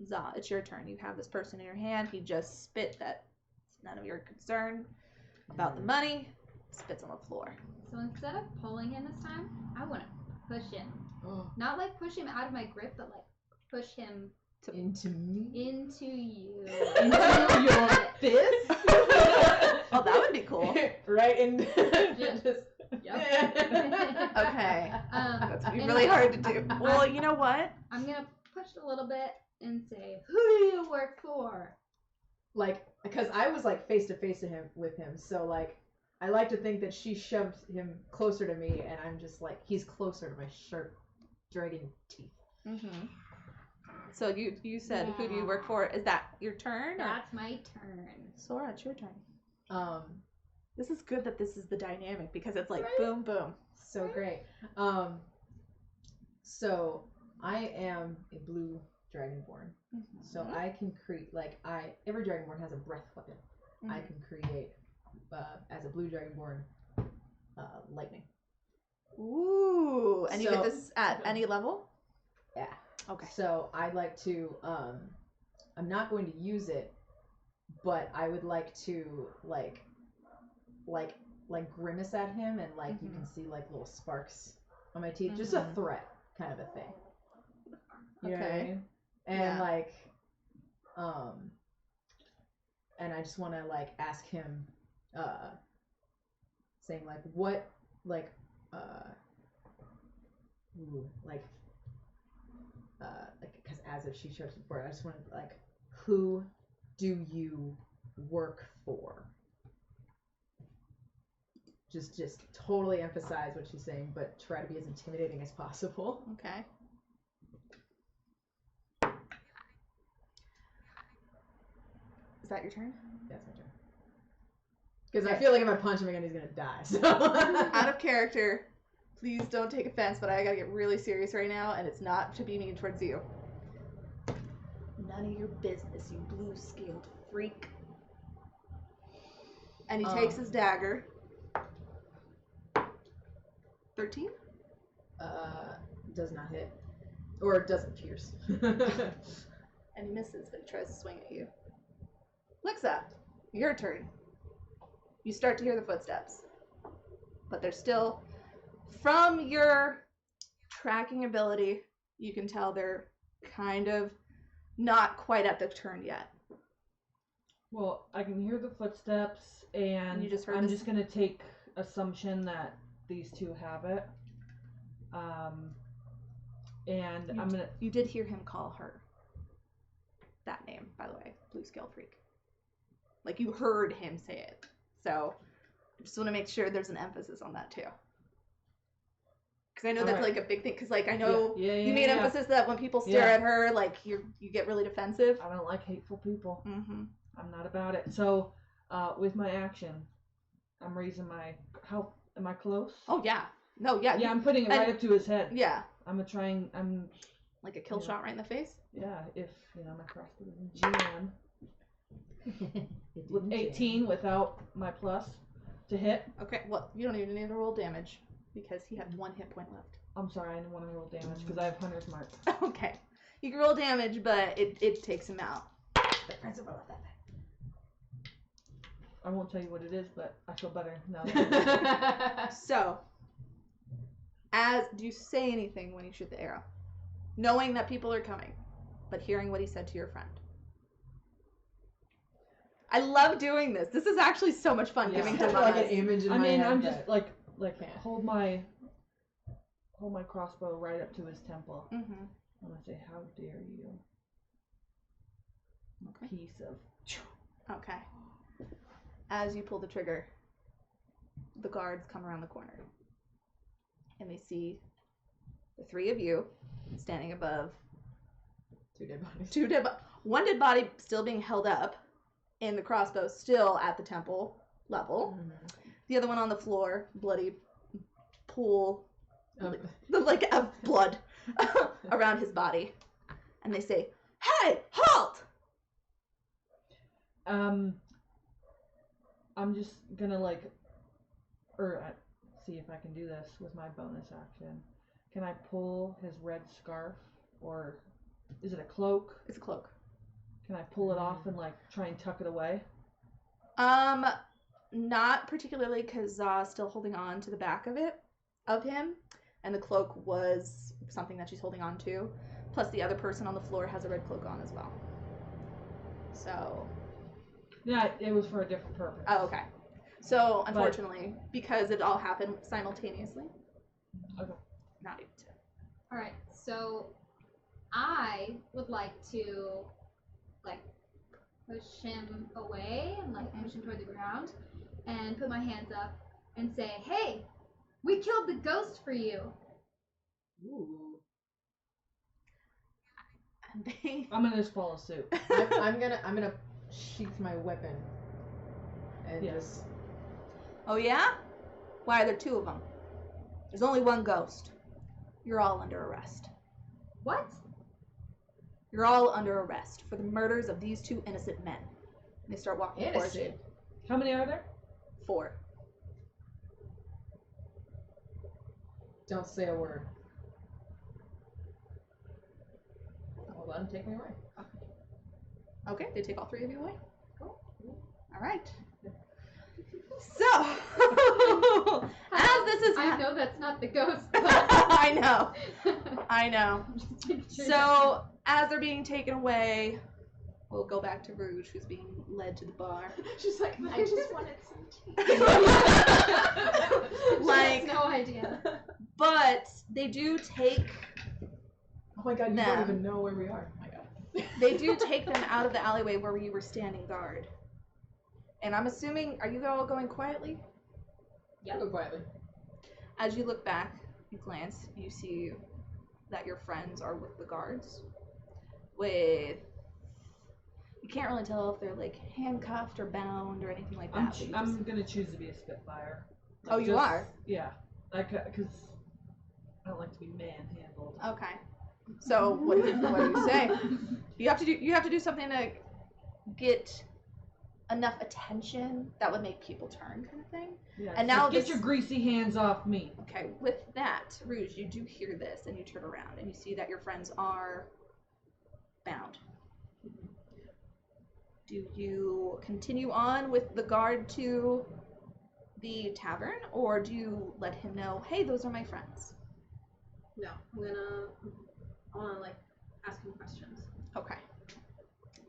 Za, it's your turn. You have this person in your hand. He just spit that it's none of your concern about the money. Spits on the floor. So instead of pulling him this time, I want to push him. Oh. Not like push him out of my grip, but like push him Into me? into you. Into your fist? Oh, that would be cool. Right in. Just- Yep. Okay. That's gonna be and really hard to do. Well, you know what? I'm gonna push a little bit and say, "Who do you work for?" Like, because I was like face to face with him, so like, I like to think that she shoved him closer to me, and I'm just like, he's closer to my sharp dragon teeth. Mm-hmm. So you said, who do you work for? Is that your turn? Or? That's my turn. Sora, it's your turn. This is good that this is the dynamic because it's like boom, boom. So great. So I am a blue dragonborn, so I can create every dragonborn has a breath weapon. I can create as a blue dragonborn lightning. Ooh, and you get this at any level? Yeah. Okay. So I'd like to. I'm not going to use it, but I would like to like grimace at him, and like you can see like little sparks on my teeth, just a threat kind of a thing. You know what I mean? And like, and I just want to like ask him, saying like what like because as if she chose before, I just wanted like, who do you work for? Just totally emphasize what she's saying, but try to be as intimidating as possible. Okay. Is that your turn? That's my turn. Because I feel like if I punch him again, he's gonna die. So Out of character. Please don't take offense, but I gotta get really serious right now, and it's not to be mean towards you. None of your business, you blue-scaled freak. And he takes his dagger. 13? Does not hit. Or doesn't pierce. And he misses, but he tries to swing at you. Lixa, your turn. You start to hear the footsteps. But they're still... From your tracking ability, you can tell they're kind of not quite at the turn yet. Well, I can hear the footsteps, and You just heard I'm this? just gonna take assumption that these two have it. And I'm gonna. You did hear him call her that name, by the way. Blue Scale Freak. Like, you heard him say it. So, I just want to make sure there's an emphasis on that, too. Because I know that's, Alright. like, a big thing. Because, like, I know you made yeah. emphasis that when people stare Yeah. at her, like, you get really defensive. I don't like hateful people. Mm-hmm. I'm not about it. So, with my action, I'm raising my. How am I close? Oh, yeah. No, yeah. Yeah, I'm putting it right up to his head. Yeah. I'm trying. I'm. Like a kill Yeah. shot right in the face? Yeah, if my crossbow is GM with 18 without my plus to hit. Okay, well, you don't even need to roll damage because he had 1 hit point left. I'm sorry, I didn't want to roll damage because I have Hunter's Mark. Okay. You can roll damage, but it takes him out. I won't tell you what it is, but I feel better now. So, do you say anything when you shoot the arrow? Knowing that people are coming, but hearing what he said to your friend. I love doing this. This is actually so much fun, Yeah. giving Kind of like an dilemmas. image in I my mean, head, I'm but- just like can't. hold my crossbow right up to his temple. Mm-hmm. I'm gonna say, "How dare you, Okay. piece of." Okay. As you pull the trigger, the guards come around the corner. And they see the 3 of you standing above 2 dead bodies. 2 dead one dead body still being held up, and the crossbow still at the temple level. The other one on the floor, bloody pool like of blood around his body. And they say, "Hey, halt!" I'm just gonna see if I can do this with my bonus action. Can I pull his red scarf, or is it a cloak? It's a cloak. Can I pull it off and try and tuck it away? Not particularly, because Za's still holding on to the back of him, and the cloak was something that she's holding on to. Plus, the other person on the floor has a red cloak on as well. So. Yeah, it was for a different purpose. Oh, okay. So, unfortunately, because it all happened simultaneously. Okay. Not able to. Alright, so I would like to push him away and push him toward the ground and put my hands up and say, "Hey, we killed the ghost for you." Ooh. And they. I'm gonna just follow suit. I'm gonna sheath my weapon and just. Oh, yeah? Why are there 2 of them? There's only 1 ghost. You're all under arrest. What? You're all under arrest for the murders of these 2 innocent men. And they start walking towards you. Innocent. How many are there? 4. Don't say a word. Well, let him take me away. Okay, they take all 3 of you away? Cool. All right. So, as this is I know that's not the ghost. I know. Just making sure So, as they're being taken away, we'll go back to Rouge, who's being led to the bar. She's like, I just wanted some tea. Like, no idea. but they do take Oh my god, you them. don't even know where we are. Oh my god. They do take them out of the alleyway where you were standing guard. And I'm assuming, are you all going quietly? Yeah, go quietly. As you look back, you glance, you see that your friends are with the guards. You can't really tell if they're handcuffed or bound or anything like that. I'm gonna choose to be a Spitfire. Oh, you are? Yeah, because I don't like to be manhandled. Okay. So what do you say? You have to do something to get enough attention that would make people turn, kind of thing. Yeah, And now get your greasy hands off me. Okay, with that, Rouge, you do hear this, and you turn around, and you see that your friends are bound. Do you continue on with the guard to the tavern, or do you let him know, hey, those are my friends? No, I wanna ask him questions. Okay.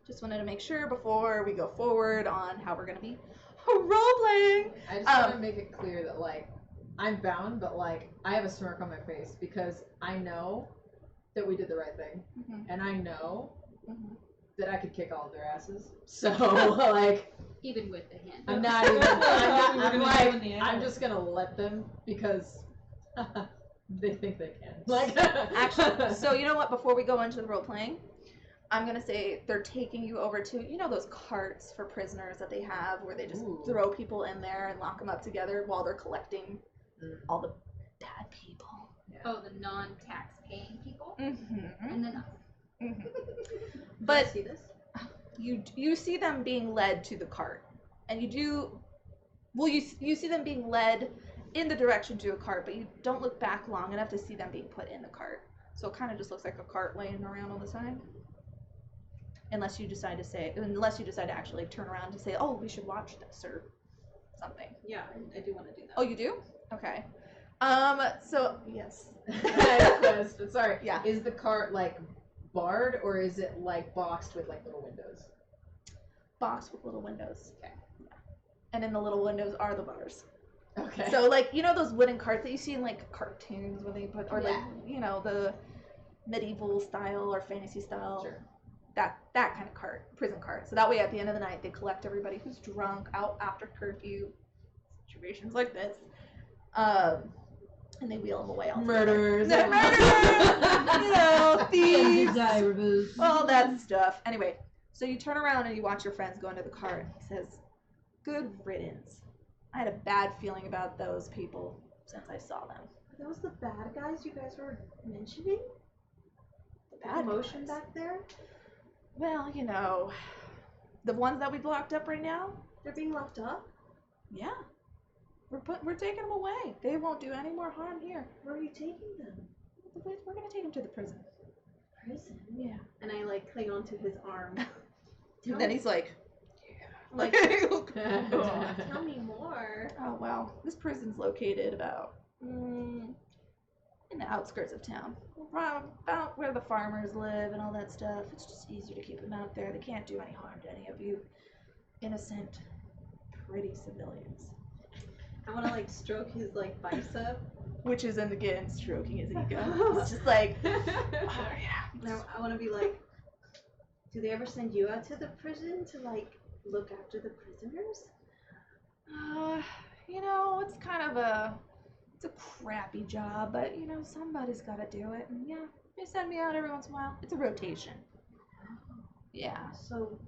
Just wanted to make sure before we go forward on how we're gonna be role-playing. I just want to make it clear that, I'm bound, but, I have a smirk on my face because I know that we did the right thing. Mhm. And I know Mhm. that I could kick all of their asses. So, Even with the hand. I'm not even. I'm, We're I'm gonna like, go in the I'm alley. just gonna let them because they think they can. Like, Actually, so you know what? Before we go into the role playing, I'm gonna say they're taking you over to, you know, those carts for prisoners that they have where they just Ooh. throw people in there and lock them up together while they're collecting all the bad people. Oh, the non-tax paying people, Mm-hmm. and then us. Mm-hmm. Can I But see this? you see them being led to the cart, and you see them being led in the direction to a cart, but you don't look back long enough to see them being put in the cart. So it kind of just looks like a cart laying around all the time. Unless you decide to actually turn around to say, "Oh, we should watch this" or something. Yeah, I do want to do that. Oh, you do? Okay. So yes. I have a question. Sorry. Yeah. Is the cart like barred or is it like boxed with like little windows? Box with little windows. Okay. Yeah. And in the little windows are the bars. Okay. So like, you know those wooden carts that you see in like cartoons where they put, or like, Yeah. you know, the medieval style or fantasy style. Sure. That kind of cart, prison cart. So that way at the end of the night they collect everybody who's drunk out after curfew, situations like this. And they wheel them away all together. Murderers. They're murderers! You know, thieves. Undesirables. All that stuff. Anyway, so you turn around and you watch your friends go into the cart. He says, "Good riddance. I had a bad feeling about those people since I saw them." Are those the bad guys you guys were mentioning? The bad Motion guys. back there? Well, you know, the ones that we've locked up right now, They're being locked up? yeah. We're taking them away. They won't do any more harm here. Where are you taking them? We're gonna take them to the prison. Prison. Yeah. And I like cling onto his arm. And then he's like, I'm like, oh. tell me more. Oh well, this prison's located about in the outskirts of town, about where the farmers live and all that stuff. It's just easier to keep them out there. They can't do any harm to any of you innocent, pretty civilians. I want to like stroke his like bicep. Which is again stroking his ego. It's just like, oh yeah. And I want to be like, do they ever send you out to the prison to like look after the prisoners? You know, it's kind of it's a crappy job, but you know, somebody's got to do it. And yeah, they send me out every once in a while. It's a rotation. Yeah. So,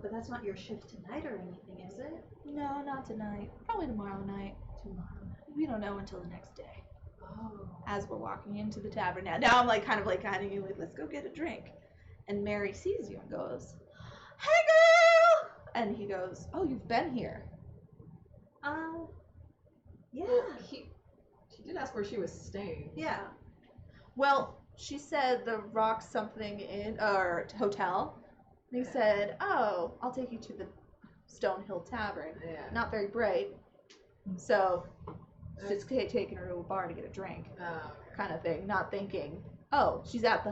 but that's not your shift tonight or anything, is it? No, not tonight. Probably tomorrow night. Tomorrow night. We don't know until the next day. Oh. As we're walking into the tavern now. Now I'm like kind of like let's go get a drink. And Mary sees you and goes, "Hey girl!" And he goes, "Oh, you've been here." Yeah. Well, she did ask where she was staying. Yeah. Well, she said the Rock something inn or hotel. And he said, "Oh, I'll take you to the Stonehill Tavern." Yeah. Not very bright. So just taking her to a bar to get a drink, Oh, kind of thing. Not thinking, oh, she's at the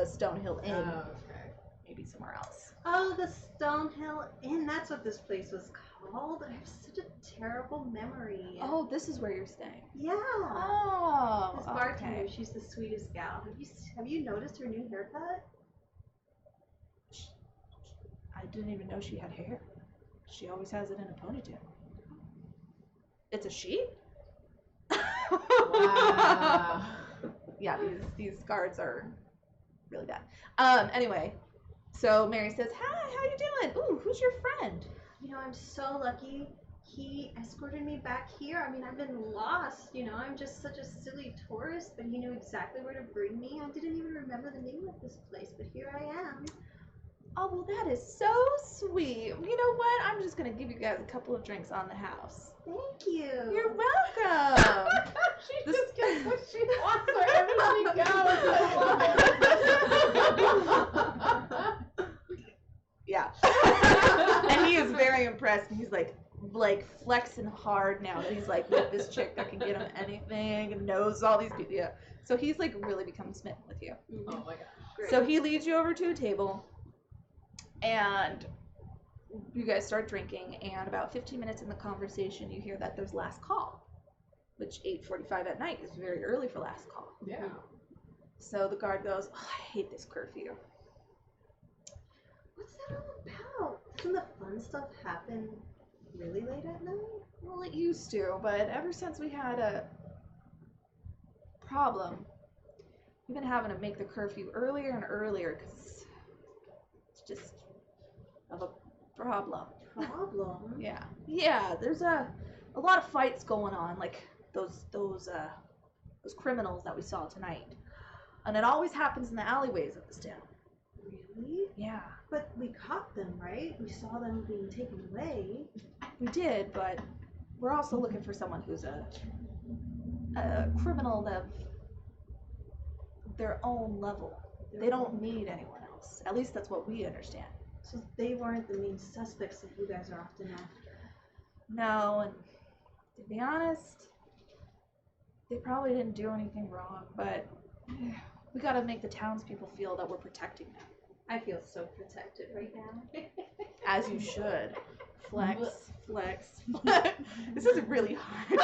Stonehill okay. Inn, Oh, okay. maybe somewhere else. Oh, the Stonehill Inn. That's what this place was called. I have such a terrible memory. Oh, this is where you're staying. Yeah. Oh, This bartender, okay. she's the sweetest gal. Have you noticed her new haircut? I didn't even know she had hair. She always has it in a ponytail. It's a she? Wow. Yeah, these guards are really bad. Anyway, so Mary says, "Hi, how you doing? Ooh, who's your friend?" You know, I'm so lucky. He escorted me back here. I mean, I've been lost, you know. I'm just such a silly tourist, but he knew exactly where to bring me. I didn't even remember the name of this place, but here I am. Oh, well, that is so sweet. You know what? I'm just going to give you guys a couple of drinks on the house. Thank you. You're welcome. She This- just gets what she wants wherever she goes. Yeah. And he is very impressed, and he's like flexing hard now that he's like with this chick that can get him anything and knows all these people. Yeah. So he's like really become smitten with you. Oh my god. Great. So he leads you over to a table, and you guys start drinking, and about 15 minutes in the conversation, you hear that there's last call, which 8:45 at night is very early for last call. Yeah. So the guard goes, "Oh, I hate this curfew." What's that all about? Doesn't the fun stuff happen really late at night? Well, it used to, but ever since we had a problem, we've been having to make the curfew earlier and earlier because it's just of a problem. Problem? Yeah. Yeah, there's a lot of fights going on, like those criminals that we saw tonight. And it always happens in the alleyways of this town. Really? Yeah. But we caught them, right? We saw them being taken away. We did, but we're also looking for someone who's a criminal of their own level. They don't need anyone else. At least that's what we understand. So they weren't the main suspects that you guys are often after. No, and to be honest, they probably didn't do anything wrong, but we gotta make the townspeople feel that we're protecting them. I feel so protected right now. As you should. Flex, flex. This is really hard.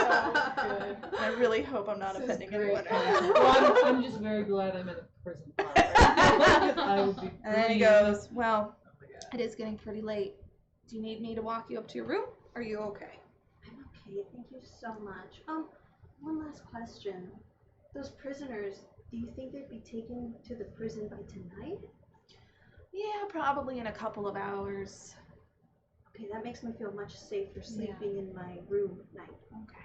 I really hope I'm not This is offending great. anyone. Well, I'm just very glad I'm in a prison part. Right? I would be And then he free. goes, well, it is getting pretty late. Do you need me to walk you up to your room? Are you okay? I'm okay, thank you so much. One last question. Those prisoners, do you think they'd be taken to the prison by tonight? Yeah, probably in a couple of hours. Okay, that makes me feel much safer sleeping in my room at night. Okay.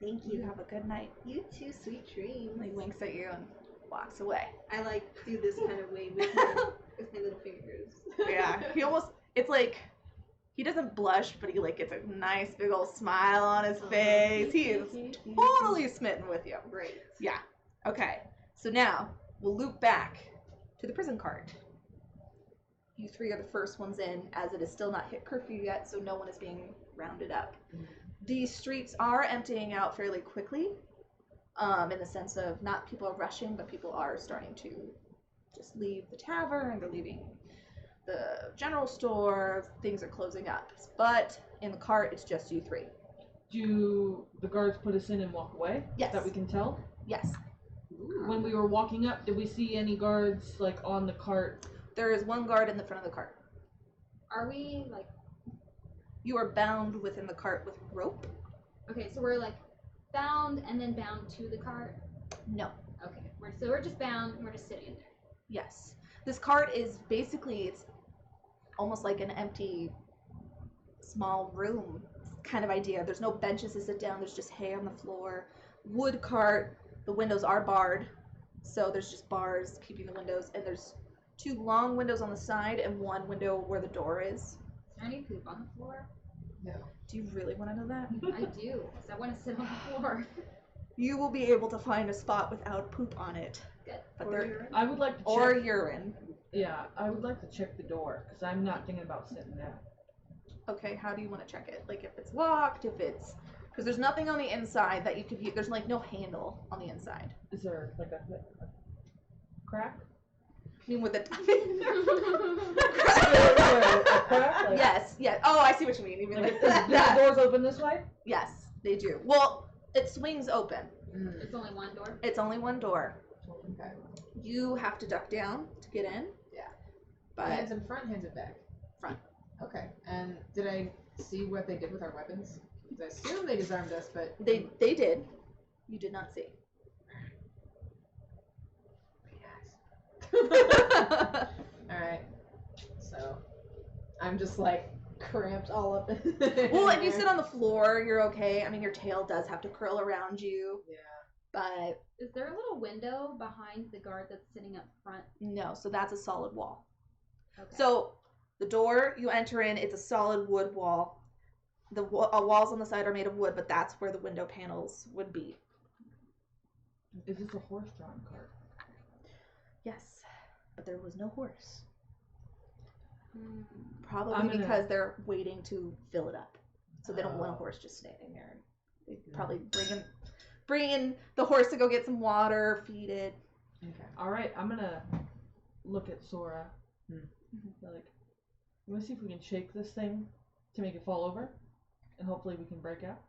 Thank You you. have a good night. You too, sweet dreams. He winks at you and walks away. I like do this kind of way with my little fingers. Yeah, he almost, it's like, he doesn't blush, but he like gets a nice big old smile on his face. He is totally smitten with you. Great. Yeah. Okay. So now we'll loop back to the prison cart. You three are the first ones in, as it is still not hit curfew yet, so no one is being rounded up. These streets are emptying out fairly quickly, in the sense of not people are rushing, but people are starting to just leave the tavern, they're leaving the general store, things are closing up. But in the cart, it's just you three. Do the guards put us in and walk away? Yes. That we can tell? Yes. When we were walking up, did we see any guards like on the cart? There is one guard in the front of the cart. Are we like You are bound within the cart with rope. okay? So we're like bound and then bound to the cart. No. Okay, we're just bound. And we're just sitting in there. Yes. This cart is basically, it's almost like an empty small room kind of idea. There's no benches to sit down. There's just hay on the floor. Wood cart. The windows are barred, so there's just bars keeping the windows, and there's 2 long windows on the side and 1 window where the door is. Is there any poop on the floor? No. Do you really want to know that? I do, because I want to sit on the floor. You will be able to find a spot without poop on it. Good. But Or there, urine? I would like to check. or urine. Yeah, I would like to check the door because I'm not thinking about sitting there. Okay, how do you want to check it? Like if it's locked, if it's... Because there's nothing on the inside that you could use. There's like no handle on the inside. Is there like a crack? I mean with a... A crack? Like, Yes, yes. Oh, I see what you mean. Even Like, like do that. the doors open this way? Yes, they do. Well, it swings open. It's only one door. It's only one door. Okay. You have to duck down to get in. Yeah. But Hands in front, hands in back. Front. Okay. And did I see what they did with our weapons? 'Cause I assume they disarmed us, but they did. You did not see. All right. So I'm just like cramped all up. Well, if you sit on the floor, you're okay. I mean, your tail does have to curl around you, Yeah. but Is there a little window behind the guard that's sitting up front? no. So that's a solid wall. Okay. So the door you enter in, it's a solid wood wall. The walls on the side are made of wood, but that's where the window panels would be. Is this a horse-drawn cart? Yes, but there was no horse. Hmm. Probably I'm gonna- because they're waiting to fill it up, so they don't want a horse just standing there. They probably bring in the horse to go get some water, feed it. Okay. All right, I'm gonna look at Sora. Hmm. Like, I'm gonna see if we can shake this thing to make it fall over, and hopefully we can break out.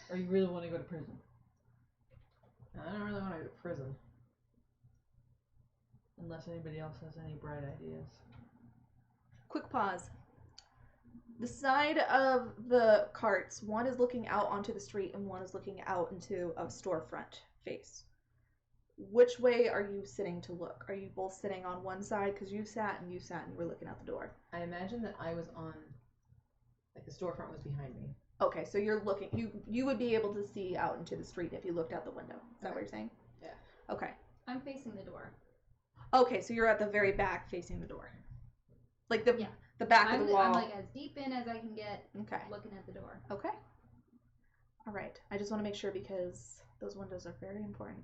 Or you really want to go to prison? I don't really want to go to prison. Unless anybody else has any bright ideas. Quick pause. The side of the carts, one is looking out onto the street and one is looking out into a storefront face. Which way are you sitting to look? Are you both sitting on one side because you sat and you were looking out the door? I imagine that I was on, like the storefront was behind me. Okay, so you're looking. You would be able to see out into the street if you looked out the window. Is that what you're saying? Yeah. Okay. I'm facing the door. Okay, so you're at the very back facing the door. Like the back of the wall. I'm like as deep in as I can get. Okay. Looking at the door. Okay. All right. I just want to make sure because those windows are very important.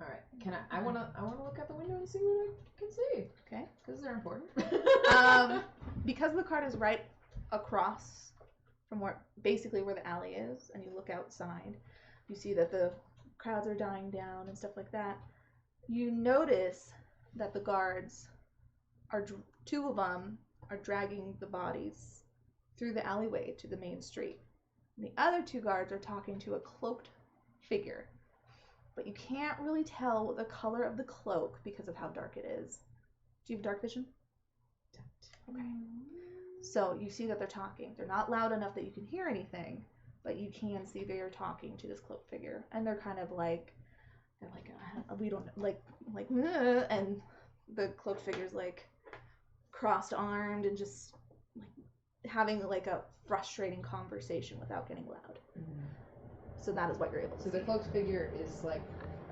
All right. Can I want to look out the window and see what I can see. Okay. Because they're important. Because the cart is right across from basically where the alley is, and you look outside, you see that the crowds are dying down and stuff like that. You notice that the guards are, two of them are dragging the bodies through the alleyway to the main street. And the other two guards are talking to a cloaked figure. But you can't really tell the color of the cloak because of how dark it is. Do you have dark vision? Okay. So you see that they're talking. They're not loud enough that you can hear anything, but you can see they are talking to this cloaked figure. And they're kind of like, we don't, and the cloaked figure's like crossed armed and just like having like a frustrating conversation without getting loud. Mm-hmm. So that is what you're able to see. So the cloaked figure is like,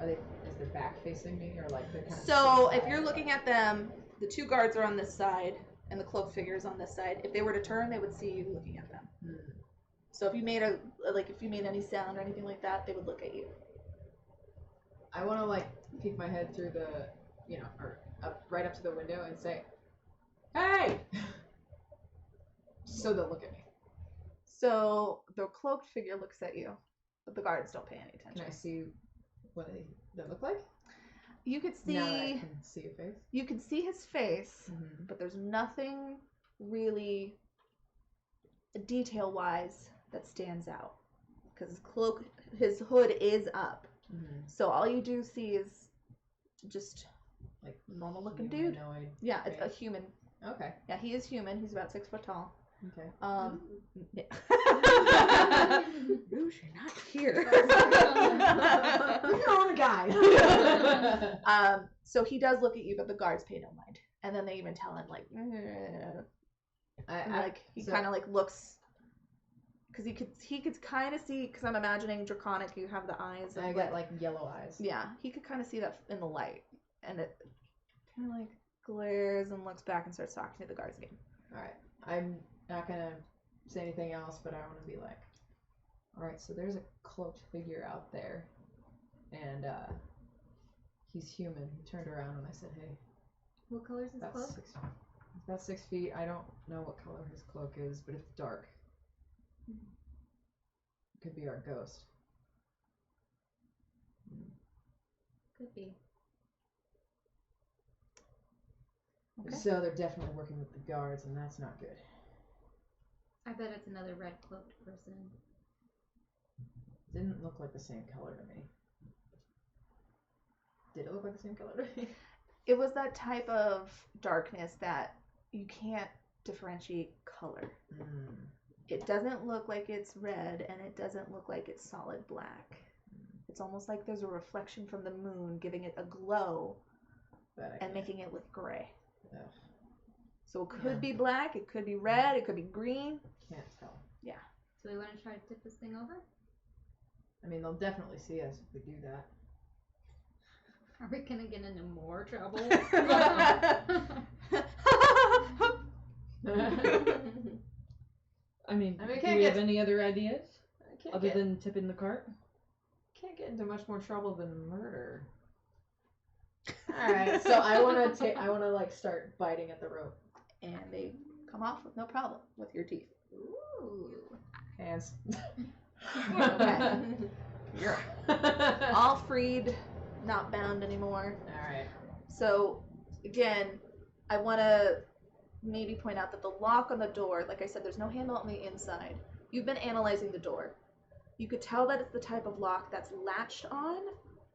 is their back facing me or like they're kind of... So if you're looking at them, the two guards are on this side and the cloaked figure is on this side. If they were to turn, they would see you looking at them. Hmm. So if you made if you made any sound or anything like that, they would look at you. I want to like peek my head through the, or right up to the window and say, "Hey!" So they'll look at me. So the cloaked figure looks at you, but the guards don't pay any attention. Can I see what they look like? You could see. Now that I can see your face. You could see his face, but there's nothing really detail-wise that stands out because his hood is up. Mm-hmm. So all you do see is just like normal-looking dude. Yeah, it's a human. Okay. Yeah, he is human. He's about 6 foot tall. Okay. Yeah. Rouge, you're not here. You're on a guy. So he does look at you, but the guards pay no mind. And then they even tell him like, he kind of like looks, because he could kind of see, because I'm imagining draconic, you have the eyes. I got like yellow eyes. Yeah, he could kind of see that in the light, and it kind of like glares and looks back and starts talking to the guards again. All right, I'm not gonna say anything else, but I want to be like, all right, so there's a cloaked figure out there, and he's human. He turned around and I said, hey. What color is his cloak? It's about 6 feet. I don't know what color his cloak is, but it's dark. It could be our ghost. Could be. Okay. So they're definitely working with the guards, and that's not good. I bet it's another red cloaked person. Didn't look like the same color to me. Did it look like the same color to me? It was that type of darkness that you can't differentiate color. Mm. It doesn't look like it's red, and it doesn't look like it's solid black. It's almost like there's a reflection from the moon giving it a glow and making it look gray. Ugh. So it could be black, it could be red, it could be green. Can't tell. Yeah. So we want to try to tip this thing over? I mean, they'll definitely see us if we do that. Are we gonna get into more trouble? I mean, do we have any other ideas other than tipping the cart? Can't get into much more trouble than murder. All right, so I want to like start biting at the rope, and they come off with no problem with your teeth. Ooh. Hands. Okay. You're all freed, not bound anymore. All right. So again, I want to maybe point out that the lock on the door, like I said, there's no handle on the inside. You've been analyzing the door. You could tell that it's the type of lock that's latched on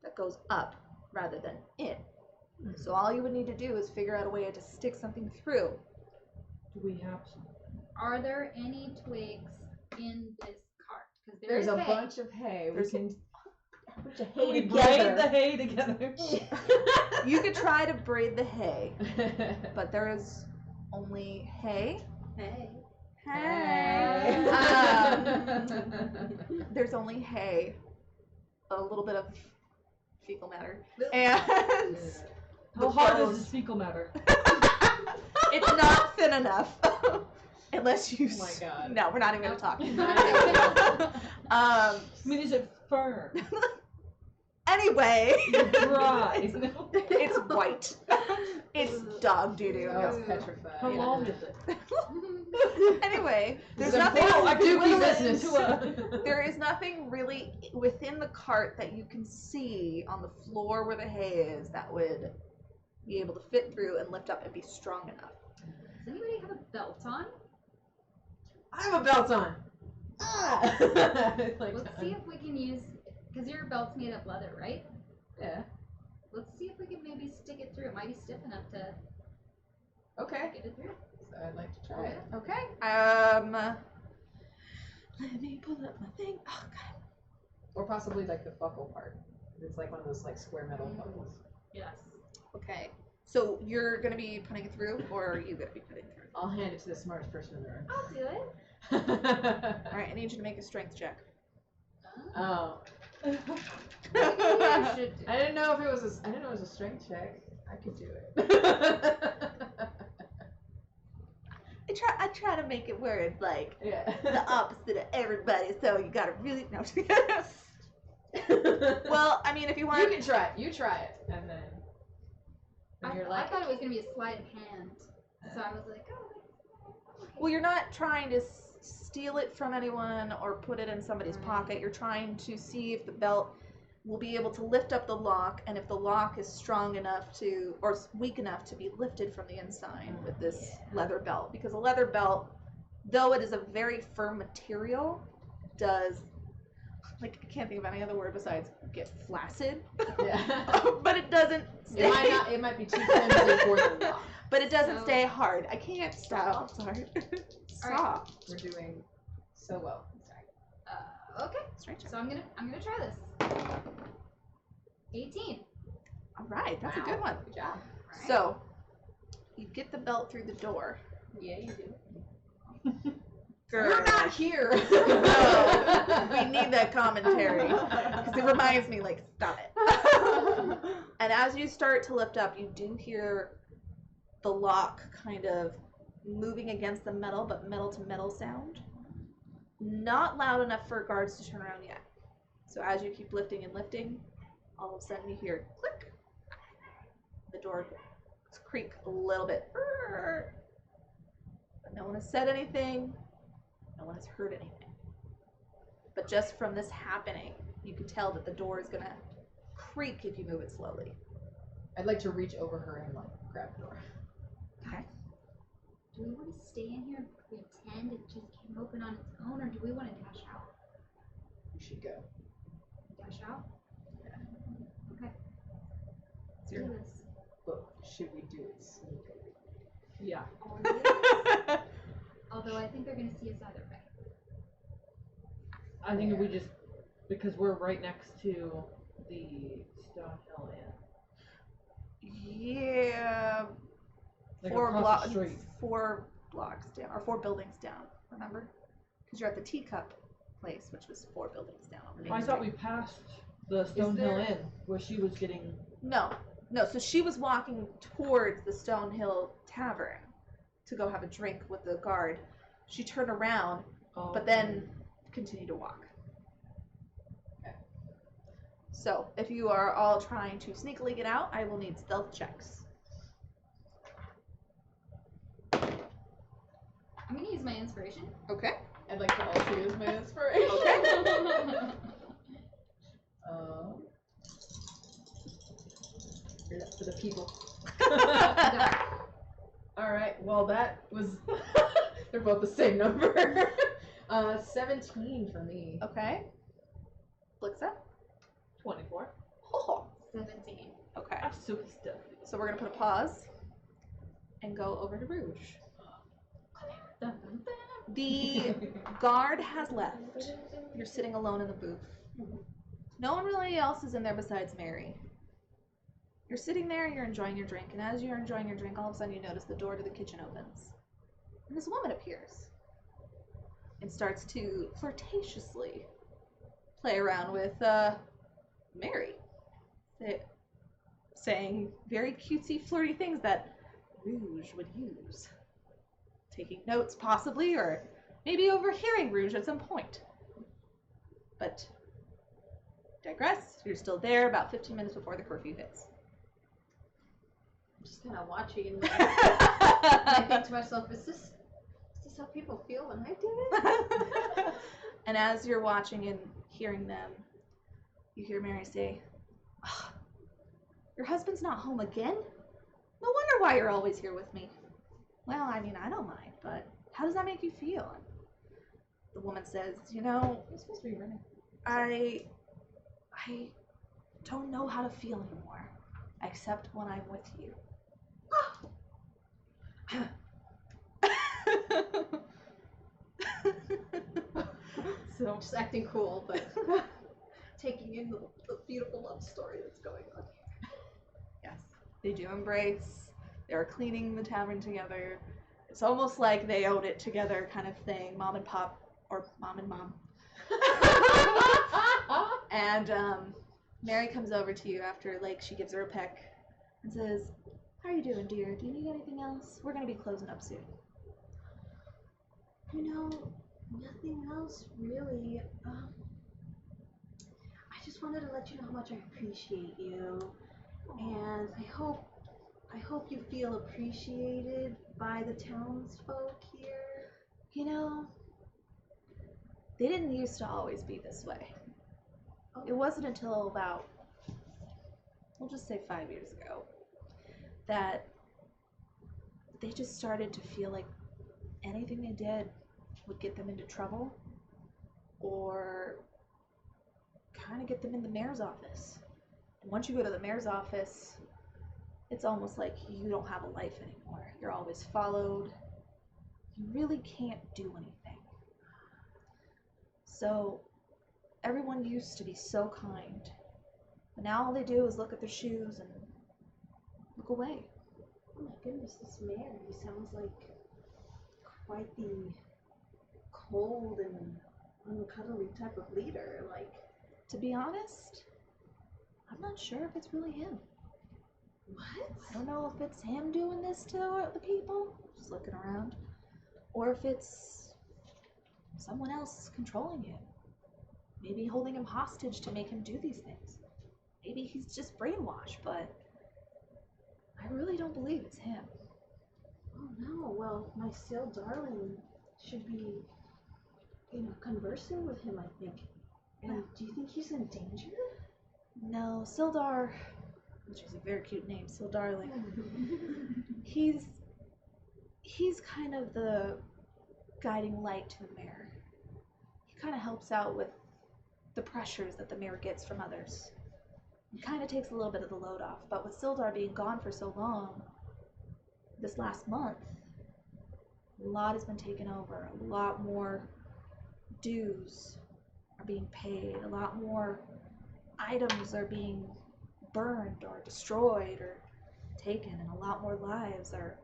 that goes up rather than in. So all you would need to do is figure out a way to stick something through. Do we have some? Are there any twigs in this cart? Because There's a hay. bunch of hay. There's We can a bunch of We hay braid the together. hay together. You could try to braid the hay, but there is only hay. Hey. Hey. There's only hay, a little bit of fecal matter, and How hard is this fecal matter? it's not thin enough. Unless you. Oh my God. No, we're not even gonna talk. I mean, is it firm? Anyway, Dry? it's white. It's dog doo doo. Oh, it's petrified. How long is it? Anyway, there's It's nothing. important. I do Whittle it business. into a- There is nothing really within the cart that you can see on the floor where the hay is that would be able to fit through and lift up and be strong enough. Does anybody have a belt on? I have a belt on. Ah! Like, Let's see if we can use, because your belt's made of leather, right? yeah. Let's see if we can maybe stick it through. It might be stiff enough to Okay. get it through. So I'd like to try it. Okay. Let me pull up my thing. Oh god. Or possibly like the buckle part. It's like one of those like square metal buckles. Yes. Okay. So you're gonna be putting it through, or are you gonna be putting it through? I'll hand it to the smartest person in the room. I'll do it. All right. I need you to make a strength check. Oh. You should do I didn't know if it was I didn't know it was a strength check. I could do it. I try to make it where it's like Yeah. the opposite of everybody. So you gotta really no. Well, I mean, if you want. you can try it. You try it, and then I, you're I like, thought it was gonna be a sleight of hand, so I was like, oh. Okay. Well, you're not trying to steal it from anyone or put it in somebody's pocket. You're trying to see if the belt will be able to lift up the lock, and if the lock is strong enough to, or weak enough to be lifted from the inside with this leather belt. Because a leather belt, though it is a very firm material, does, like, I can't think of any other word besides get flaccid. yeah. But it doesn't stay. It might be too flimsy for the lock. But it doesn't So- stay hard. I can't stop. Sorry. Stop. We're doing so well. Okay. Straight check. So I'm gonna try this. 18. All right, that's a Wow. good one. Good job. Right. So, you get the belt through the door. Yeah, you do. Girl. We're not here. No, we need that commentary because it reminds me, like, stop it. And as you start to lift up, you do hear the lock kind of moving against the metal, but metal to metal sound. Not loud enough for guards to turn around yet. So as you keep lifting and lifting, all of a sudden you hear click. The door creak a little bit. But no one has said anything. No one has heard anything. But just from this happening, you can tell that the door is gonna creak if you move it slowly. I'd like to reach over her and like grab the door. Okay. Do we want to stay in here and pretend it just came open on its own, or do we want to dash out? We should go. Dash out? Okay. Let's do this. But should we do it sneakily? Yeah. Although I think they're gonna see us either way. I think if we just, because we're right next to the Stone Hill Inn. Yeah. Like Four across blocks. the street. 4 blocks down, or 4 buildings down. Remember? Because you're at the teacup place, which was 4 buildings down. On Main I thought we Street. passed the Stone Hill there- Inn where she was getting. No. So she was walking towards the Stonehill Tavern to go have a drink with the guard. She turned around, but then continued to walk. Okay. So if you are all trying to sneakily get out, I will need stealth checks. I'm gonna use my inspiration. Okay. I'd like to also use my inspiration. Hear that for the people. Alright, well that was they're both the same number. 17 for me. Okay. Blixa? 24. Oh. 17. Okay. I'm so stuffy. So we're gonna put a pause and go over to Rouge. The guard has left. You're sitting alone in the booth. No one really else is in there besides Mary. You're sitting there, you're enjoying your drink, and as you're enjoying your drink, all of a sudden you notice the door to the kitchen opens. And this woman appears and starts to flirtatiously play around with Mary, saying very cutesy, flirty things that Rouge would use. Taking notes, possibly, or maybe overhearing Rouge at some point. But digress, you're still there about 15 minutes before the curfew hits. I'm just kind of watching, and I think to myself, is this how people feel when I do it? And as you're watching and hearing them, you hear Mary say, "Oh, your husband's not home again? No wonder why you're always here with me." "Well, I mean, I don't mind, but how does that make you feel?" And the woman says, "You're supposed to be running. I don't know how to feel anymore, except when I'm with you." So just acting cool, but taking in the beautiful love story that's going on here. Yes, they do embrace. They're cleaning the tavern together. It's almost like they own it together kind of thing, mom and pop, or mom and mom. And Mary comes over to you after, she gives her a peck and says, "How are you doing, dear? Do you need anything else? We're going to be closing up soon." Nothing else really. I just wanted to let you know how much I appreciate you, and I hope you feel appreciated by the townsfolk here. They didn't used to always be this way. It wasn't until about, we'll just say 5 years ago, that they just started to feel like anything they did would get them into trouble or kind of get them in the mayor's office. And once you go to the mayor's office, it's almost like you don't have a life anymore. You're always followed. You really can't do anything. So everyone used to be so kind, but now all they do is look at their shoes and look away. Oh my goodness, this mayor, he sounds like quite the cold and uncuddly type of leader. To be honest, I'm not sure if it's really him. What? I don't know if it's him doing this to the people, just looking around, or if it's someone else controlling him. Maybe holding him hostage to make him do these things. Maybe he's just brainwashed, but I really don't believe it's him. Oh no, well, my still darling should be, conversing with him, I think. And do you think he's in danger? No, Sildar, which is a very cute name, Sildarling. He's kind of the guiding light to the mayor. He kind of helps out with the pressures that the mayor gets from others. He kind of takes a little bit of the load off. But with Sildar being gone for so long, this last month, a lot has been taken over. A lot more dues are being paid. A lot more items are being burned or destroyed or taken, and a lot more lives are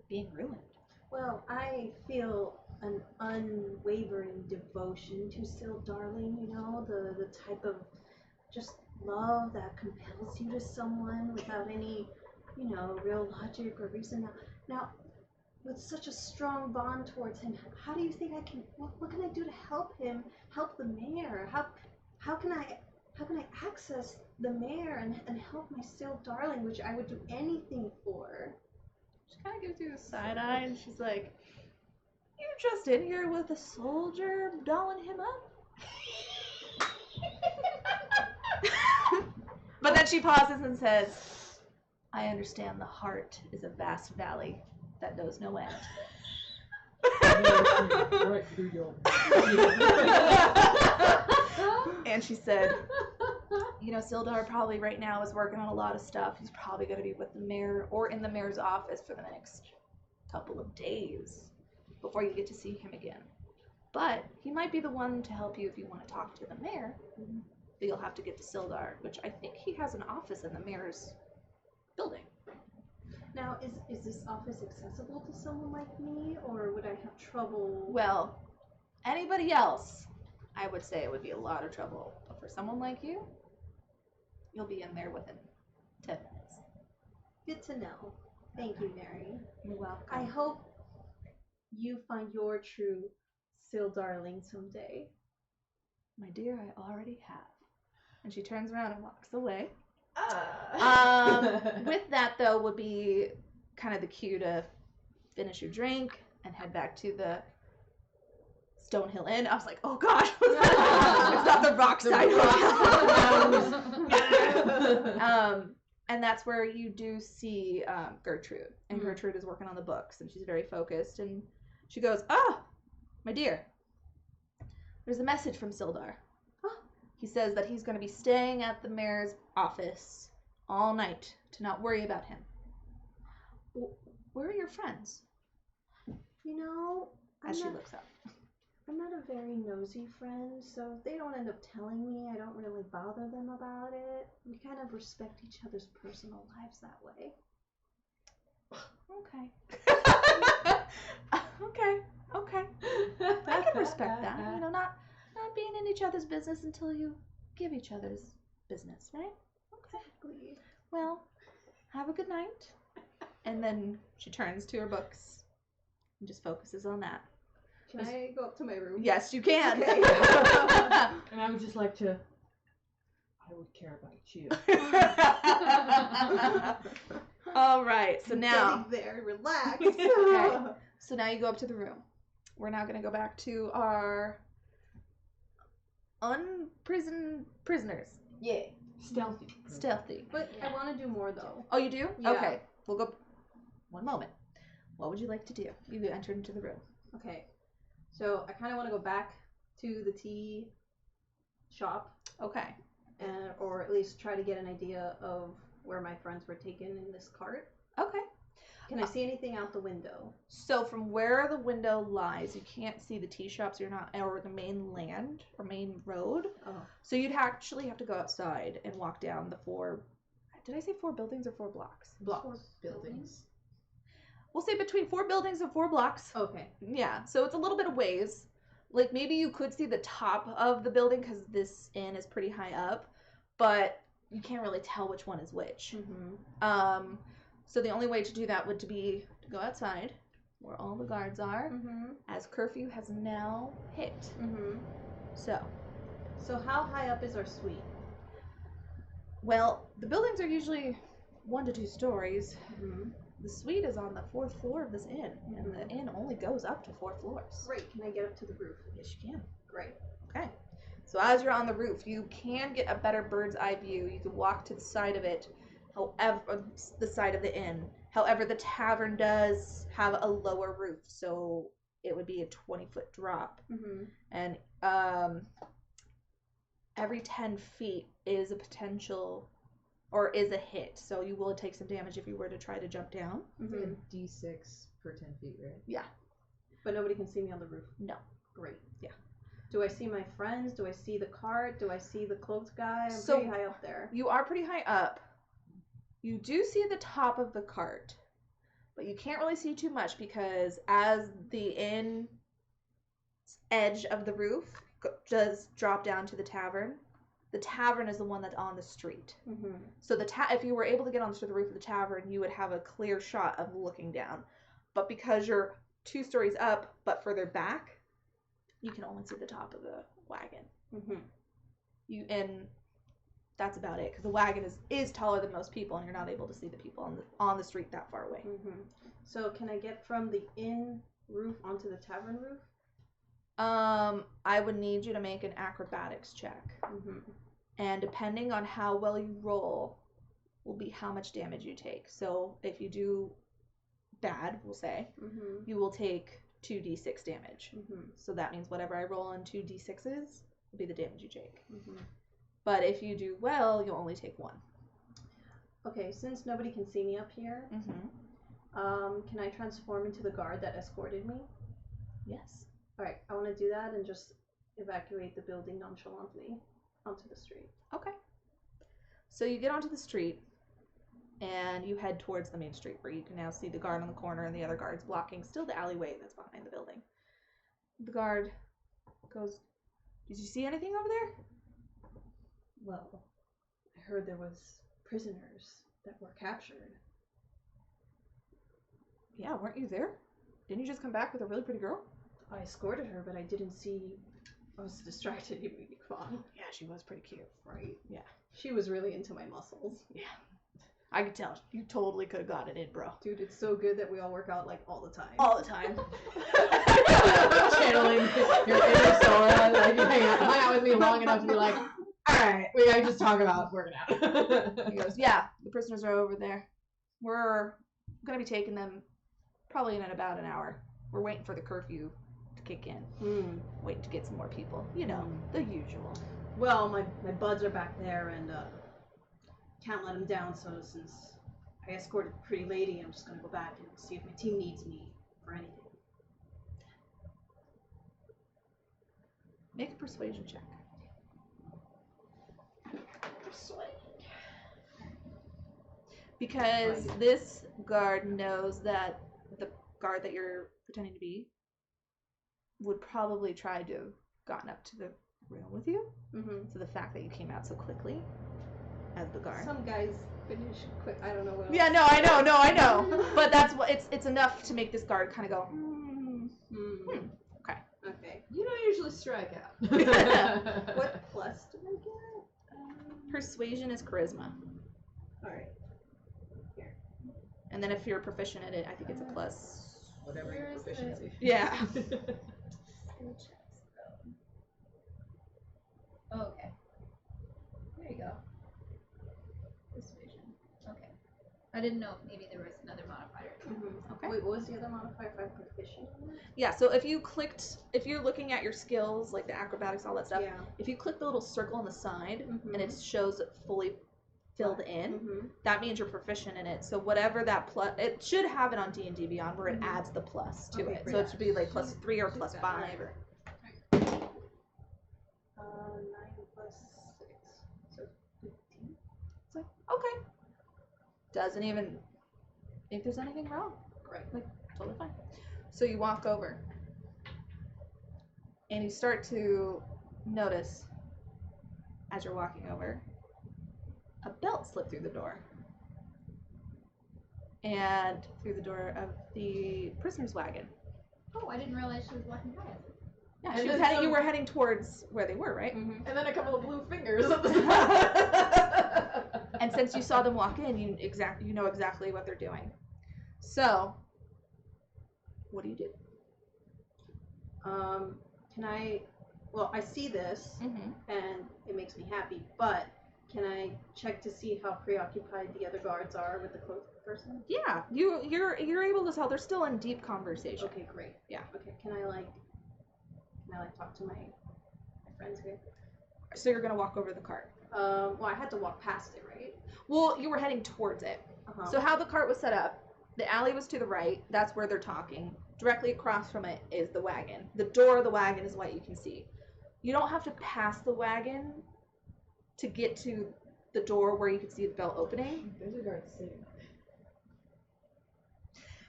being ruined. Well, I feel an unwavering devotion to Still Darling, the type of just love that compels you to someone without any, real logic or reason. Now, with such a strong bond towards him, how do you think what can I do to help him, help the mayor? How can I access the mayor and help my Still Darling, which I would do anything for? She kind of gives you a side eye, and she's like, "You're just in here with a soldier dolling him up?" But then she pauses and says, "I understand the heart is a vast valley that knows no end." Right through your And she said, you know, Sildar probably right now is working on a lot of stuff. He's probably going to be with the mayor or in the mayor's office for the next couple of days before you get to see him again. But he might be the one to help you if you want to talk to the mayor. But you'll have to get to Sildar, which I think he has an office in the mayor's building. Now, is this office accessible to someone like me, or would I have trouble? Well, anybody else, I would say it would be a lot of trouble. But for someone like you, you'll be in there within 10 minutes. Good to know. Thank you, Mary. You're welcome. I hope you find your true Sildarling someday. My dear, I already have. And she turns around and walks away. With that, though, would be kind of the cue to finish your drink and head back to the Stonehill Inn. I was like, oh gosh, it's not the Rockside Hotel. And that's where you do see Gertrude. And Gertrude is working on the books, and she's very focused. And she goes, my dear, there's a message from Sildar. He says that he's going to be staying at the mayor's office all night to not worry about him. Where are your friends? You know, As she looks up. I'm not a very nosy friend, so if they don't end up telling me, I don't really bother them about it. We kind of respect each other's personal lives that way. Okay. Okay. I can respect that. You know, not being in each other's business until you give each other's business, right? Okay. Well, have a good night. And then she turns to her books and just focuses on that. Can I go up to my room? Yes, you can. Okay. And I would just like to. I would care about you. All right. So now. Getting there, relax. Okay. So now you go up to the room. We're now going to go back to our unprisoned prisoners. Yeah. Stealthy. But I want to do more though. Oh, you do? Yeah. Okay. We'll go. One moment. What would you like to do? You entered into the room. Okay. So I kind of want to go back to the tea shop, Okay. or at least try to get an idea of where my friends were taken in this cart. Okay. Can I see anything out the window? So from where the window lies, you can't see the tea shops. You're not, or the main land or main road. Oh. So you'd actually have to go outside and walk down the 4. Did I say 4 buildings or 4 blocks? Blocks. Buildings. We'll say between 4 buildings and 4 blocks. Okay. Yeah. So it's a little bit of ways. Like maybe you could see the top of the building because this inn is pretty high up, but you can't really tell which one is which. Mm-hmm. So the only way to do that would be to go outside, where all the guards are, Mm-hmm. as curfew has now hit. Mm-hmm. So, how high up is our suite? well, the buildings are usually 1 to 2 stories. Mm-hmm. The suite is on the 4th floor of this inn, and the inn only goes up to 4 floors. Great. Can I get up to the roof? Yes, you can. Great. Okay. So as you're on the roof, you can get a better bird's eye view. You can walk to the side of it, however, the side of the inn. However, the tavern does have a lower roof, so it would be a 20-foot drop. Mm-hmm. And every 10 feet is a potential, or is a hit. So you will take some damage if you were to try to jump down. It's Mm-hmm. like a D6 per 10 feet, right? Yeah. But nobody can see me on the roof. No. Great. Yeah. Do I see my friends? Do I see the cart? Do I see the cloaked guy? I'm So- pretty high up there. You are pretty high up. You do see the top of the cart, but you can't really see too much because as the inn edge of the roof does drop down to the tavern is the one that's on the street. Mm-hmm. So if you were able to get onto the roof of the tavern, you would have a clear shot of looking down. But because you're 2 stories up but further back, you can only see the top of the wagon. Mm-hmm. And that's about it, because the wagon is taller than most people, and you're not able to see the people on the street that far away. Mm-hmm. So can I get from the inn roof onto the tavern roof? I would need you to make an acrobatics check, Mm-hmm. and depending on how well you roll, will be how much damage you take. So if you do bad, we'll say, Mm-hmm. you will take 2d6 damage. Mm-hmm. So that means whatever I roll on 2d6s will be the damage you take. Mm-hmm. But if you do well, you'll only take 1. Okay, since nobody can see me up here, can I transform into the guard that escorted me? Yes. Alright, I want to do that and just evacuate the building nonchalantly onto the street. Okay. So you get onto the street, and you head towards the main street, where you can now see the guard on the corner and the other guards blocking still the alleyway that's behind the building. The guard goes, "Did you see anything over there?" Well, I heard there was prisoners that were captured. Yeah, weren't you there? Didn't you just come back with a really pretty girl? I escorted her, but I didn't see. I was distracted. You made me cry. Yeah, she was pretty cute. Right. Yeah. She was really into my muscles. Yeah. I could tell. You totally could have got it in, bro. Dude, it's so good that we all work out like all the time. All the time. Channeling your inner Sora, like you hang out with me long enough to be like, alright, we gotta just talk about working out. He goes, "Yeah, the prisoners are over there. We're gonna be taking them probably in about an hour. We're waiting for the curfew to kick in. Waiting to get some more people. You know, the usual." Well, my buds are back there and can't let them down, so since I escorted the pretty lady, I'm just gonna go back and see if my team needs me for anything. Make a persuasion check. Because this guard knows that the guard that you're pretending to be would probably try to have gotten up to the room with you. So the fact that you came out so quickly as the guard. Some guys finish quick. I don't know what. Yeah, no, I know. But that's what it's enough to make this guard kind of go. Okay. Okay. You don't usually strike out. What plus do I get? Persuasion is charisma. All right. And then if you're proficient at it, I think it's a plus. Whatever your Where is proficiency. Yeah. Skill checks, though. Oh, okay. There you go. Persuasion. Okay. I didn't know if maybe there was another modifier. Okay. Wait, what was the other modifier if I'm proficient? Yeah, so if you're looking at your skills, like the acrobatics, all that stuff, Yeah. if you click the little circle on the side and it shows it fully filled in, that means you're proficient in it. So whatever that plus, it should have it on D&D Beyond where it adds the plus to it. So it should be like +3 or +5 or. 9 plus 6, so 15. It's like, okay. Doesn't even think there's anything wrong. Right. Like, totally fine. So you walk over and you start to notice as you're walking over a belt slip through the door. And through the door of the prisoner's wagon. Oh, I didn't realize she was walking by us. Yeah, And she was then heading, you were heading towards where they were, right? And then a couple of blue fingers at the side. And since you saw them walk in, you know exactly what they're doing. So, what do you do? Can I? Well, I see this and it makes me happy, but can I check to see how preoccupied the other guards are with the cloaked person? Yeah, you're able to tell they're still in deep conversation. Okay, great. Yeah. Okay, can I talk to my friends here? So you're gonna walk over the cart. Well, I had to walk past it, right? Well, you were heading towards it. So how the cart was set up, the alley was to the right. That's where they're talking. Directly across from it is the wagon. The door of the wagon is what you can see. You don't have to pass the wagon to get to the door where you can see the belt opening. There's a guard sitting.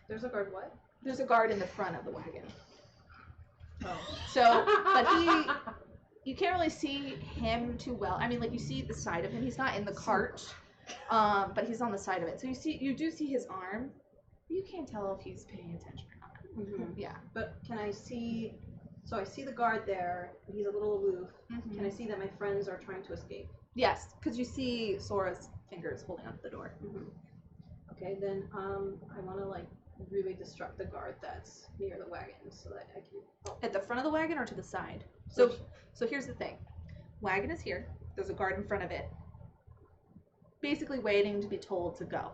There's a guard what? There's a guard in the front of the wagon. Oh. So, but you can't really see him too well. I mean, like, you see the side of him. He's not in the cart, but he's on the side of it. So you do see his arm. But you can't tell if he's paying attention or not. Yeah. But can I see? So I see the guard there. He's a little aloof. Can I see that my friends are trying to escape? Yes, because you see Sora's fingers holding onto the door. Okay, then I want to like really distract the guard that's near the wagon so that I can. Oh. At the front of the wagon or to the side? So here's the thing. Wagon is here. There's a guard in front of it. Basically waiting to be told to go.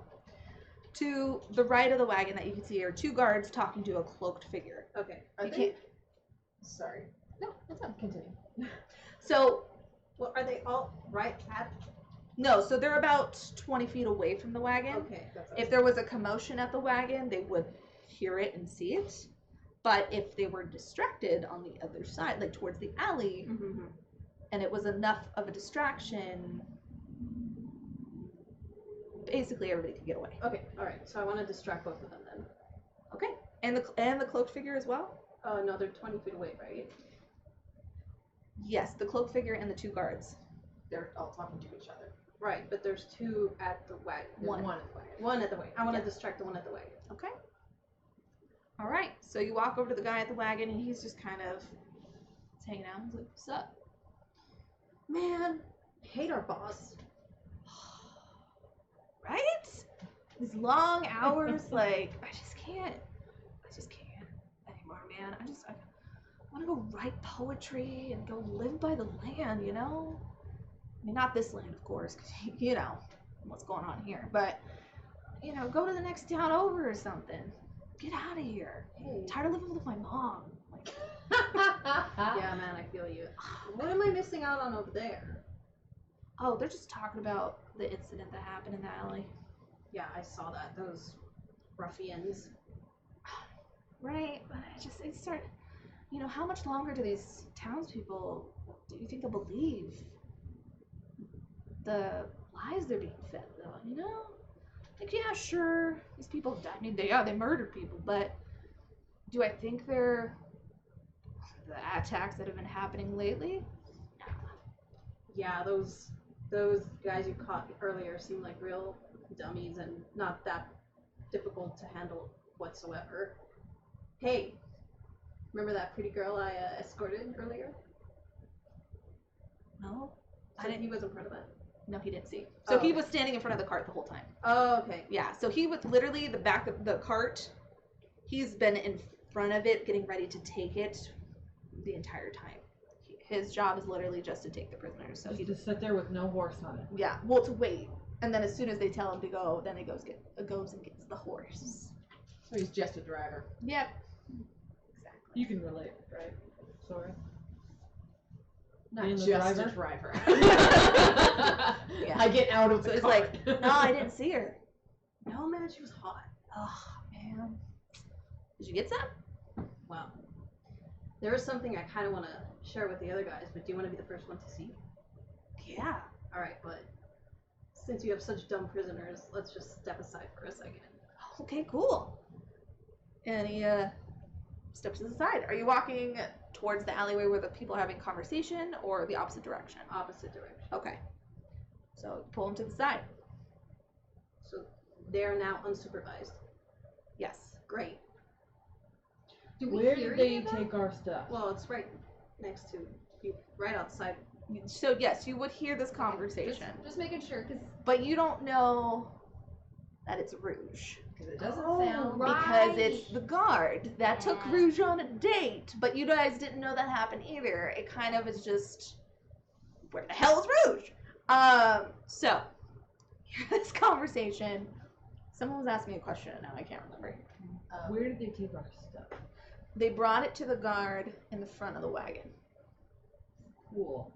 To the right of the wagon that you can see are 2 guards talking to a cloaked figure. Okay. Are You they? can't. Sorry. No, that's not. Continue. So Well, are they all right at? No, so they're about 20 feet away from the wagon. Okay, that's. If there was a commotion at the wagon, they would hear it and see it. But if they were distracted on the other side, like towards the alley, Mm-hmm. and it was enough of a distraction, basically everybody could get away. Okay, all right. So I want to distract both of them then. Okay, and the cloaked figure as well. Oh no, they're 20 feet away, right? Yes, the cloaked figure and the two guards. They're all talking to each other. Right, but there's two at the wagon. There's One. one at the wagon. One at the wagon. I want to Yeah. distract the one at the wagon. Okay. All right. So you walk over to the guy at the wagon, and he's just kind of hanging out. He's like, "What's up, man? I hate our boss. Right? These long hours, like I just can't anymore, man. I want to go write poetry and go live by the land, you know? I mean, not this land, of course, because you know what's going on here, but you know, go to the next town over or something. Get out of here. Hey. I'm tired of living with my mom. Like, Yeah, man, I feel you. What am I missing out on over there? oh, they're just talking about the incident that happened in the alley. Yeah, I saw that. Those ruffians. Right, but I start, you know, how much longer do these townspeople, do you think they'll believe the lies they're being fed, though, you know? Like, yeah, sure, these people, I mean, they murdered people, but do I think they're the attacks that have been happening lately? Yeah, those guys you caught earlier seem like real dummies and not that difficult to handle whatsoever. Hey, remember that pretty girl I escorted earlier? No, So he wasn't part of that. no, he didn't see. So Oh, he okay. was standing in front of the cart the whole time. Oh, okay. Yeah, so he was literally the back of the cart. He's been in front of it, getting ready to take it the entire time. His job is literally just to take the prisoners. So Just he to sit there with no horse on it. yeah, well, to wait, and then as soon as they tell him to go, then he goes and gets the horse. So he's just a driver. Yep. Exactly. You can relate, right? Sorry. Not Being the just driver? a driver. Yeah. I get out of the So it's cart. like, no, I didn't see her. No, man, she was hot. Oh man. Did you get some? Wow. There is something I kind of want to share with the other guys, but do you want to be the first one to see? Yeah. All right, but since you have such dumb prisoners, let's just step aside for a second. Okay, cool. And he steps to the side. Are you walking towards the alleyway where the people are having conversation, or the opposite direction? Opposite direction. Okay. So pull him to the side. So they're now unsupervised. Yes. Great. Do we Where hear did any they of that? take our stuff? Well, it's right next to you, right outside. So yes, you would hear this conversation, Just making sure, because but you don't know that it's Rouge. Because it doesn't Oh, sound right. Because it's the guard that took Yeah. Rouge on a date, but you guys didn't know that happened either. It kind of is just, where the hell is Rouge? So, hear this conversation. Someone was asking me a question and now I can't remember. Where did they take our stuff? They brought it to the guard in the front of the wagon. Cool.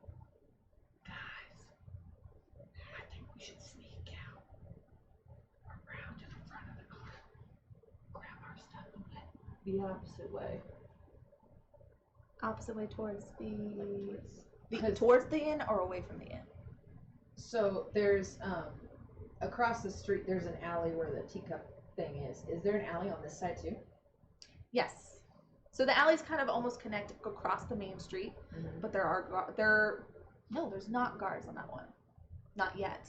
Guys, I think we should sneak out around to the front of the car, grab our stuff, and head the opposite way. Opposite way towards the Because- towards the inn or away from the inn? So there's across the street there's an alley where the teacup thing is. Is there an alley on this side too? Yes. So the alleys kind of almost connect across the main street, but there's not guards on that one. Not yet.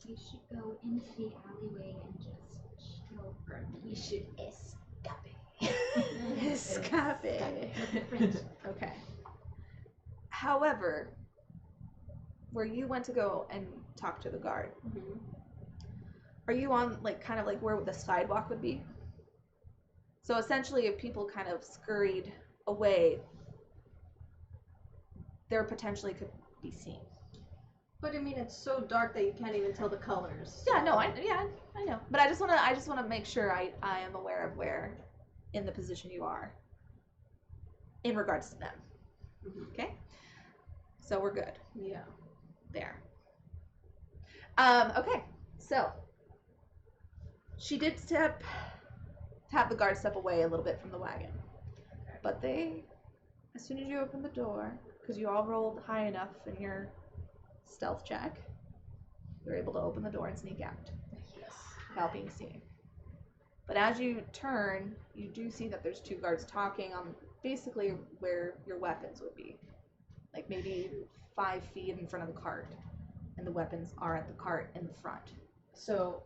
we should go into the alleyway and just chill for we should escape. Escape. French. Okay. However, where you went to go and talk to the guard, Mm-hmm. are you on like kind of like where the sidewalk would be? So essentially, if people kind of scurried away, there potentially could be seen. But I mean, it's so dark that you can't even tell the colors. Yeah, no, I know. But I just wanna make sure I am aware of where in the position you are in regards to them. Mhm. Okay? So we're good Yeah. there. Okay, so she did have the guard step away a little bit from the wagon. But they, as soon as you open the door, because you all rolled high enough in your stealth check, you're able to open the door and sneak out without being seen. But as you turn, you do see that there's two guards talking on basically where your weapons would be. Like maybe 5 feet in front of the cart. And the weapons are at the cart in the front. So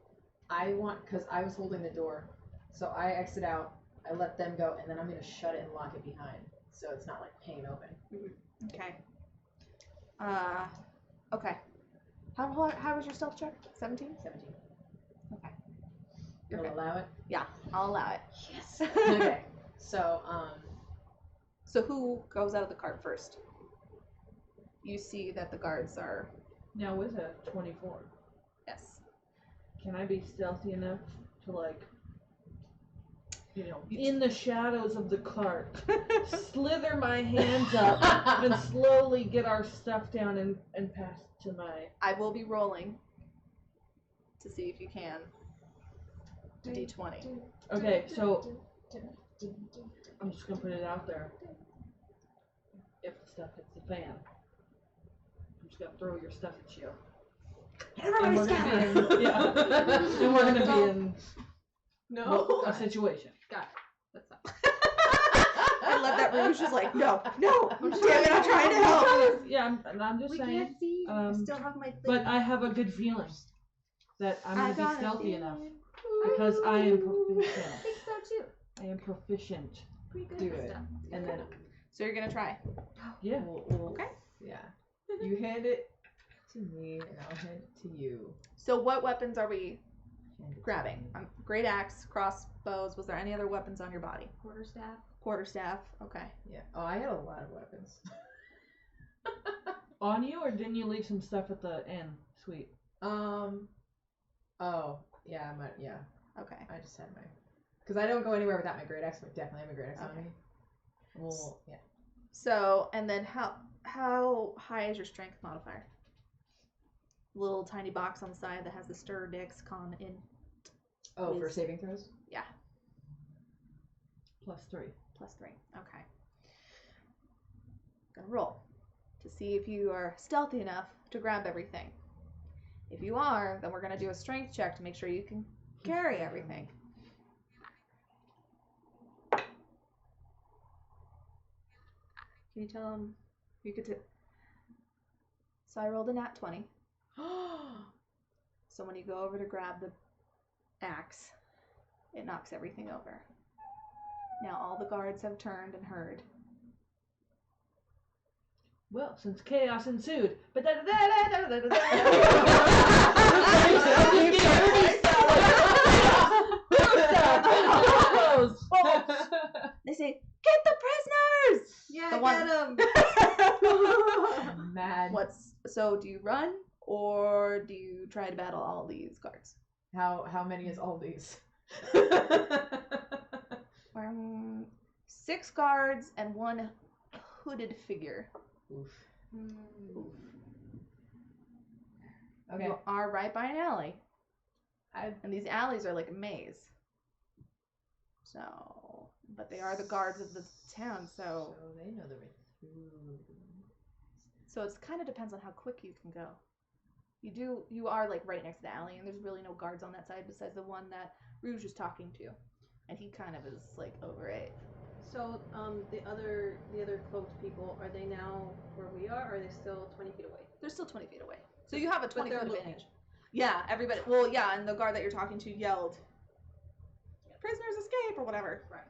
because I was holding the door, so I exit out, I let them go, and then I'm going to shut it and lock it behind, so it's not like hanging open. Okay. Okay. How was your stealth check? 17? 17. Okay. You'll Okay. allow it? Yeah, I'll allow it. Yes. Okay. So, So who goes out of the cart first? You see that the guards are... Now with a 24, Yes. can I be stealthy enough to in the shadows of the cart, slither my hands up and slowly get our stuff down and pass to my... I will be rolling to see if you can. D20. Okay, so I'm just gonna put it out there. If the stuff hits the fan, I'm just gonna throw your stuff at you. Everybody scatter! And we're gonna be in no. a situation. Got it. That's not. I love that Rouge is like, no, damn it, I'm trying to help. Yeah, I'm just We saying. can't see. I still have my thing. But I have a good feeling that I'm I gonna got be a stealthy enough feeling. because I am I proficient. think so too. I am proficient. Pretty good Do at it. stuff. And then So you're gonna try. Yeah. Okay. Yeah. You hand it to me, and I'll hand it to you. So what weapons are we Hand it to grabbing? me. Great axe, crossbows. Was there any other weapons on your body? Quarterstaff. Quarterstaff. Okay. Yeah. Oh, I had a lot of weapons. On you, or didn't you leave some stuff at the inn? Sweet. Oh, yeah, yeah. Okay. I just had my... Because I don't go anywhere without my great axe, but definitely have my great axe on Okay. me. Well, yeah. So, and then how high is your strength modifier? Little tiny box on the side that has the stir dex con in. Oh, for Is- saving throws? Yeah, +3. +3. Okay. Gonna roll to see if you are stealthy enough to grab everything. If you are, then we're gonna do a strength check to make sure you can carry everything. Can you tell him you could? So I rolled a nat 20. So when you go over to grab the axe, it knocks everything over. Now all the guards have turned and heard. Well, since chaos ensued, but They say, "Get the prisoners!" Yeah, The one- get him. I'm mad. So do you run or do you try to battle all these guards? How many is all these? 6 guards and 1 hooded figure. Oof. Oof. Okay. You are right by an alley. And these alleys are like a maze. So, but they are the guards of the town, so they know the way through. so it kind of depends on how quick you can go. You are like right next to the alley, and there's really no guards on that side besides the one that Rouge is talking to, and he kind of is like over it. So, the other cloaked people, are they now where we are? Or are they still 20 feet away? They're still 20 feet away, so you have a 20 they're foot looking. advantage. Yeah, everybody. Well, yeah, and the guard that you're talking to yelled, "Prisoners escape!" or whatever. Right.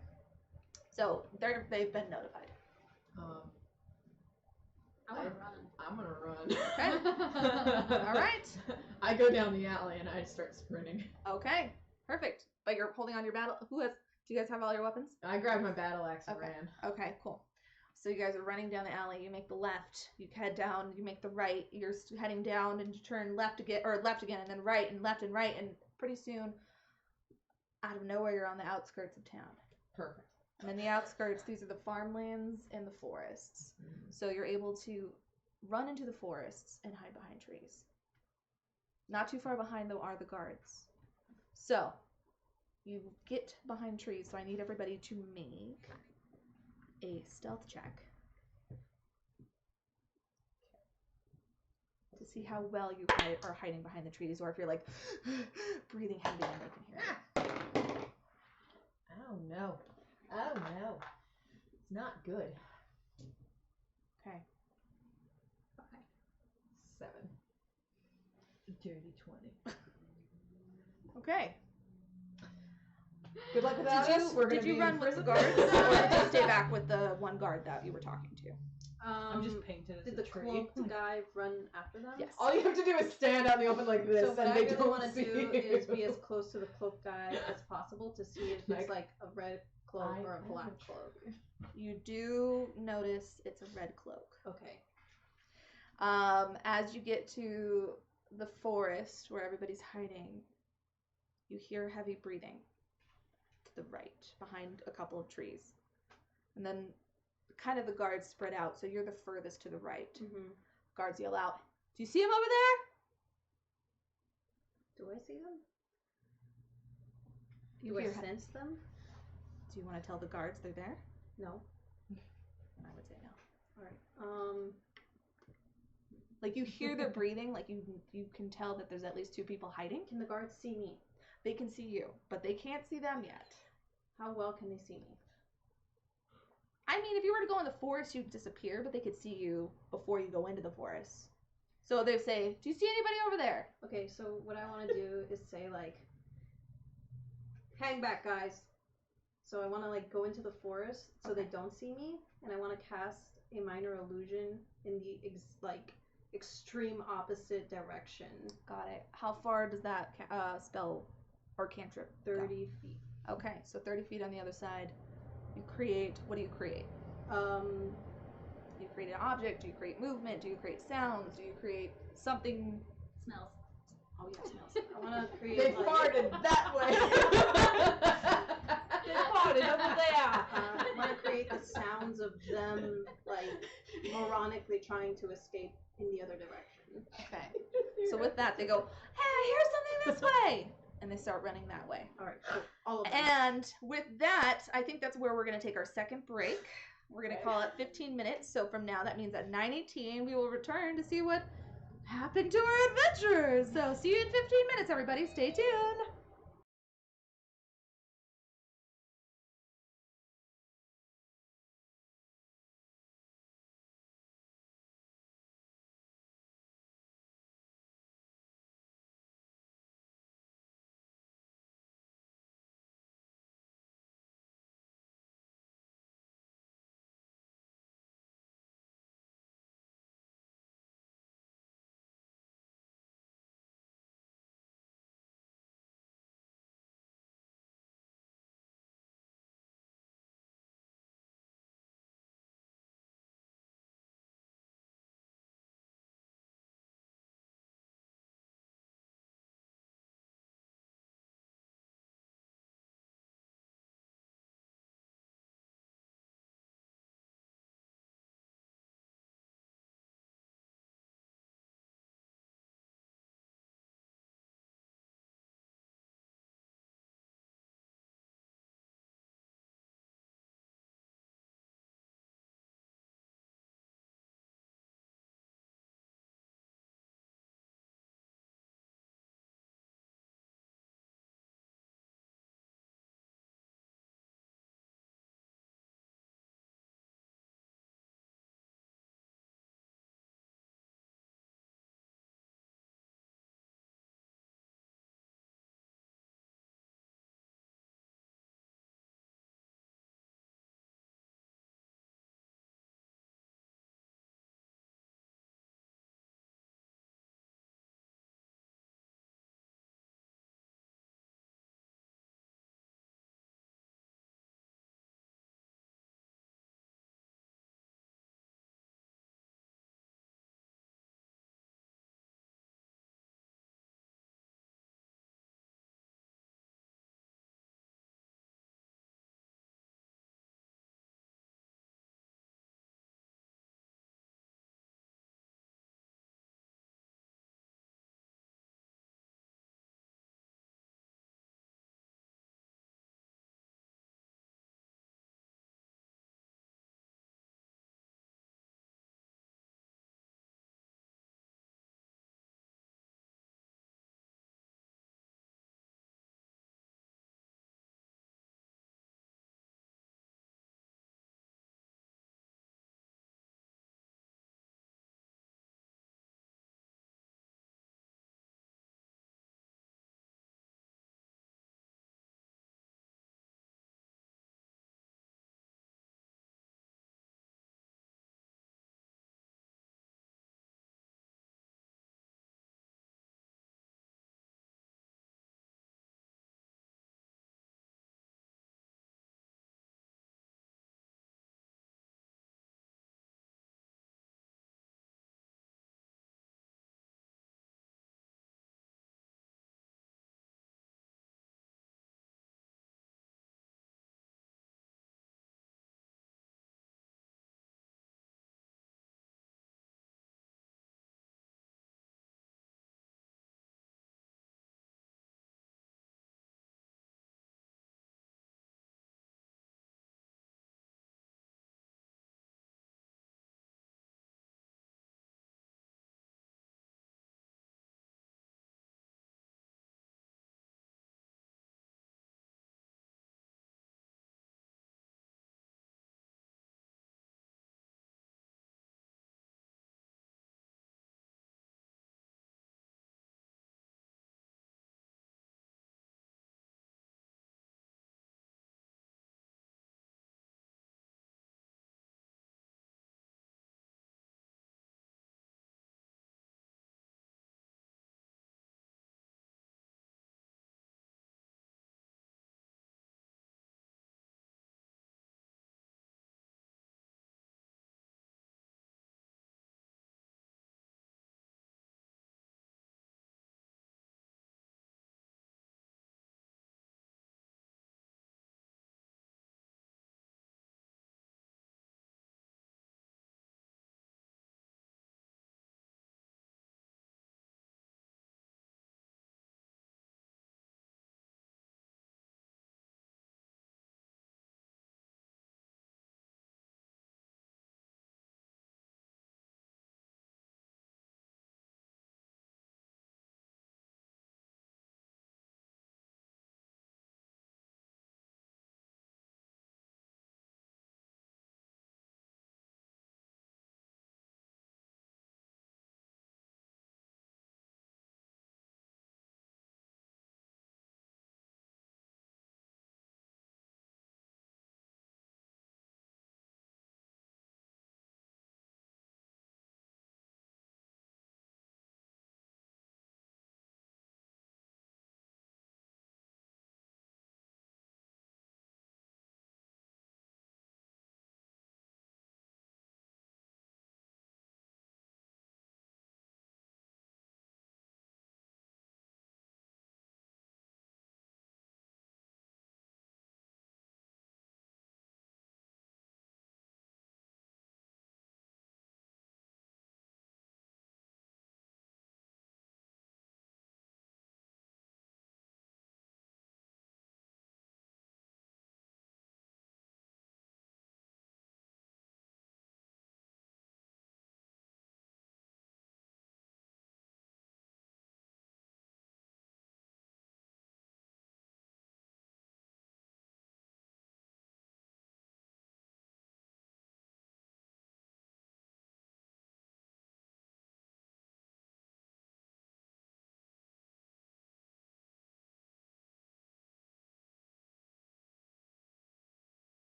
So they've been notified. I want to run. I'm gonna run. Okay. All right. I go down the alley and I start sprinting. Okay. Perfect. But you're holding on your battle. Do you guys have all your weapons? I grabbed my battle axe and Okay. ran. Okay, cool. So you guys are running down the alley. You make the left. You head down. You make the right. You're heading down and you turn left again, and then right and left and right, and pretty soon, out of nowhere, you're on the outskirts of town. Perfect. And in the outskirts, these are the farmlands and the forests. So you're able to run into the forests and hide behind trees. Not too far behind, though, are the guards. So, you get behind trees, so I need everybody to make a stealth check to see how well you are hiding behind the trees, or if you're like breathing heavy and they can hear it. Oh no. Oh no. It's not good. Okay. 7. Dirty 20. Okay. Good luck with that. Did you run with the guards, or did you stay back with the one guard that you were talking to? I'm just painted as Did a the tree. cloaked guy run after them? Yes. All you have to do is stand out in the open like this, So what and I they really don't want to see do you. is be as close to the cloaked guy as possible to see if it's like a red cloak or a black cloak. You do notice it's a red cloak. Okay. As you get to the forest where everybody's hiding, you hear heavy breathing to the right, behind a couple of trees. And then kind of the guards spread out, so you're the furthest to the right. Mm-hmm. Guards yell out, "Do you see him over there?" Do I see them? You Do I hear sense them? Do you want to tell the guards they're there? No. I would say no. All right. Like you hear their breathing, like you can tell that there's at least 2 people hiding. Can the guards see me? They can see you, but they can't see them yet. How well can they see me? I mean, if you were to go in the forest, you'd disappear, but they could see you before you go into the forest. So they say, "Do you see anybody over there?" Okay, so what I want to do is say like, "Hang back, guys." So I want to like go into the forest so they don't see me, and I want to cast a minor illusion in the extreme opposite direction. Got it. How far does that spell or cantrip go? 30 feet. Okay, so 30 feet on the other side. You create, what do you create? Um, Do you create an object? Do you create movement? Do you create sounds? Do you create something? Smells. oh yeah, smells. I want to create They like, farted that way. They farted over there. I want to create the sounds of them like moronically trying to escape in the other direction. Okay. So with that, they go, "Hey, here's something this way!" And they start running that way. All right, cool. All of them. And with that, I think that's where we're going to take our second break. We're going to call it 15 minutes. So from now, that means at 9:18, we will return to see what happened to our adventures. So see you in 15 minutes, everybody. Stay tuned.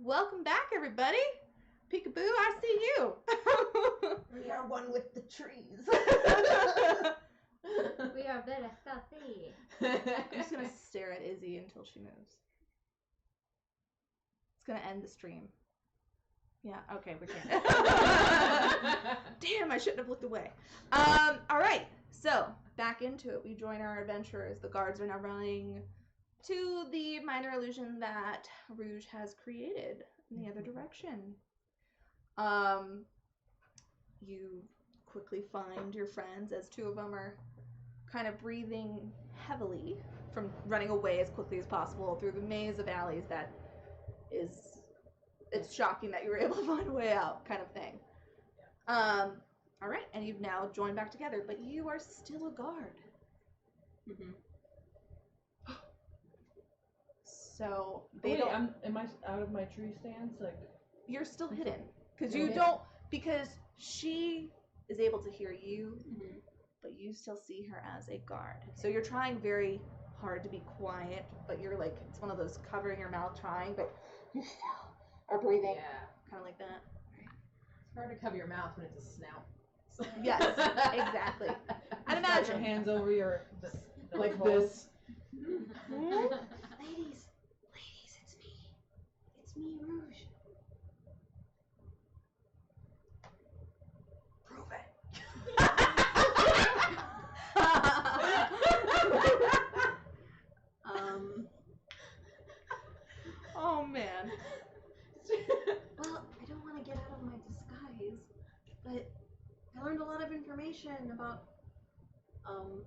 Welcome back, everybody. Peekaboo, I see you. We are one with the trees. We are very stealthy. I'm just gonna stare at Izzy until she moves. It's gonna end the stream. Yeah, okay, we can't. Damn, I shouldn't have looked away. Alright, so back into it. We join our adventurers. The guards are now running to the minor illusion that Rouge has created in the other direction. You quickly find your friends as two of them are kind of breathing heavily from running away as quickly as possible through the maze of alleys that is, it's shocking that you were able to find a way out, kind of thing. All right, and you've now joined back together, but you are still a guard. Mm-hmm. So they don't. am I out of my tree stance? Like, You're still hidden because You're you hidden. don't, because she is able to hear you, Mm-hmm. but you still see her as a guard. So you're trying very hard to be quiet, but you're like, it's one of those covering your mouth trying, but you still are breathing, Yeah. kind of like that. It's hard to cover your mouth when it's a snout. Yes, exactly. I'd got your imagine. hands over your Like hole. this. Ladies, it's me. It's me, Rouge. Prove it. Oh man. Well, I don't want to get out of my disguise, but I learned a lot of information about, I'm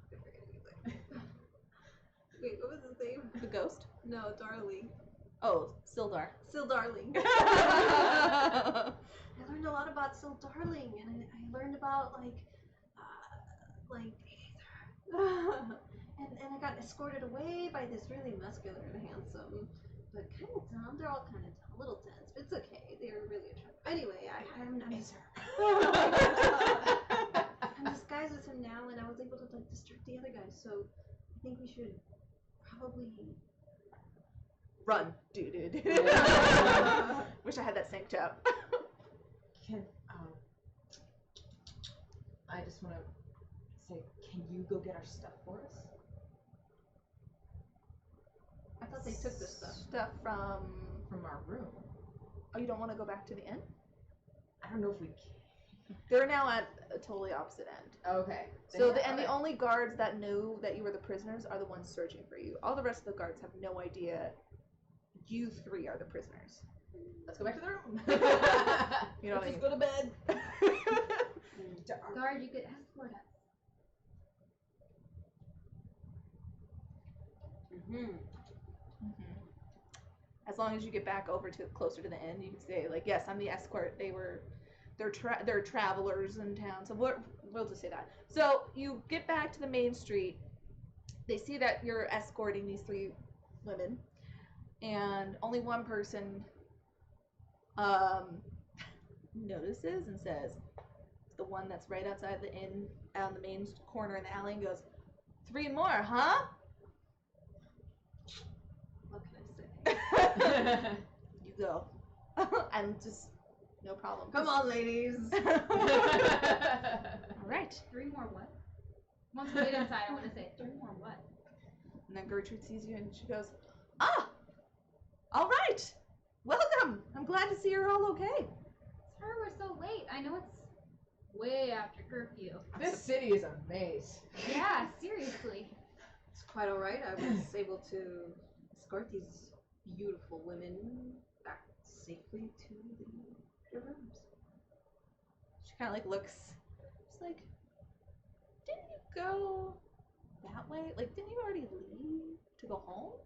forgetting his name. Wait, what was his name? The ghost? No, Darling. Oh, Sildar. Sil Darling. I learned a lot about Sil Darling, and I learned about, and I got escorted away by this really muscular and handsome, but kind of dumb. They're all kind of dumb, a little tense, but it's okay. They're really attractive. Anyway, I'm disguised as him now, and I was able to distract the other guys. So I think we should probably Run, dude. Wish I had that synced up. Can I just want to say, can you go get our stuff for us? I thought they took this stuff. Stuff from. From our room. Oh, you don't want to go back to the inn? I don't know if we can. They're now at a totally opposite end. Okay. So the only guards that knew that you were the prisoners are the ones searching for you. All the rest of the guards have no idea you three are the prisoners. Let's go back to the room. You know what I Let's mean? go to bed. Guard, you could escort us. Mm-hmm. As long as you get back over to closer to the end, you can say like, "Yes, I'm the escort." They're travelers in town, so we'll just say that. So you get back to the main street. They see that you're escorting these three women, and only one person notices and says, the one that's right outside the inn, on the main corner in the alley, and goes, "3 more, huh?" What can I say? You go. And just, no problem. Come on, ladies. All right. 3 more what? Once we get inside, I want to say 3 more what? And then Gertrude sees you and she goes, "Ah, all right. Welcome. I'm glad to see you're all okay." Sorry we're so late. I know it's way after curfew. This city is a maze. Yeah, seriously. It's quite alright. I was able to escort these beautiful women back safely to their rooms. She kind of like looks, she's like, "Didn't you go that way? Like, didn't you already leave to go home?"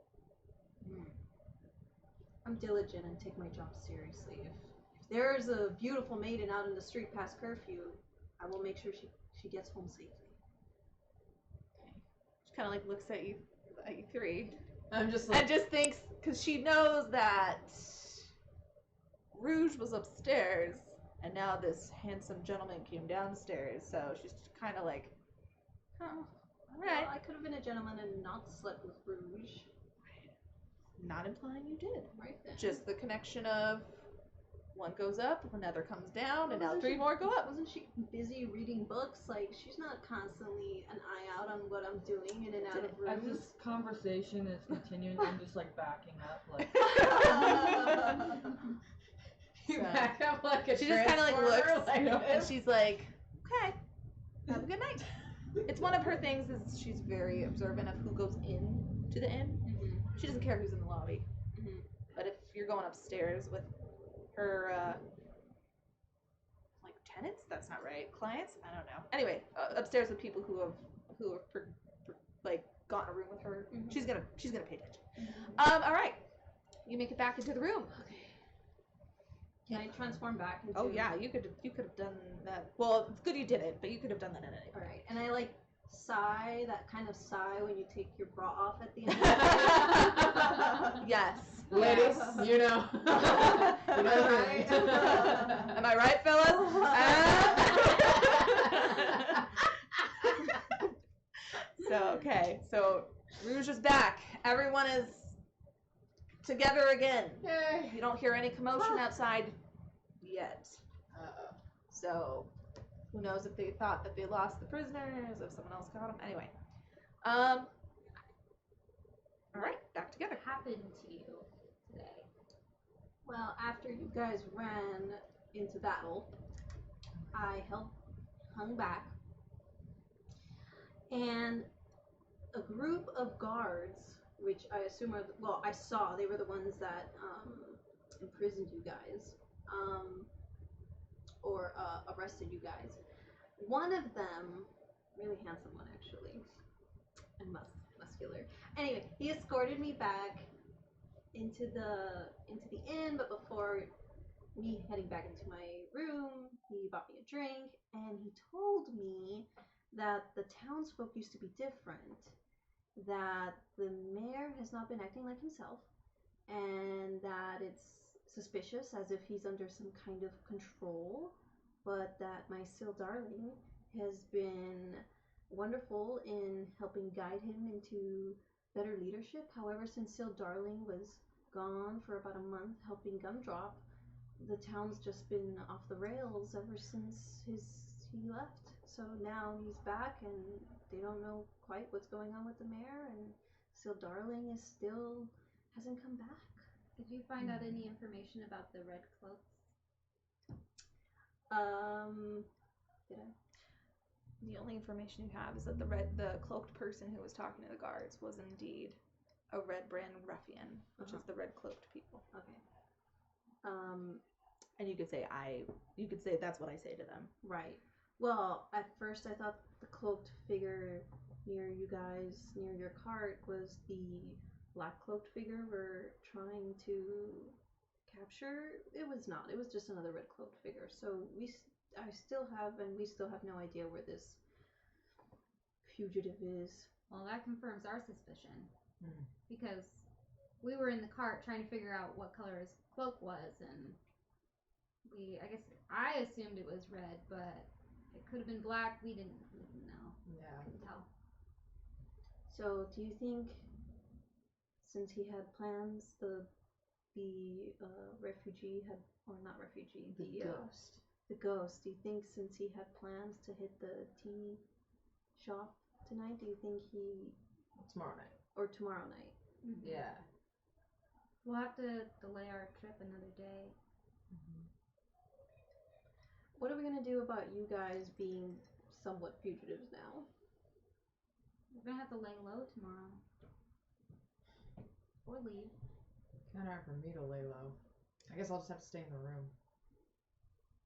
I'm diligent and take my job seriously. If there's a beautiful maiden out in the street past curfew, I will make sure she gets home safely. She kind of like looks at you three, I'm just like, and just thinks, because she knows that Rouge was upstairs, and now this handsome gentleman came downstairs, so she's kind of like, "Oh, all right." Well, I could have been a gentleman and not slept with Rouge. Not implying you did. Right then. Just the connection of one goes up, another comes down, and now Wasn't 3 she- more go up. Wasn't she busy reading books? Like, she's not constantly an eye out on what I'm doing in and out of As rooms. this conversation is continuing, I'm just like backing up, like. You So- back up like a She just kind of like transformer, looks, like and this. she's like, "Okay, have a good night." It's one of her things is she's very observant of who goes in to the inn. Mhm, She doesn't care who's in the lobby. mhm. But if you're going upstairs with her, like tenants, that's not right. Clients, I don't know. Anyway, upstairs with people who have like gotten a room with her, Mhm. she's gonna pay attention. All right, you make it back into the room. Can I transform back into? Oh yeah, you could have done that. Well, it's good you did it, but you could have done that at any All point. right, and I like sigh, that kind of sigh when you take your bra off at the end. Yes. Ladies, you know. You know the Right. feeling. Am I right, fellas? So Rouge is back. Everyone is together again. Yay. You don't hear any commotion outside yet. Uh-oh. So who knows if they thought that they lost the prisoners, if someone else got them. Anyway. All right, back together. What happened to you today? Well, after you guys ran into battle, I hung back, and a group of guards, which I assume are, well, I saw they were the ones that imprisoned you guys, or arrested you guys. One of them, really handsome one actually, and muscular. Anyway, he escorted me back into the inn, but before me heading back into my room, he bought me a drink, and he told me that the townsfolk used to be different, that the mayor has not been acting like himself, and that it's suspicious, as if he's under some kind of control, but that my still darling has been wonderful in helping guide him into better leadership. However, since Still Darling was gone for about a month helping Gumdrop, the town's just been off the rails ever since he left. So now he's back, and they don't know quite what's going on with the mayor, and Still Darling hasn't come back. Did you find out any information about the red cloaks? Did I? The only information you have is that the cloaked person who was talking to the guards was indeed a red brand ruffian, which is the red cloaked people. Okay. And you could say that's what I say to them. Right. Well, at first I thought the cloaked figure near you guys, near your cart, was the black cloaked figure we're trying to capture. It was not. It was just another red cloaked figure. So we still have no idea where this fugitive is. Well, that confirms our suspicion. Hmm. Because we were in the cart trying to figure out what color his cloak was, and I assumed it was red, but it could have been black. We didn't know. Yeah. Couldn't tell. So do you think, since he had plans, the refugee had, or not refugee, The ghost. the ghost, do you think since he had plans to hit the tea shop tonight, do you think Tomorrow night. or tomorrow night? Mm-hmm. Yeah. We'll have to delay our trip another day. What are we gonna do about you guys being somewhat fugitives now? We're gonna have to lay low tomorrow. Or leave. Kind of hard for me to lay low. I guess I'll just have to stay in the room.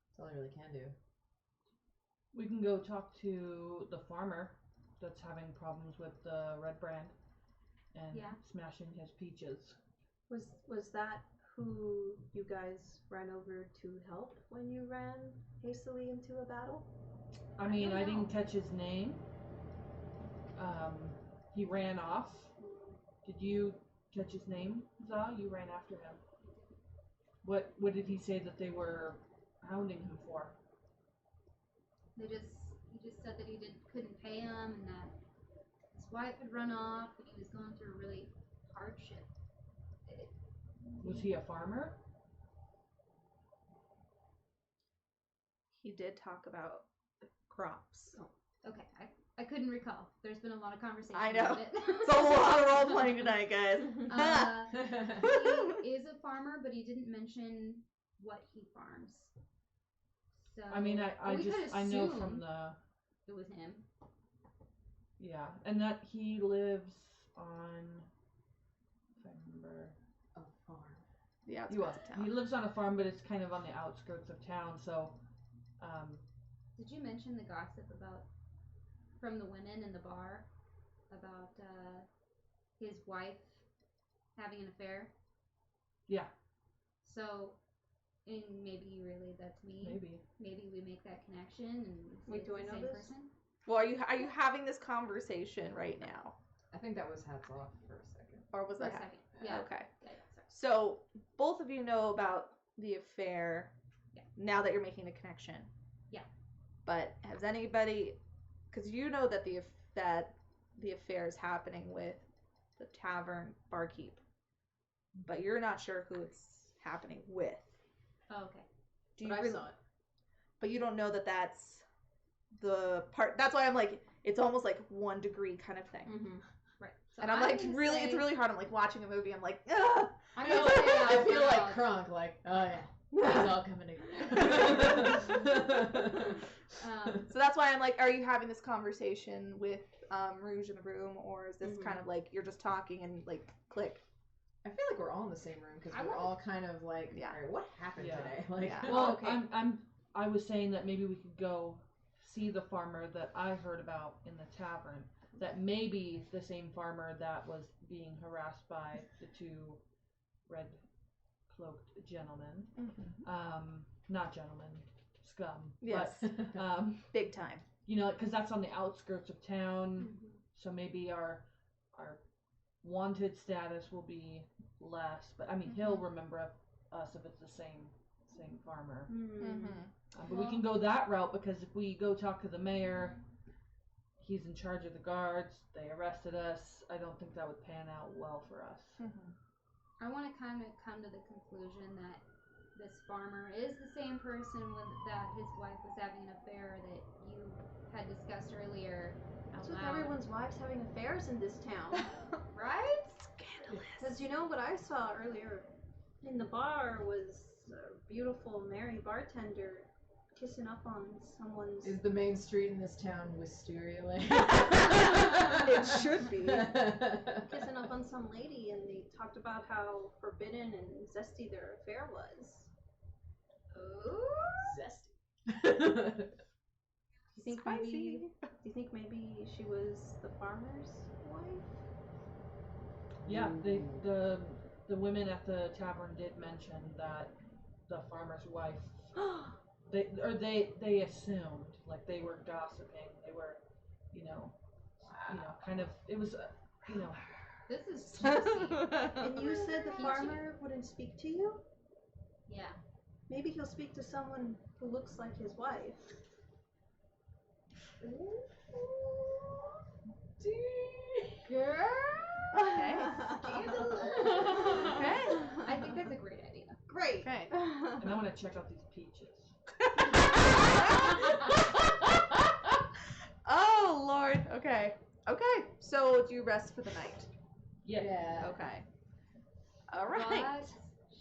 That's all I really can do. We can go talk to the farmer that's having problems with the red brand and Yeah. smashing his peaches. Was that who you guys ran over to help when you ran hastily into a battle? I mean, don't I didn't know. catch his name. He ran off. Did you catch his name, Za? You ran after him. What did he say that they were hounding him for? He just said that couldn't pay him, and that his wife had run off, and he was going through a really hardship. Was he a farmer? He did talk about crops. Okay, I couldn't recall. There's been a lot of conversation I know. about it. It's a lot of role playing tonight, guys. He is a farmer, but he didn't mention what he farms. So I mean, I we could know assume from the it was him. yeah, and that he lives on. If I remember. A farm. The He outskirts of town. He lives on a farm, but it's kind of on the outskirts of town. So, Did you mention the gossip about from the women in the bar about his wife having an affair? yeah, So, and maybe you relayed that to me. maybe. Maybe we make that connection and Wait, it's do I the know same this? person. Well, are you having this conversation right now, I think that was hats off for a second. or was For a that? second. Yeah. Okay. Yeah, sorry. So both of you know about the affair. Yeah. Now that you're making the connection. Yeah. But has anybody? Because you know that the affair is happening with the tavern barkeep, but you're not sure who it's happening with. Oh, okay. Do you But I really? saw it. But you don't know that that's the part. That's why I'm like, it's almost like 1 degree kind of thing. Mm-hmm. Right. So And I'm like, gonna really, say, it's really hard. I'm like watching a movie. I'm like, ugh. I'm gonna say I out feel like loud. Kronk, like, oh yeah, it's all coming together. So that's why I'm like, are you having this conversation with Rouge in the room, or is this Mhm. kind of like you're just talking and like click? I feel like we're all in the same room because I we're want- all kind of like, Yeah. all right, what happened Yeah. today? Like, Yeah. Well, okay. I was saying that maybe we could go see the farmer that I heard about in the tavern. That may be the same farmer that was being harassed by the 2 red cloaked gentlemen. Not gentlemen, scum. Yes. But, Big time. you know, because that's on the outskirts of town. Mm-hmm. So maybe our wanted status will be less. But I mean, he'll remember us if it's the same farmer. Mm-hmm. But we can go that route because if we go talk to the mayor, he's in charge of the guards. They arrested us. I don't think that would pan out well for us. I want to kind of come to the conclusion that this farmer is the same person that his wife was having an affair that you had discussed earlier out That's with loud. everyone's wives having affairs in this town. Right? Scandalous. Because you know what I saw earlier in the bar was a beautiful Mary bartender kissing up on someone's. is the main street in this town Wisteria Lane? It should be. Kissing up on some lady, and they talked about how forbidden and zesty their affair was. Zesty. Do you think maybe she was the farmer's wife? Yeah, Ooh. the women at the tavern did mention that the farmer's wife. They assumed, like they were gossiping. They were, kind of. It was, This is juicy. And you said the farmer wouldn't speak to you? Yeah. Maybe he'll speak to someone who looks like his wife. Girl. Okay. Okay. I think that's a great idea. Great. Okay. and I want to check out these peaches. Oh Lord. Okay. Okay. So do you rest for the night? Yeah. Okay. All right. But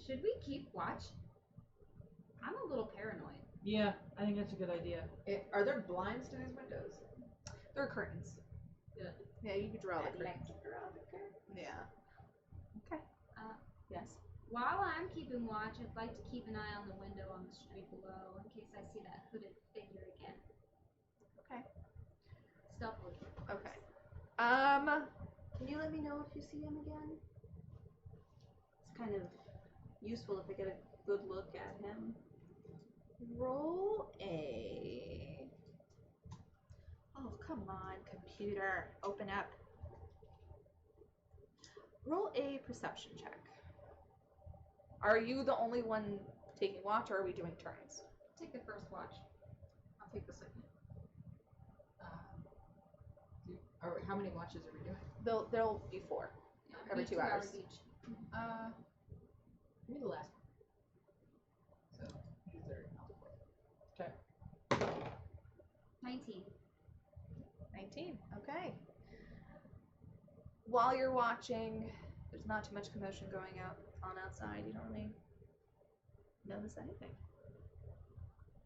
should we keep watch? I'm a little paranoid. Yeah, I think that's a good idea. Are there blinds to these windows? There are curtains. Yeah. Yeah, you could draw the I'd like curtains. to draw the curtain. Yeah. Okay. Yes. While I'm keeping watch, I'd like to keep an eye on the window on the street below in case I see that hooded figure again. Okay. Stealthily. Okay. Can you let me know if you see him again? It's kind of useful if I get a good look at him. Roll a. Oh, come on, computer. Open up. Roll a perception check. Are you the only one taking watch, or are we doing turns? Take the first watch. I'll take the second. How many watches are we doing? There'll be 4 every 2 hours. each. Give me the last one. So, these are alphabet. Okay. 19. 19. Okay. While you're watching, there's not too much commotion going on outside. You don't really notice anything.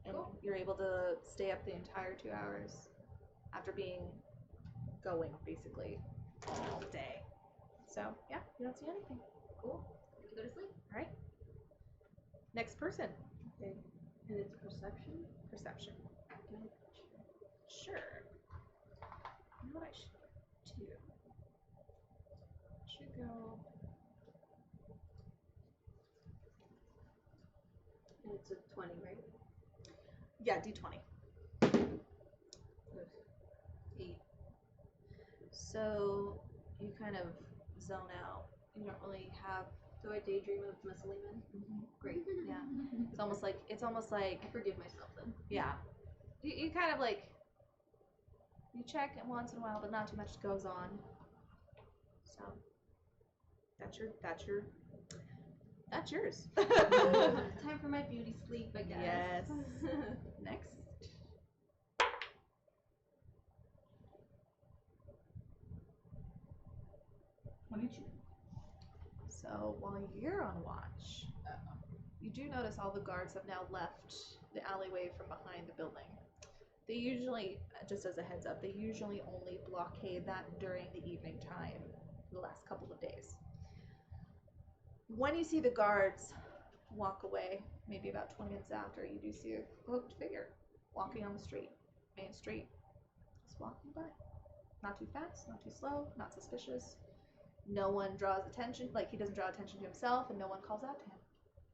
And Cool. you're able to stay up the entire 2 hours after going basically all day. So yeah, you don't see anything. Cool. Can we go to sleep? All right. Next person. Okay. And it's perception? Perception. Can I Sure. You know what I should do? I should go. And it's a 20, right? Yeah, D20. 8. So you kind of zone out. You don't really have. Do I daydream of Miss Lehman? Great. Yeah. It's almost like I forgive myself then. yeah. You kind of like. You check it once in a while, but not too much goes on. So that's yours. Time for my beauty sleep, I guess. Yes. Next. So while you're on watch, you do notice all the guards have now left the alleyway from behind the building. They usually, just as a heads up, they usually only blockade that during the evening time the last couple of days. When you see the guards walk away, maybe about 20 minutes after, you do see a cloaked figure walking on the street, main street, just walking by. Not too fast, not too slow, not suspicious. No one draws attention, like he doesn't draw attention to himself, and no one calls out to him.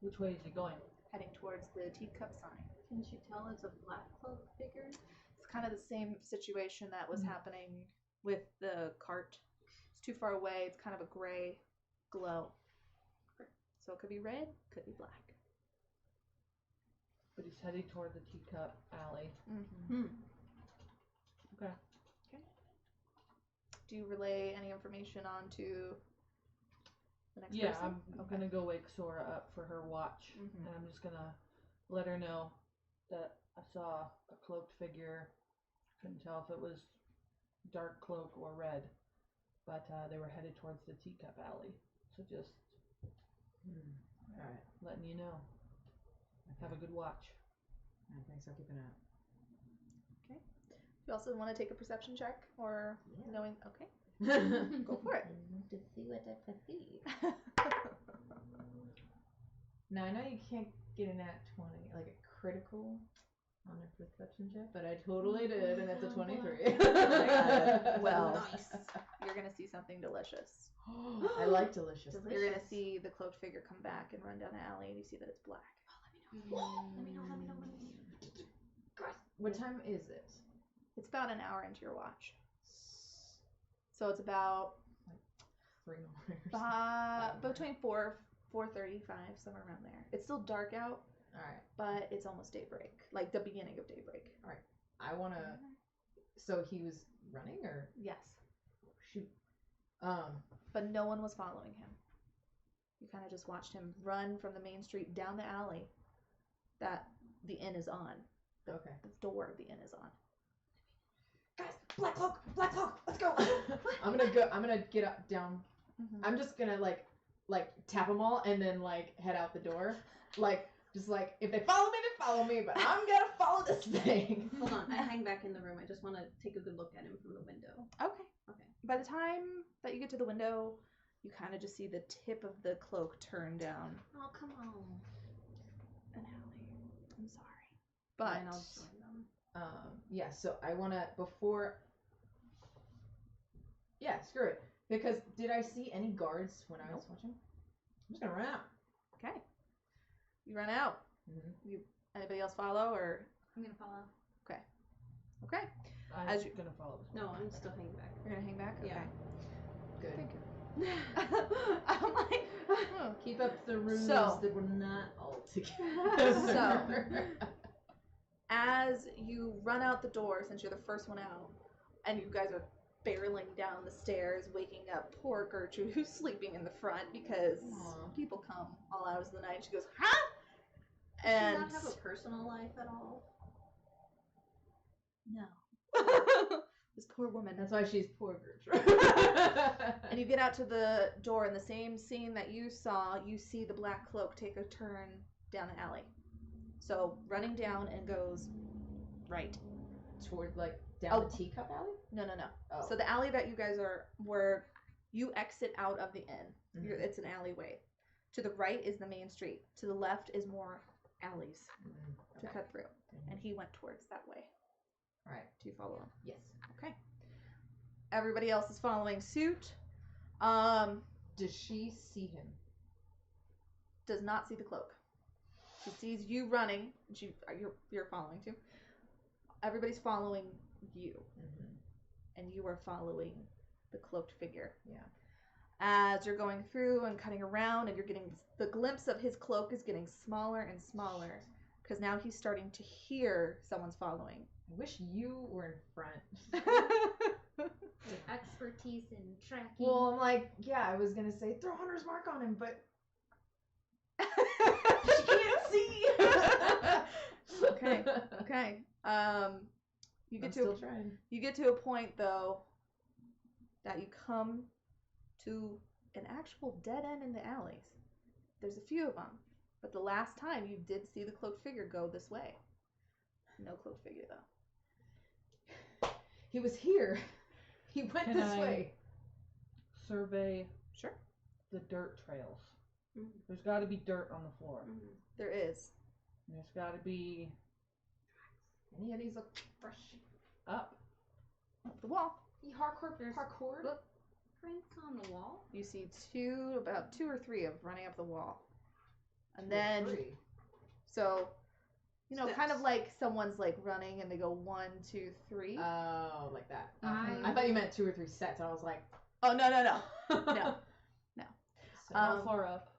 Which way is he going? Heading towards the teacup sign. Can you tell it's a black cloak figure? It's kind of the same situation that was happening with the cart. It's too far away. It's kind of a gray glow. So it could be red, could be black. But he's heading toward the teacup alley. Mm-hmm. Okay. Do you relay any information on to the next Yeah, person? I'm gonna go wake Sora up for her watch, Mhm. and I'm just gonna let her know that I saw a cloaked figure. Couldn't tell if it was dark cloak or red, but they were headed towards the teacup alley. So just Alright. letting you know. Have a good watch. Thanks, I'll keep an eye out. You also want to take a perception check or Yeah. knowing? Okay, go for it. To see what I perceive. Now, I know you can't get a nat 20, like a critical on a perception check, but I totally did, and it's a 23. Well, Nice. You're gonna see something delicious. I like delicious. You're gonna see the cloaked figure come back and run down the alley, and you see that it's black. Let me know. What time is it? It's about an hour into your watch, so it's about 3 more. between 4:35, somewhere around there. It's still dark out, Alright. but it's almost daybreak, like the beginning of daybreak. I wanna. So he was running, or? Yes, Shoot. but no one was following him. You kind of just watched him run from the main street down the alley that the inn is on. Okay. The door of the inn is on. Guys, black cloak, let's go. I'm gonna get up, down. Mm-hmm. I'm just gonna like tap them all and then like head out the door. Just if they follow me, but I'm gonna follow this thing. Hold on, I hang back in the room. I just want to take a good look at him from the window. Okay. Okay. By the time that you get to the window, you kind of just see the tip of the cloak turn down Oh, come on. an alley. I'm sorry. But Fine, I'll join them. Yeah, so I wanna yeah, screw it. Because did I see any guards when I was watching? I'm just gonna run out. okay. You run out. Mm-hmm. Anybody else follow or I'm gonna follow. okay? I'm As you- gonna follow as No, well. I'm still hanging back. You're gonna hang back. Yeah. Good. Okay. I'm like, Keep up the ruse So- that we're not all together. as you run out the door, since you're the first one out, and you guys are barreling down the stairs, waking up poor Gertrude, who's sleeping in the front because Aw. people come all hours of the night. She goes, huh? Does And she not have a personal life at all? no. This poor woman. That's why she's poor Gertrude. And you get out to the door, in the same scene that you saw, you see the black cloak take a turn down the alley. So running down and goes right. Toward like down Oh. the teacup alley? No. Oh. So the alley that you guys are, where you exit out of the inn, Mhm. it's an alleyway. To the right is the main street. To the left is more alleys to Okay. cut through. Mhm. And he went towards that way. Alright. Do you follow him? Yes. Okay. Everybody else is following suit. Does she see him? Does not see the cloak. She sees you running. And you're following too. Everybody's following you, Mm-hmm. and you are following the cloaked figure. Yeah. As you're going through and cutting around, and you're getting the glimpse of his cloak is getting smaller and smaller, because now he's starting to hear someone's following. I wish you were in front. With expertise in tracking. Well, I'm like, yeah, I was gonna say throw Hunter's mark on him, but she can't see. Okay. You get I'm to still trying. You get to a point, though, that you come to an actual dead end in the alleys. There's a few of them, but the last time you did see the cloaked figure go this way. No cloaked figure, though. He was here. He went Can this I- way. Survey Sure. the dirt trails. Mhm. There's got to be dirt on the floor. Mhm. There is. And there's got to be Any of these look fresh. up. Up the wall. He hardcore There's parkour. Prints on the wall. You see about two or three of running up the wall. And then, so, kind of Steps. like someone's like running and they go 1, 2, 3. Oh, like that. Mhm. I thought you meant 2 or 3 sets. I was like, Oh, no. No. So, How far up?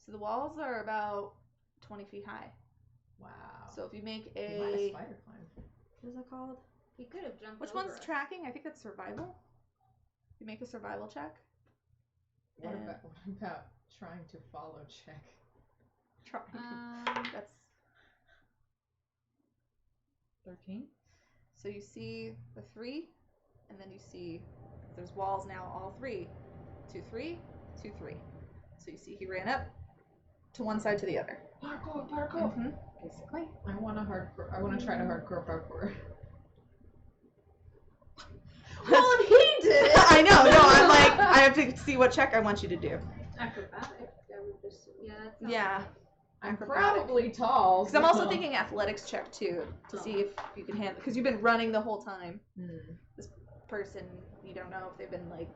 So the walls are about 20 feet high. wow. So if you make He might have a, spider climb. what is that called? He could have jumped Which over one's us. tracking? I think that's survival. You make a survival check. What And about trying to follow check? try. That's 13. so you see the 3, and then you see there's walls now. All 3, 2, 3, 2, 3. So you see he ran up to one side to the other. Parkour, parkour. Basically. I want to try to hardcore parkour. Well, if he did it. I know. No, I'm like I have to see what check I want you to do. Acrobatic. I would just. Yeah, that sounds Yeah. like I'm Acrobatic. probably tall. Because I'm also so- thinking athletics check too to see if you can handle. Because you've been running the whole time. Hmm. Person, you don't know if they've been like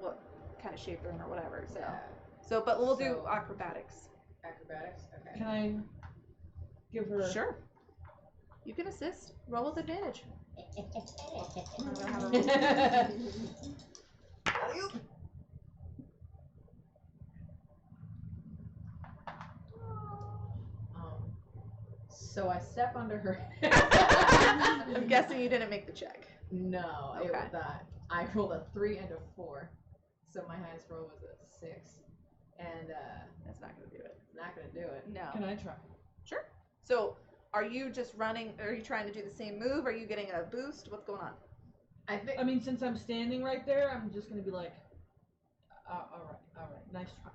what kind of shape they're in or whatever. So, Yeah. but we'll do So- acrobatics. Acrobatics. Okay. Can I give her? Sure. You can assist. Roll with advantage. So I step under her. I'm guessing you didn't make the check. No, it Okay. was not. I rolled a 3 and a 4, so my highest roll was a 6, and That's not gonna do it. not gonna do it. No. Can I try? Sure. So, are you just running? Are you trying to do the same move? Are you getting a boost? What's going on? I think. I mean, since I'm standing right there, I'm just gonna be like, all right, nice try.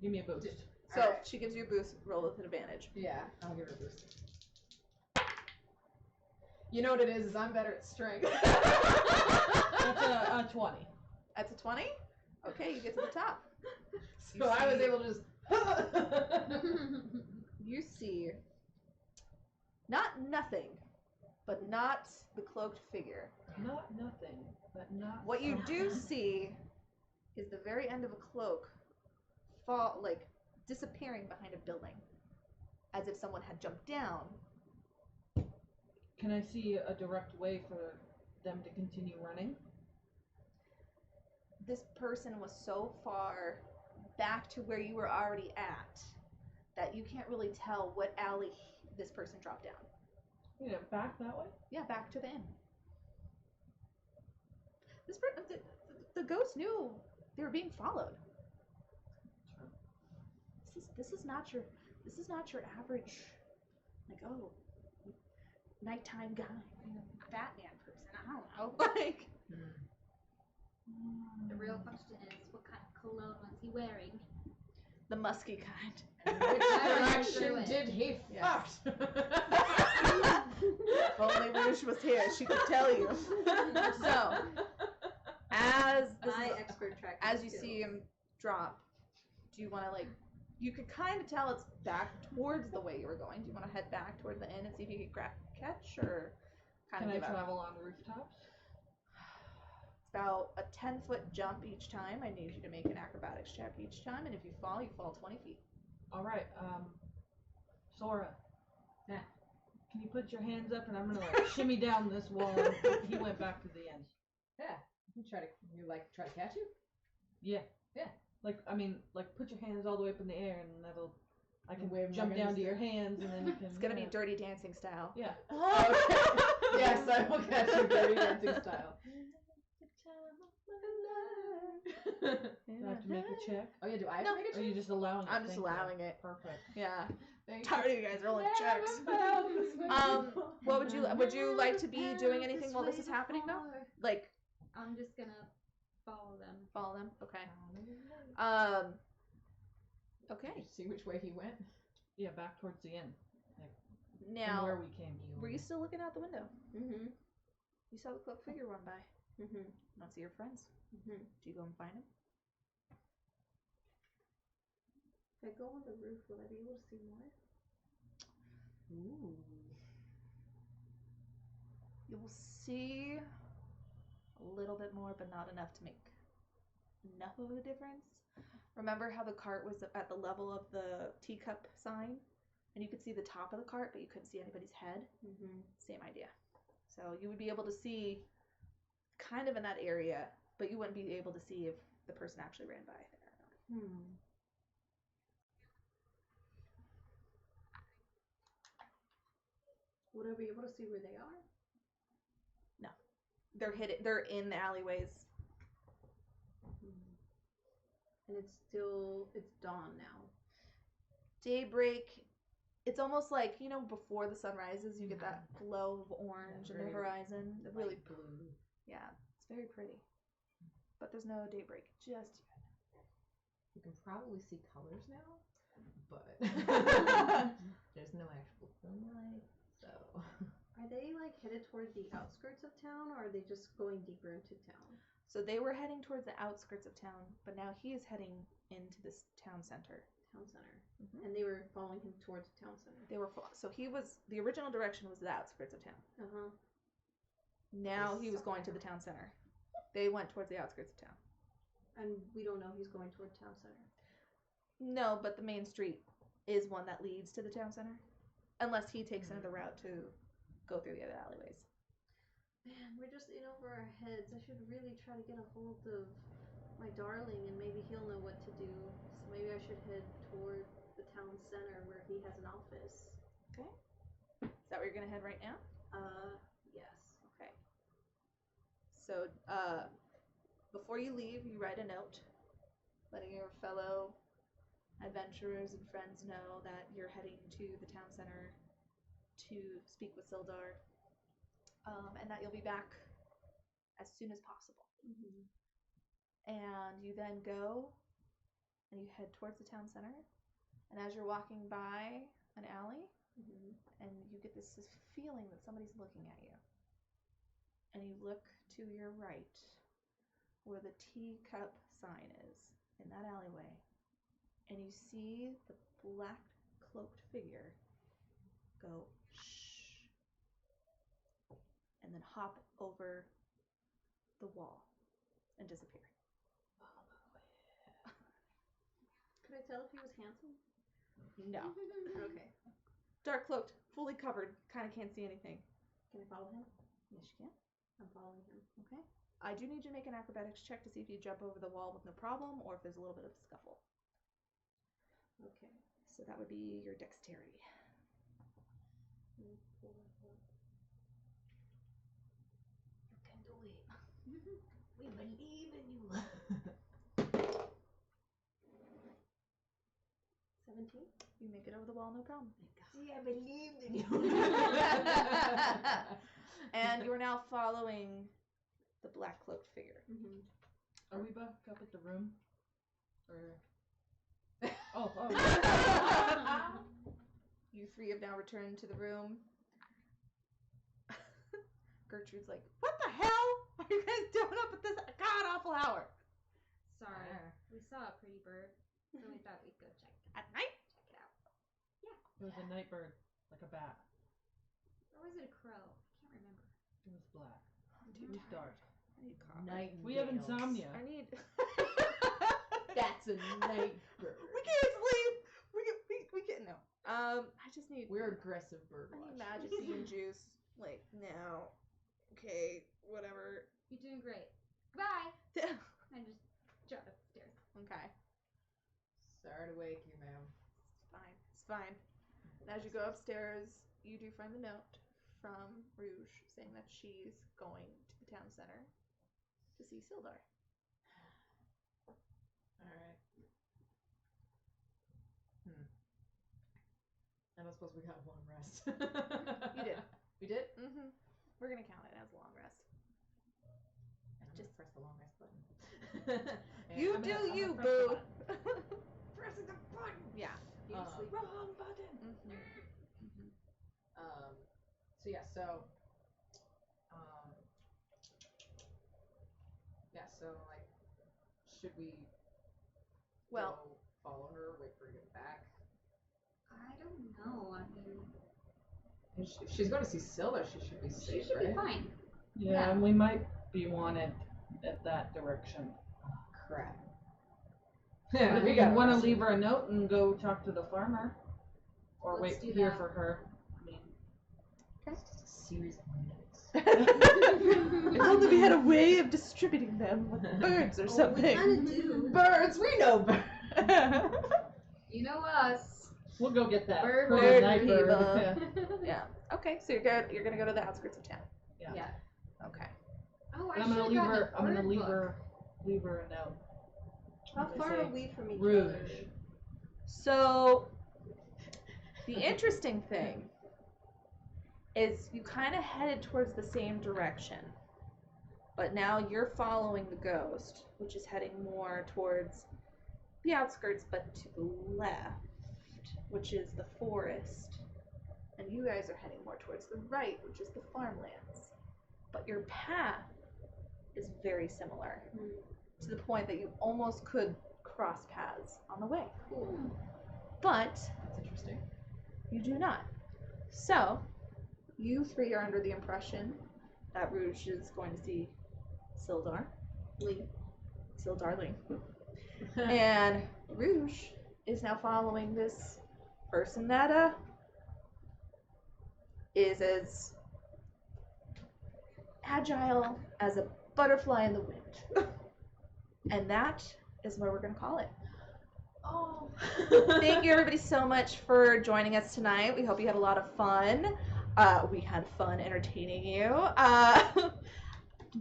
Give me a boost. So, Alright. if she gives you a boost, roll with an advantage. Yeah, I'll give her a boost. You know what it is I'm better at strength. That's a 20. That's a 20. Okay, you get to the top. So I was able to just. You see, nothing, but not the cloaked figure. Not nothing, but not. What you do something. see is the very end of a cloak disappearing behind a building, as if someone had jumped down. Can I see a direct way for them to continue running? This person was so far back to where you were already at that you can't really tell what alley this person dropped down. Back that way? Yeah, back to the inn. The ghost knew they were being followed. This is not your average, like, oh, nighttime guy, Batman person. I don't know. Like, The real question is, what kind of cologne was he wearing? the musky kind. Which direction did he fuck? If only Rouge was here, she could tell you. So, My expert tracking as you skills. see him drop, do you want to, like, you could kind of tell it's back towards the way you were going. Do you want to head back toward the inn and see if you can catch, or kind Can of I give up? travel on rooftops? It's about a 10-foot jump each time. I need you to make an acrobatics check each time, and if you fall 20 feet. All right, Sora. Yeah. Can you put your hands up and I'm gonna like shimmy down this wall? And he went back to the end. Yeah. You try to catch you? Yeah. Yeah. Like, I mean, like, put your hands all the way up in the air and I can Wave my jump down hands to your down. hands and then you can. It's gonna be Dirty Dancing style. Yeah. Okay. Yes, I will catch you Dirty Dancing style. Do I have to make a check? Oh yeah, do I have No. to make a Or are check? you just allowing it? I'm just Thank you. allowing it. Perfect. Yeah. Thank Tired of you guys rolling checks. What would you like to be doing anything while this is happening though? Like, I'm just gonna follow them. follow them? Okay. Okay. Did you see which way he went? Yeah, back towards the end. From Now, where we came. were you still looking out the window? Mm-hmm. You saw the cloaked figure run by. Mm-hmm. You don't see your friends. Mm-hmm. Do you go and find him? If I go on the roof, will I be able to see more? Ooh. You will see a little bit more, but not enough to make enough of a difference. Remember how the cart was at the level of the teacup sign? And you could see the top of the cart, but you couldn't see anybody's head? Mm-hmm. Same idea. So you would be able to see kind of in that area, but you wouldn't be able to see if the person actually ran by there. Would I be able to see where they are? No. They're hidden. They're in the alleyways. And it's dawn now. Daybreak, it's almost like, before the sun rises, you get that glow of orange in the very horizon. The really, blue. yeah, it's very pretty. But there's no daybreak just yet. You can probably see colors now, but there's no actual sunlight, so. Are they like headed toward the outskirts of town, or are they just going deeper into town? So they were heading towards the outskirts of town, but now he is heading into this town center. Town center. Mhm. And they were following him towards the town center. The original direction was the outskirts of town. Uh-huh. Now he was going to the town center. They went towards the outskirts of town. And we don't know he's going toward town center. No, but the main street is one that leads to the town center. Unless he takes another route to go through the other alleyways. Man, we're just in over our heads. I should really try to get a hold of my darling, and maybe he'll know what to do. So maybe I should head toward the town center where he has an office. Okay. Is that where you're gonna head right now? Yes. Okay. So, before you leave, you write a note letting your fellow adventurers and friends know that you're heading to the town center to speak with Sildar, and that you'll be back as soon as possible. Mm-hmm. And you then go and you head towards the town center, and as you're walking by an alley, and you get this feeling that somebody's looking at you, and you look to your right where the teacup sign is in that alleyway, and you see the black cloaked figure go shh, and then hop over the wall and disappear. Could I tell if he was handsome? No. Okay. Dark cloaked, fully covered, kind of can't see anything. Can I follow him? Yes, you can. I'm following him. Okay. I do need you to make an acrobatics check to see if you jump over the wall with no problem or if there's a little bit of scuffle. Okay. So that would be your dexterity. You can do it. We believe in you. 17. You make it over the wall, no problem. See, I believed in you. And you're now following the black cloaked figure. Mm-hmm. Are we back up at the room? Or oh. You three have now returned to the room. Gertrude's like, what the hell are you guys doing up at this god awful hour? Sorry, we saw a pretty bird, so we thought we'd go check At night? it out. It was a night bird, like a bat. Or was it a crow? I can't remember. It was black. I'm It too was tired. dark. I need coffee. Night. We have insomnia. I need. That's a night bird. We can't sleep. We can't. No. I just need. We're aggressive bird I need watch. majesty and juice. Like now. Okay. Whatever. You're doing great. Goodbye. Okay. I just dropped upstairs. Sorry to wake you, ma'am. It's fine. It's fine. And as you go upstairs, you do find the note from Rouge saying that she's going to the town center to see Sildar. Alright. I don't suppose we got one rest. You did. We did? Mm-hmm. We're gonna count it as a long rest. And I'm just press the long rest button. You I'm do gonna you, press the boo. button. Pressing the button. Yeah. You sleep. Wrong button. Mm-hmm. So yeah, so like, should we Well, go follow her, wait for her to get back? I don't know. I mean, If she's going to see Silva, she should be she safe, should right? be fine. Yeah, and we might be wanted at that direction. Crap. Yeah, we we got want to leave her a note and go talk to the farmer, or Let's wait do here that. for her. I mean, It's just a series of notes. if only we had a way of distributing them with birds or We something. kind of do. Birds, we know birds. You know us. we'll go get that Bird pretty bird night bird. people. Yeah. Yeah. Okay, so you're gonna go to the outskirts of town. Yeah. Okay. Oh, I And I'm should gonna have leave gotten her. a I'm gonna bird leave book. her a note. How They far say are we from each Rouge. other? So the interesting thing is you kind of headed towards the same direction, but now you're following the ghost, which is heading more towards the outskirts, but to the left, which is the forest, and you guys are heading more towards the right, which is the farmlands. But your path is very similar, to the point that you almost could cross paths on the way. But That's interesting. you do not. So, you three are under the impression that Rouge is going to see Sildar. Sildarling. And Rouge is now following this person that is as agile as a butterfly in the wind. And that is where we're going to call it. Oh. Thank you everybody so much for joining us tonight. We hope you had a lot of fun. We had fun entertaining you.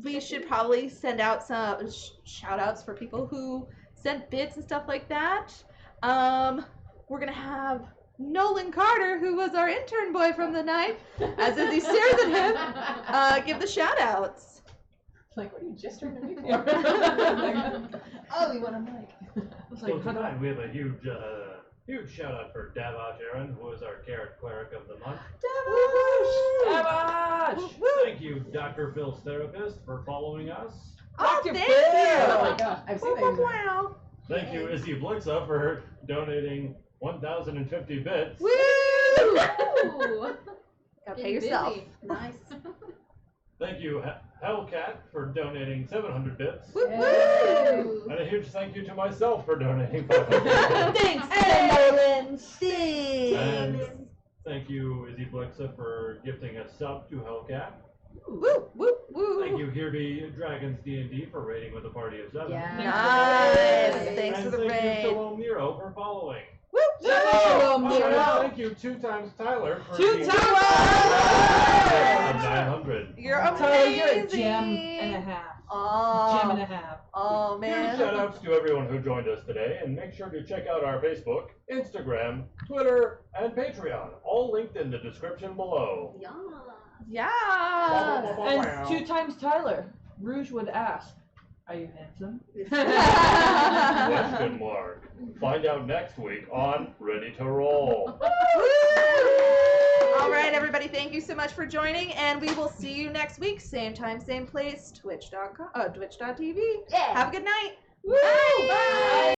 We should probably send out some shout outs for people who sent bits and stuff like that. We're going to have Nolan Carter, who was our intern boy from the night, as Izzy stares at him, give the shout outs. Like, what are you gesturing at me for? Oh, you want a mic? So tonight we have a huge shout out for Davash Aaron, who is our carrot cleric of the month. Davash! Thank you, Dr. Phil's therapist, for following us. Oh, Dr. thank Phil! Oh my you! gosh, I've seen that. Wow. Thank you, Izzy Blixa, for donating 1,050 bits. Woo! Ooh. Gotta Getting pay yourself. busy. Nice. Thank you, Hellcat, for donating 700 bits. Woo woo! Ooh. And a huge thank you to myself for donating 500 bits. Thanks, Nolan. Thanks. And thank you, Izzy Blixa, for gifting a sub to Hellcat. Woo woo woo. Thank you, Here Be Dragons D&D, for raiding with a party of 7. Yeah. Nice. Thanks and for the thank raid. you to Omiro for following. Woo woo. Hello, And Miro. thank you 2 times Tyler for Two the times! of 900. You're Tyler, you're a amazing. gem and a half. Gem and Oh, a half. oh Huge man. shout outs to everyone who joined us today, and make sure to check out our Facebook, Instagram, Twitter, and Patreon, all linked in the description below. Yeah. Yeah. And 2 times Tyler, Rouge would ask, "Are you handsome?" Question mark. Find out next week on Ready to Roll. All right, everybody, thank you so much for joining, and we will see you next week. Same time, same place, twitch.tv. Yeah. Have a good night. Woo! Bye!